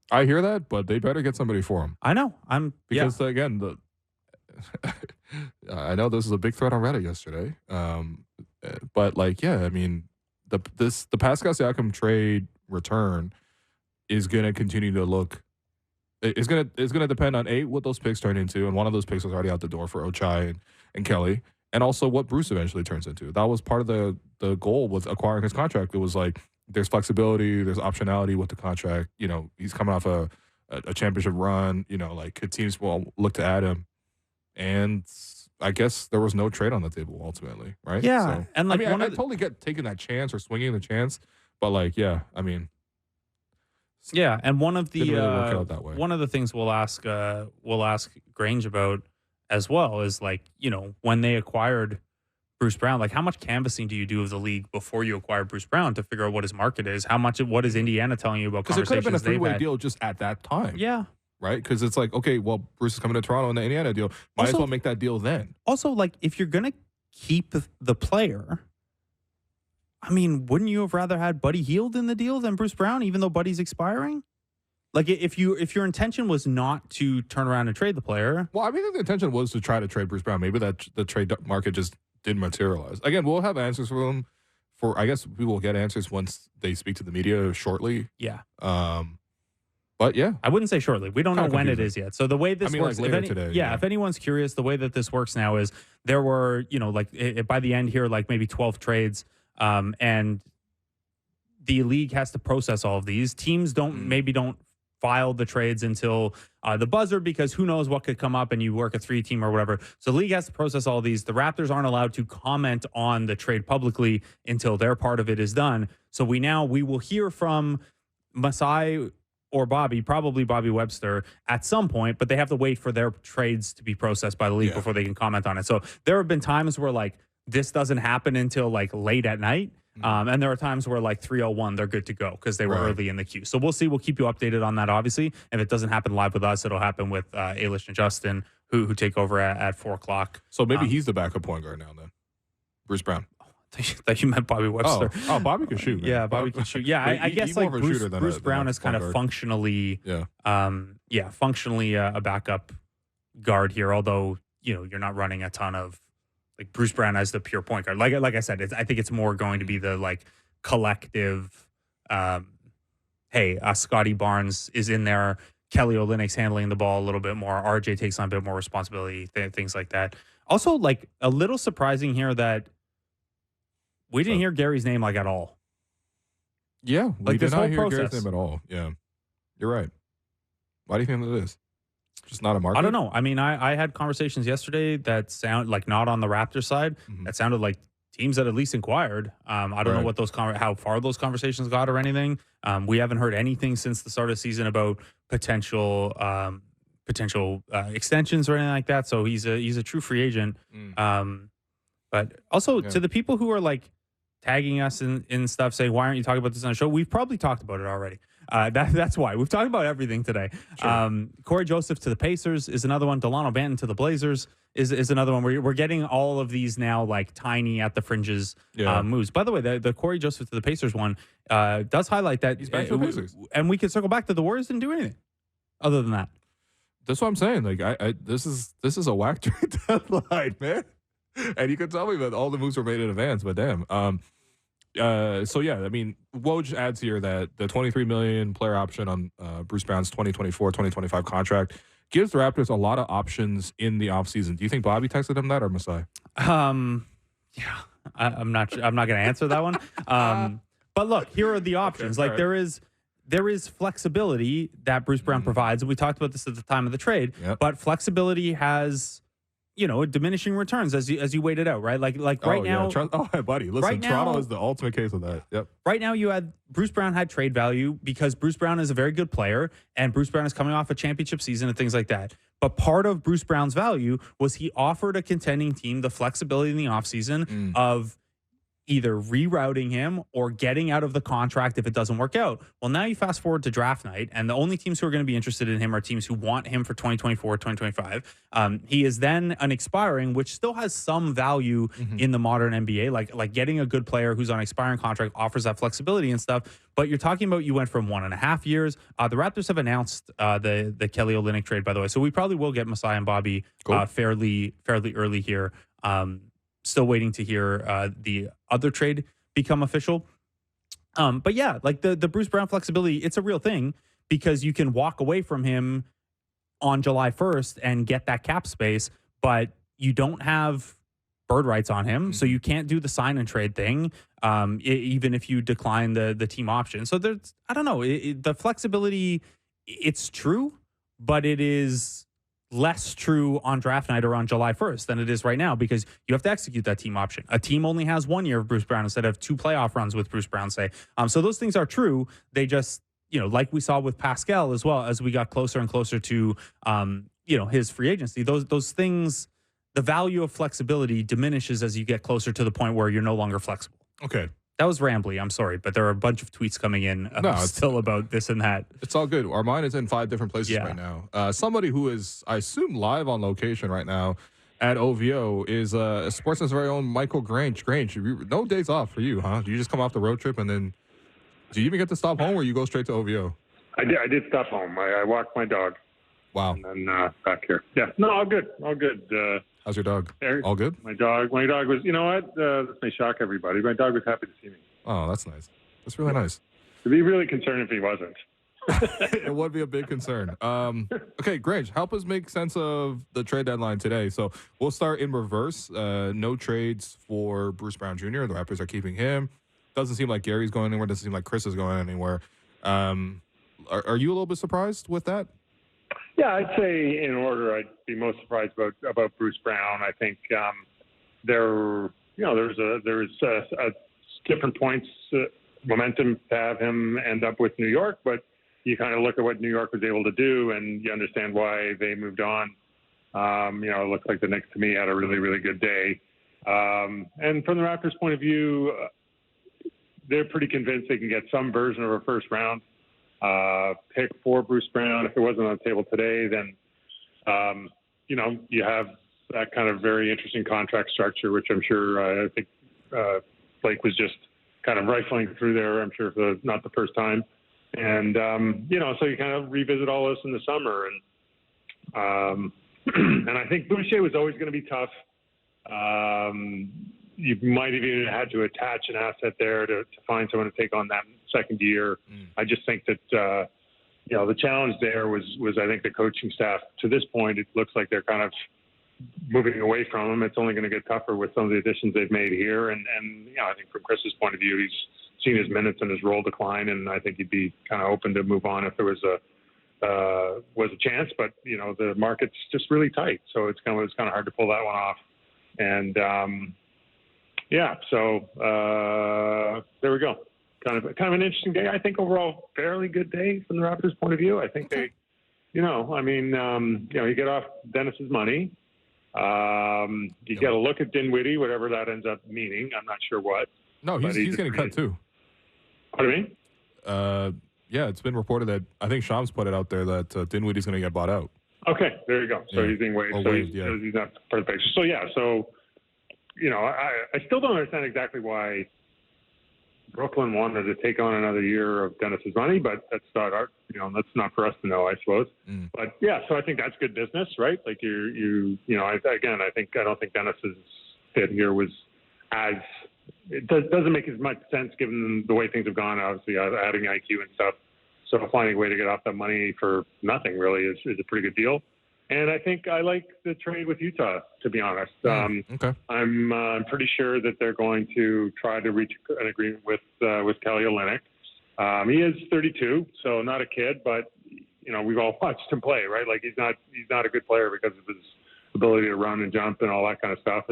I hear that, but they better get somebody for him. I know. Because again, I know this was a big thread on Reddit yesterday. But like, yeah, I mean, the Pascal Siakam trade return is gonna continue to look. It's gonna depend on what those picks turn into, and one of those picks was already out the door for Ochai and Kelly, and also what Bruce eventually turns into. That was part of the goal with acquiring his contract. It was like there's flexibility, there's optionality with the contract. You know, he's coming off a championship run. You know, like teams will look to add him, and I guess there was no trade on the table ultimately, right? Yeah, so, and like I mean, I totally get taking that chance or swinging the chance, but like, yeah, I mean, yeah, and one of the didn't really work out that way. One of the things we'll ask Grange about as well is like, you know, when they acquired Bruce Brown, like how much canvassing do you do of the league before you acquire Bruce Brown to figure out what his market is? What is Indiana telling you about because it could have been a conversations they've three-way had? deal just at that time. Yeah. Right? Because it's like, okay, well, Bruce is coming to Toronto in the Indiana deal. Might as well make that deal then. Also, like, if you're going to keep the player, I mean, wouldn't you have rather had Buddy Heild in the deal than Bruce Brown, even though Buddy's expiring? Like, if your intention was not to turn around and trade the player. Well, I mean, the intention was to try to trade Bruce Brown. Maybe that the trade market just didn't materialize. Again, we'll have answers for them. I guess we will get answers once they speak to the media shortly. Yeah. But yeah, I wouldn't say shortly. We don't know when it is yet. So the way this works, like later today. Yeah, if anyone's curious, the way that this works now is there were, you know, like by the end here, like maybe 12 trades, and the league has to process all of these. Teams don't file the trades until the buzzer because who knows what could come up and you work a 3-team or whatever. So the league has to process all these. The Raptors aren't allowed to comment on the trade publicly until their part of it is done. So we will hear from Masai or probably Bobby Webster at some point, but they have to wait for their trades to be processed by the league before they can comment on it. So there have been times where like this doesn't happen until like late at night. And there are times where like 3:01, they're good to go because they were early in the queue. So we'll see. We'll keep you updated on that, obviously. If it doesn't happen live with us, it'll happen with Alish and Justin, who take over at 4 o'clock. So maybe he's the backup point guard now then. Bruce Brown. That you meant Bobby Webster. Oh, Bobby can shoot. Man. Yeah, Bobby can shoot. Yeah, I guess like Bruce Brown is kind of functionally, functionally a backup guard here. Although you know you're not running a ton of like Bruce Brown as the pure point guard. Like I said, I think it's more going to be the like collective. Hey, Scotty Barnes is in there. Kelly Olynyk's handling the ball a little bit more. RJ takes on a bit more responsibility. Things like that. Also, like a little surprising here that. We didn't hear Gary's name like at all. Yeah, we like did not hear process. Gary's name at all. Yeah, you're right. Why do you think that is? Just not a market? I don't know. I mean, I had conversations yesterday that sound like not on the Raptors side. That sounded like teams that at least inquired. I don't know what how far those conversations got or anything. We haven't heard anything since the start of the season about potential extensions or anything like that. So he's a true free agent. But also to the people who are like tagging us in stuff saying, why aren't you talking about this on the show? We've probably talked about it already. That's why. We've talked about everything today. Sure. Corey Joseph to the Pacers is another one. Delano Banton to the Blazers is another one. We're getting all of these now like tiny at the fringes moves. By the way, the Corey Joseph to the Pacers one does highlight that. He's back to the Pacers. And we can circle back to the Warriors didn't do anything other than that. That's what I'm saying. Like this is a whack trade deadline, man. And you can tell me that all the moves were made in advance, but damn. So yeah, I mean, Woj adds here that the $23 million player option on Bruce Brown's 2024-2025 contract gives the Raptors a lot of options in the offseason. Do you think Bobby texted him that or Masai? Yeah, I'm not going to answer that one. But look, here are the options. Okay, there is flexibility that Bruce Brown provides. We talked about this at the time of the trade, but flexibility has diminishing returns as you wait it out, right? Like right now. Yeah. Buddy, listen, right Toronto now, is the ultimate case of that. Yep. Right now, Bruce Brown had trade value because Bruce Brown is a very good player, and Bruce Brown is coming off a championship season and things like that. But part of Bruce Brown's value was he offered a contending team the flexibility in the offseason of either rerouting him or getting out of the contract if it doesn't work out. Well, now you fast forward to draft night, and the only teams who are going to be interested in him are teams who want him for 2024, 2025. He is then an expiring, which still has some value in the modern NBA. Like getting a good player who's on an expiring contract offers that flexibility and stuff. But you're talking about you went from 1.5 years. The Raptors have announced the Kelly Olynyk trade, by the way. So we probably will get Masai and Bobby fairly early here. Still waiting to hear the other trade become official. But yeah, like the Bruce Brown flexibility, it's a real thing because you can walk away from him on July 1st and get that cap space, but you don't have bird rights on him. So you can't do the sign and trade thing, even if you decline the team option. So there's, I don't know, the flexibility, it's true, but it is less true on draft night or on July 1st than it is right now because you have to execute that team option. A team only has 1 year of Bruce Brown instead of 2 playoff runs with Bruce Brown, say. So those things are true. They just, like we saw with Pascal as well, as we got closer and closer to, his free agency, those things, the value of flexibility diminishes as you get closer to the point where you're no longer flexible. Okay. That was rambly. I'm sorry, but there are a bunch of tweets coming in still about this and that. It's all good. Our mind is in 5 different places right now. Somebody who is, I assume, live on location right now at OVO is Sportsnet's very own Michael Grange. Grange, no days off for you, huh? Do you just come off the road trip and then do you even get to stop home or you go straight to OVO? I did stop home. I walked my dog. Wow. And then back here. Yeah. No, all good. All good. How's your dog? All good? My dog was, you know what? This may shock everybody. My dog was happy to see me. Oh, that's nice. That's really nice. I'd be really concerned if he wasn't. It would be a big concern. Okay, Grange, help us make sense of the trade deadline today. So we'll start in reverse. No trades for Bruce Brown Jr. The Raptors are keeping him. Doesn't seem like Gary's going anywhere. Doesn't seem like Chris is going anywhere. Are you a little bit surprised with that? Yeah, I'd say in order, I'd be most surprised about Bruce Brown. I think there's different points, momentum to have him end up with New York, but you kind of look at what New York was able to do, and you understand why they moved on. It looks like the Knicks to me had a really, really good day. And from the Raptors' point of view, they're pretty convinced they can get some version of a first round pick for Bruce Brown. If it wasn't on the table today, then, you have that kind of very interesting contract structure, which I'm sure I think Blake was just kind of rifling through there, I'm sure not the first time. And, so you kind of revisit all this in the summer. And and I think Boucher was always going to be tough. You might have even had to attach an asset there to find someone to take on that second year. I just think that, the challenge there was I think the coaching staff. To this point, it looks like they're kind of moving away from him. It's only going to get tougher with some of the additions they've made here. And I think from Chris's point of view, he's seen his minutes and his role decline, and I think he'd be kind of open to move on if there was a chance. But the market's just really tight, so it's kind of hard to pull that one off. And so there we go. Kind of an interesting day. I think overall fairly good day from the Raptors' point of view. I think they, you get off Dennis's money. You got to look at Dinwiddie, whatever that ends up meaning. I'm not sure what. No, he's getting cut too. What do you mean? Yeah, it's been reported that I think Shams put it out there that Dinwiddie's going to get bought out. Okay, there you go. So he's being waived. He's not part of the picture. So I still don't understand exactly why Brooklyn wanted to take on another year of Dennis's money, but that's not that's not for us to know, I suppose. But yeah, so I think that's good business, right? Like I don't think Dennis's fit here was doesn't make as much sense given the way things have gone, obviously adding IQ and stuff. So finding a way to get off that money for nothing really is a pretty good deal. And I think I like the trade with Utah, to be honest. Okay. I'm pretty sure that they're going to try to reach an agreement with Kelly Olynyk. He is 32, so not a kid, but we've all watched him play, right? Like he's not a good player because of ability to run and jump and all that kind of stuff.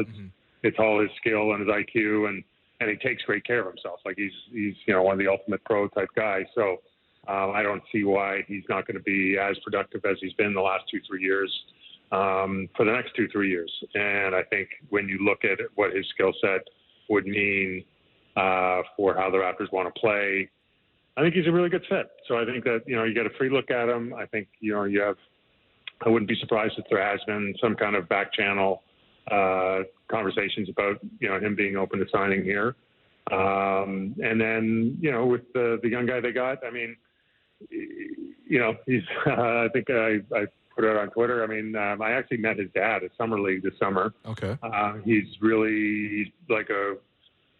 It's all his skill and his IQ, and he takes great care of himself. Like he's one of the ultimate pro type guys. So I don't see why he's not going to be as productive as he's been the last 2-3 years for the next 2-3 years. And I think when you look at what his skill set would mean for how the Raptors want to play, I think he's a really good fit. So I think that, you get a free look at him. I think, I wouldn't be surprised if there has been some kind of back channel conversations about, him being open to signing here. And then, with the young guy they got, I mean, he's, I think I put it on Twitter. I mean, I actually met his dad at Summer League this summer. Okay. He's like a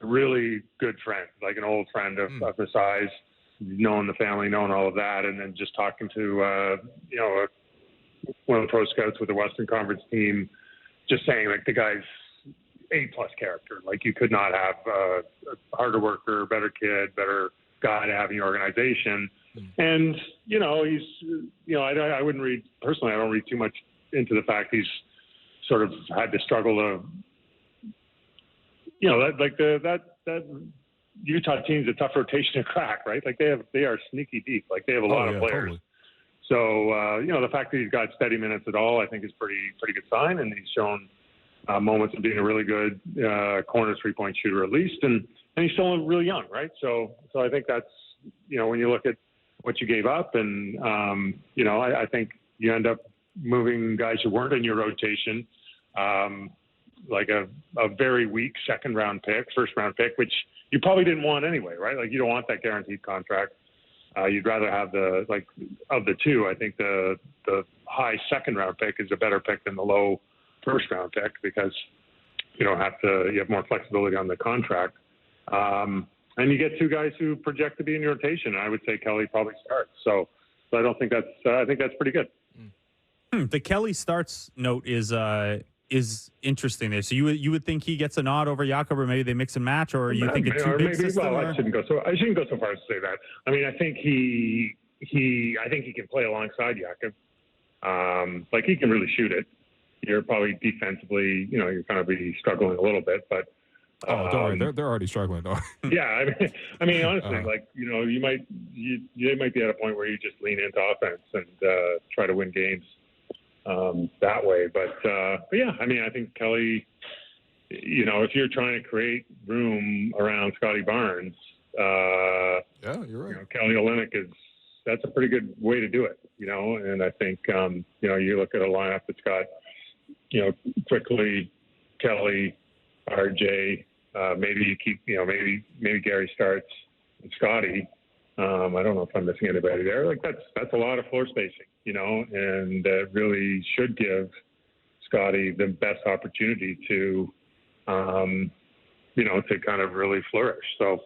really good friend, like an old friend of the size, knowing the family, knowing all of that. And then just talking to, one of the pro scouts with the Western Conference team, just saying like the guy's A+ character. Like you could not have a harder worker, better kid, better guy to have in your organization. And, he's, I wouldn't read, personally, I don't read too much into the fact he's sort of had to struggle to, that Utah team's a tough rotation to crack, right? Like they are sneaky deep. Like they have a lot of players. Totally. So, the fact that he's got steady minutes at all, I think is pretty good sign. And he's shown moments of being a really good corner 3-point shooter at least. And he's still really young, right? So I think that's, when you look at what you gave up and, I think you end up moving guys who weren't in your rotation, like a very weak first round pick, which you probably didn't want anyway, right? Like you don't want that guaranteed contract. You'd rather have of the two, I think the high second round pick is a better pick than the low first round pick because you have more flexibility on the contract. And you get two guys who project to be in your rotation. And I would say Kelly probably starts. So I don't think I think that's pretty good. The Kelly starts note is interesting there. So you would think he gets a nod over Jakob, or maybe they mix and match, or you think it's too big system? Well, I shouldn't go so far as to say that. I mean, I think he can play alongside Jakob. Like he can really shoot it. You're probably defensively, you're going to be struggling a little bit, but. Don't worry, they're already struggling though. Yeah, I mean, honestly, you might be at a point where you just lean into offense and try to win games that way. But yeah, I mean, I think Kelly, if you're trying to create room around Scotty Barnes, yeah, you're right. Kelly Olynyk that's a pretty good way to do it. And I think you look at a lineup that's got quickly Kelly, RJ. Maybe you keep, maybe Gary starts and Scotty. I don't know if I'm missing anybody there. Like that's a lot of floor spacing, and really should give Scotty the best opportunity to, to kind of really flourish. So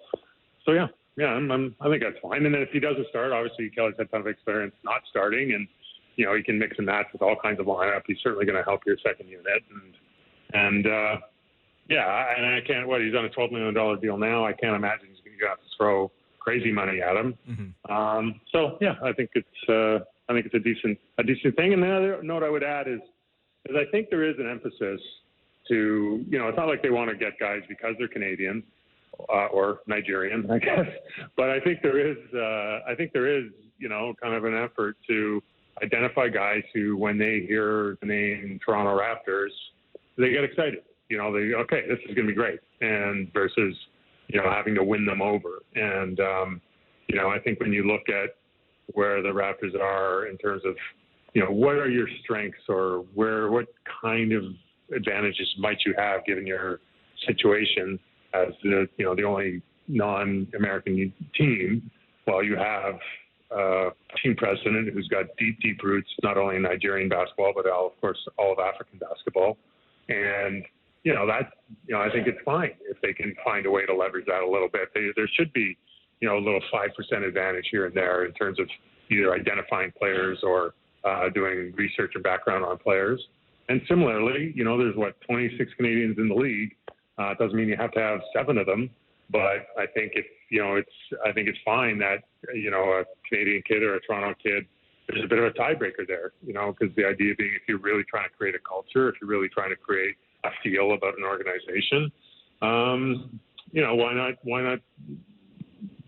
yeah, I think that's fine. And then if he doesn't start, obviously Kelly's had a ton of experience not starting, and he can mix and match with all kinds of lineup. He's certainly going to help your second unit, and yeah, and I can't. He's on a $12 million deal now. I can't imagine he's going to have to throw crazy money at him. Mm-hmm. So yeah, I think it's a decent thing. And the other note I would add is I think there is an emphasis to it's not like they want to get guys because they're Canadian or Nigerian, I guess. But I think there is kind of an effort to identify guys who, when they hear the name Toronto Raptors, they get excited. Okay, this is going to be great, and versus, having to win them over. And, I think when you look at where the Raptors are in terms of, what are your strengths or what kind of advantages might you have given your situation as the only non-American team, while you have a team president who's got deep roots, not only in Nigerian basketball, but of course, all of African basketball. And, I think it's fine if they can find a way to leverage that a little bit. There should be, a little 5% advantage here and there in terms of either identifying players or doing research or background on players. And similarly, there's 26 Canadians in the league. It doesn't mean you have to have 7 of them, but I think I think it's fine that, a Canadian kid or a Toronto kid there's a bit of a tiebreaker there, because the idea being if you're really trying to create a culture, if you're really trying to create a feel about an organization, why not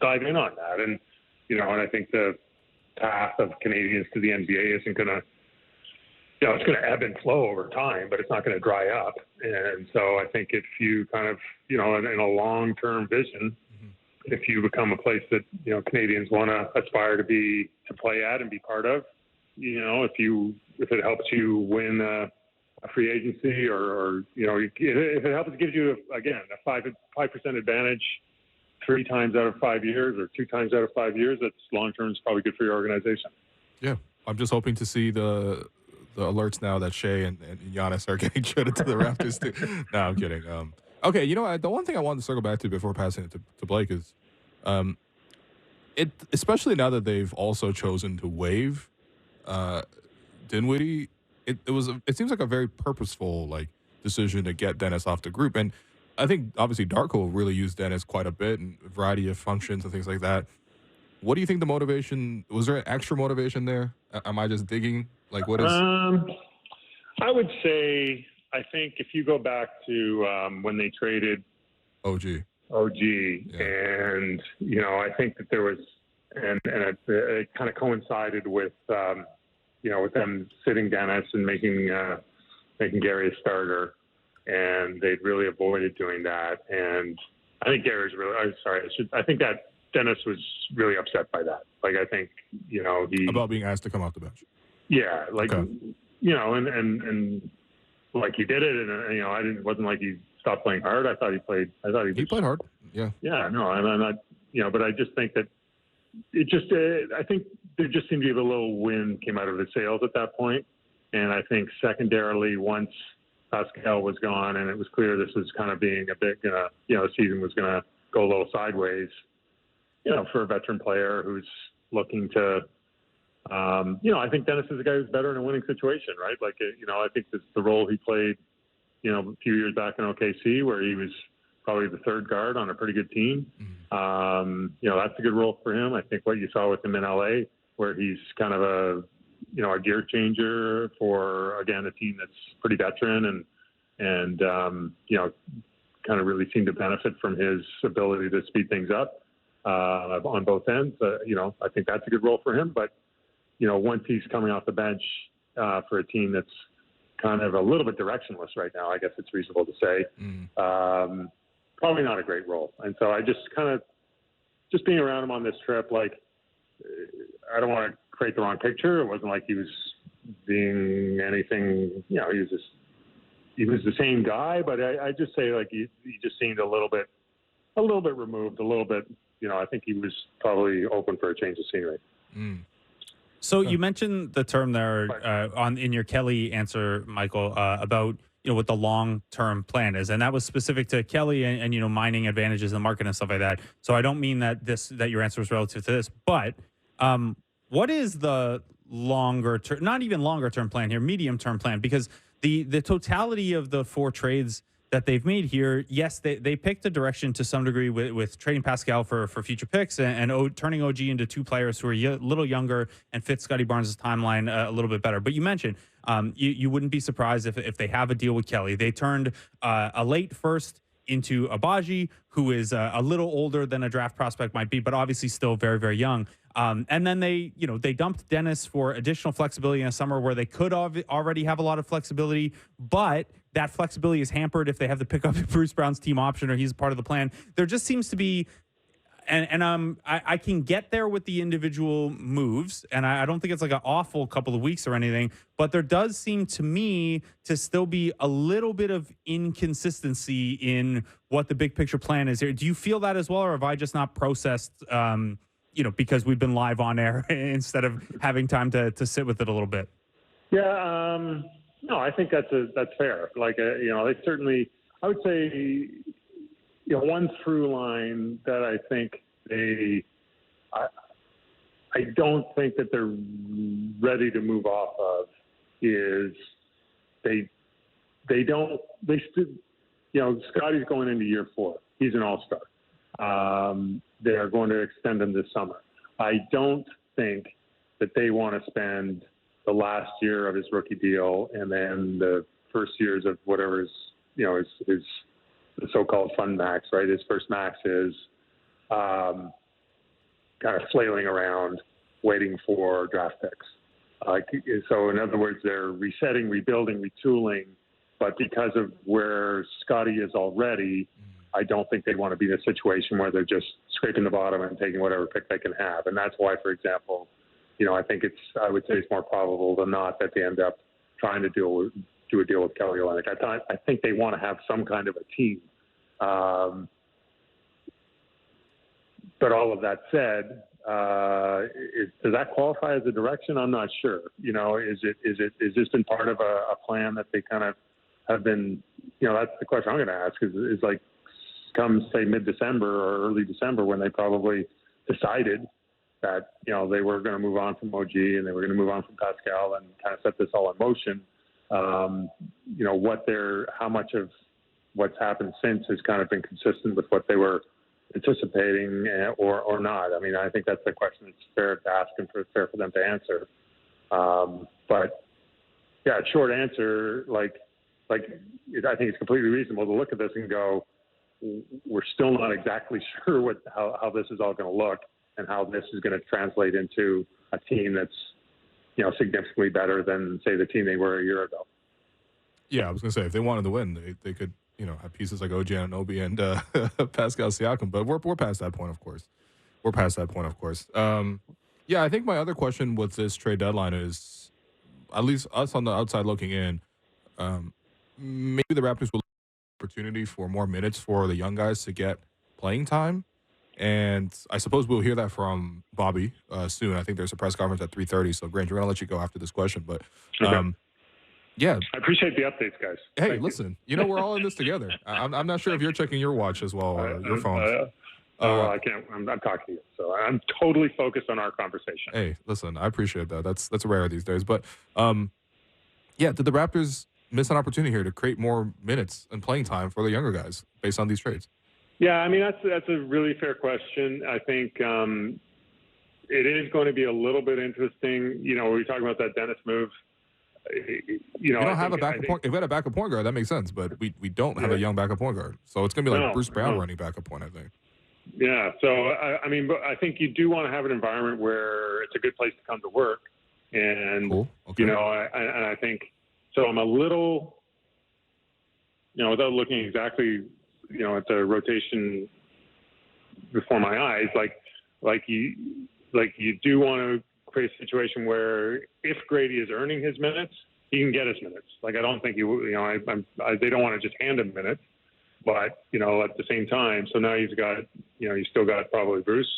dive in on that? And, and I think the path of Canadians to the NBA isn't going to, it's going to ebb and flow over time, but it's not going to dry up. And so I think if you kind of, in a long-term vision, if you become a place that, Canadians want to aspire to play at and be part of, if it helps you win a free agency or if it helps, gives you, again, a 5% advantage 3 times out of 5 years or 2 times out of 5 years, that's long-term is probably good for your organization. Yeah. I'm just hoping to see the alerts now that Shea and Giannis are getting traded to the Raptors too. No, I'm kidding. Okay, the one thing I wanted to circle back to before passing it to Blake is, especially now that they've also chosen to waive Dinwiddie, it seems like a very purposeful decision to get Dennis off the group. And I think obviously Darko really used Dennis quite a bit in a variety of functions and things like that. What do you think the motivation was? There an extra motivation there? Am I just digging? What is? I would say I think if you go back to when they traded OG, yeah. And I think that there was and it kind of coincided with with them sitting Dennis and making Gary a starter, and they'd really avoided doing that. And I think Gary's really. I think that Dennis was really upset by that. I think he about being asked to come off the bench. Yeah, okay. And he did it, and it wasn't like he stopped playing hard. I thought he played. He played hard. Yeah. Yeah. No, I'm not. But I just think that it just. I think there just seemed to be a little wind came out of the sails at that point, and I think secondarily once Pascal was gone and it was clear this was kind of being a bit, the season was going to go a little sideways. For a veteran player who's looking to. I think Dennis is a guy who's better in a winning situation, right? I think this the role he played, a few years back in OKC where he was probably the third guard on a pretty good team. That's a good role for him. I think what you saw with him in LA, where he's kind of a gear changer for, again, a team that's pretty veteran and kind of really seemed to benefit from his ability to speed things up on both ends. I think that's a good role for him, but once he's coming off the bench for a team that's kind of a little bit directionless right now, I guess it's reasonable to say, probably not a great role. And so I just being around him on this trip, I don't want to create the wrong picture. It wasn't like he was being anything, he was the same guy, but I just say he just seemed a little bit removed, a little bit, I think he was probably open for a change of scenery. So you mentioned the term there in your Kelly answer, Michael, about what the long-term plan is, and that was specific to Kelly and mining advantages in the market and stuff like that. So I don't mean that your answer was relative to this, but what is the longer term, not even longer term plan here, medium term plan? Because the totality of the 4 trades that they've made here, yes, they picked a direction to some degree with trading Pascal for future picks and turning OG into 2 players who are a little younger and fit Scotty Barnes' timeline a little bit better. But you mentioned you wouldn't be surprised if they have a deal with Kelly. They turned a late first into Agbaji, who is a little older than a draft prospect might be, but obviously still very, very young. And then they dumped Dennis for additional flexibility in a summer where they could already have a lot of flexibility, but that flexibility is hampered if they have to pick up Bruce Brown's team option or he's part of the plan. There just seems to be, I can get there with the individual moves, and I don't think it's an awful couple of weeks or anything, but there does seem to me to still be a little bit of inconsistency in what the big picture plan is here. Do you feel that as well, or have I just not processed, because we've been live on air instead of having time to sit with it a little bit? Yeah, no, I think that's fair. They certainly, I would say, one through line that I think I don't think that they're ready to move off of is Scotty's going into year 4. He's an all-star. They're going to extend him this summer. I don't think that they want to spend the last year of his rookie deal and then the first years of whatever his the so-called fund max, right? His first max is kind of flailing around waiting for draft picks. So in other words, they're resetting, rebuilding, retooling, but because of where Scotty is already, I don't think they want to be in a situation where they're just scraping the bottom and taking whatever pick they can have. And that's why, for example, I think I would say it's more probable than not that they end up trying to do a deal with Kelly Olynyk. I think they want to have some kind of a team. But all of that said, does that qualify as a direction? I'm not sure. Is this been part of a plan that they kind of have been? That's the question I'm going to ask. Is like come say mid-December or early December when they probably decided that they were going to move on from OG and they were going to move on from Pascal and kind of set this all in motion. How much of what's happened since has kind of been consistent with what they were anticipating or not. I mean, I think that's the question that's fair to ask and fair for them to answer. But yeah, short answer, I think it's completely reasonable to look at this and go, we're still not exactly sure how this is all going to look and how this is going to translate into a team that's, significantly better than, say, the team they were a year ago. Yeah, I was going to say, if they wanted to win, they could, have pieces like OG Anunoby and Pascal Siakam. But we're past that point, of course. Yeah, I think my other question with this trade deadline is, at least us on the outside looking in, maybe the Raptors will have an opportunity for more minutes for the young guys to get playing time. And I suppose we'll hear that from Bobby soon. I think there's a press conference at 3:30. So, Grange, we're going to let you go after this question. But, yeah. I appreciate the updates, guys. Hey, listen, we're all in this together. I'm not sure if you're checking your watch as well, or your phone. Well, I can't. I'm talking to you. So I'm totally focused on our conversation. Hey, listen, I appreciate that. That's rare these days. But, yeah, did the Raptors miss an opportunity here to create more minutes and playing time for the younger guys based on these trades? Yeah, I mean, that's a really fair question. I think it is going to be a little bit interesting. We were talking about that Dennis move. You don't have a backup point. If we had a backup point guard, that makes sense. But we don't have a young backup point guard. So it's going to be like Bruce Brown running backup point, I think. Yeah. So, but I think you do want to have an environment where it's a good place to come to work. And, cool. Okay. I think, so I'm a little, without looking exactly at the rotation before my eyes, like you do want to create a situation where if Grady is earning his minutes, he can get his minutes. I don't think they don't want to just hand him minutes, but at the same time, so now he's got, he's still got probably Bruce.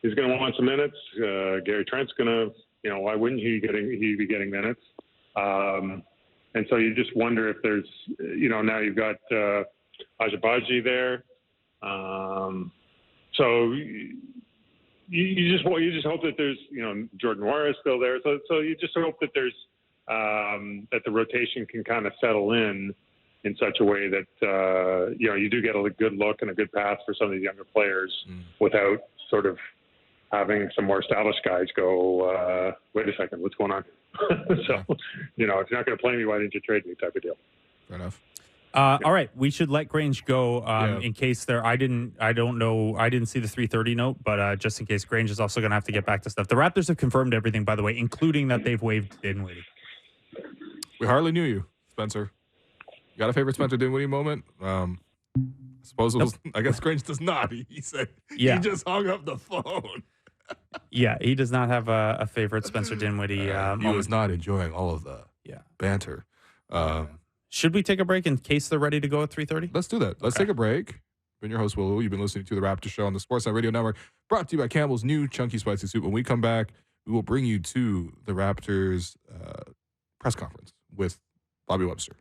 He's going to want some minutes. Gary Trent's going to, why wouldn't he be getting minutes? And so you just wonder if there's, now you've got Agbaji there. So you just hope that there's, Jordan Noir is still there. So you just hope that there's, that the rotation can kind of settle in such a way that, you do get a good look and a good pass for some of these younger players without sort of having some more established guys go, wait a second, what's going on? So, if you're not going to play me, why didn't you trade me type of deal? Fair enough. All right, we should let Grange go in case I didn't see the 3:30 note, but just in case, Grange is also going to have to get back to stuff. The Raptors have confirmed everything, by the way, including that they've waived Dinwiddie. We hardly knew you, Spencer. You got a favorite Spencer Dinwiddie moment? I suppose it was, I guess Grange does not. He said he just hung up the phone. Yeah, he does not have a favorite Spencer Dinwiddie he was not enjoying all of the banter. Should we take a break in case they're ready to go at 3:30? Let's do that. Let's take a break. I've been your host, Will. You've been listening to The Raptor Show on the Sportsnet Radio Network, brought to you by Campbell's new Chunky Spicy Soup. When we come back, we will bring you to the Raptors press conference with Bobby Webster.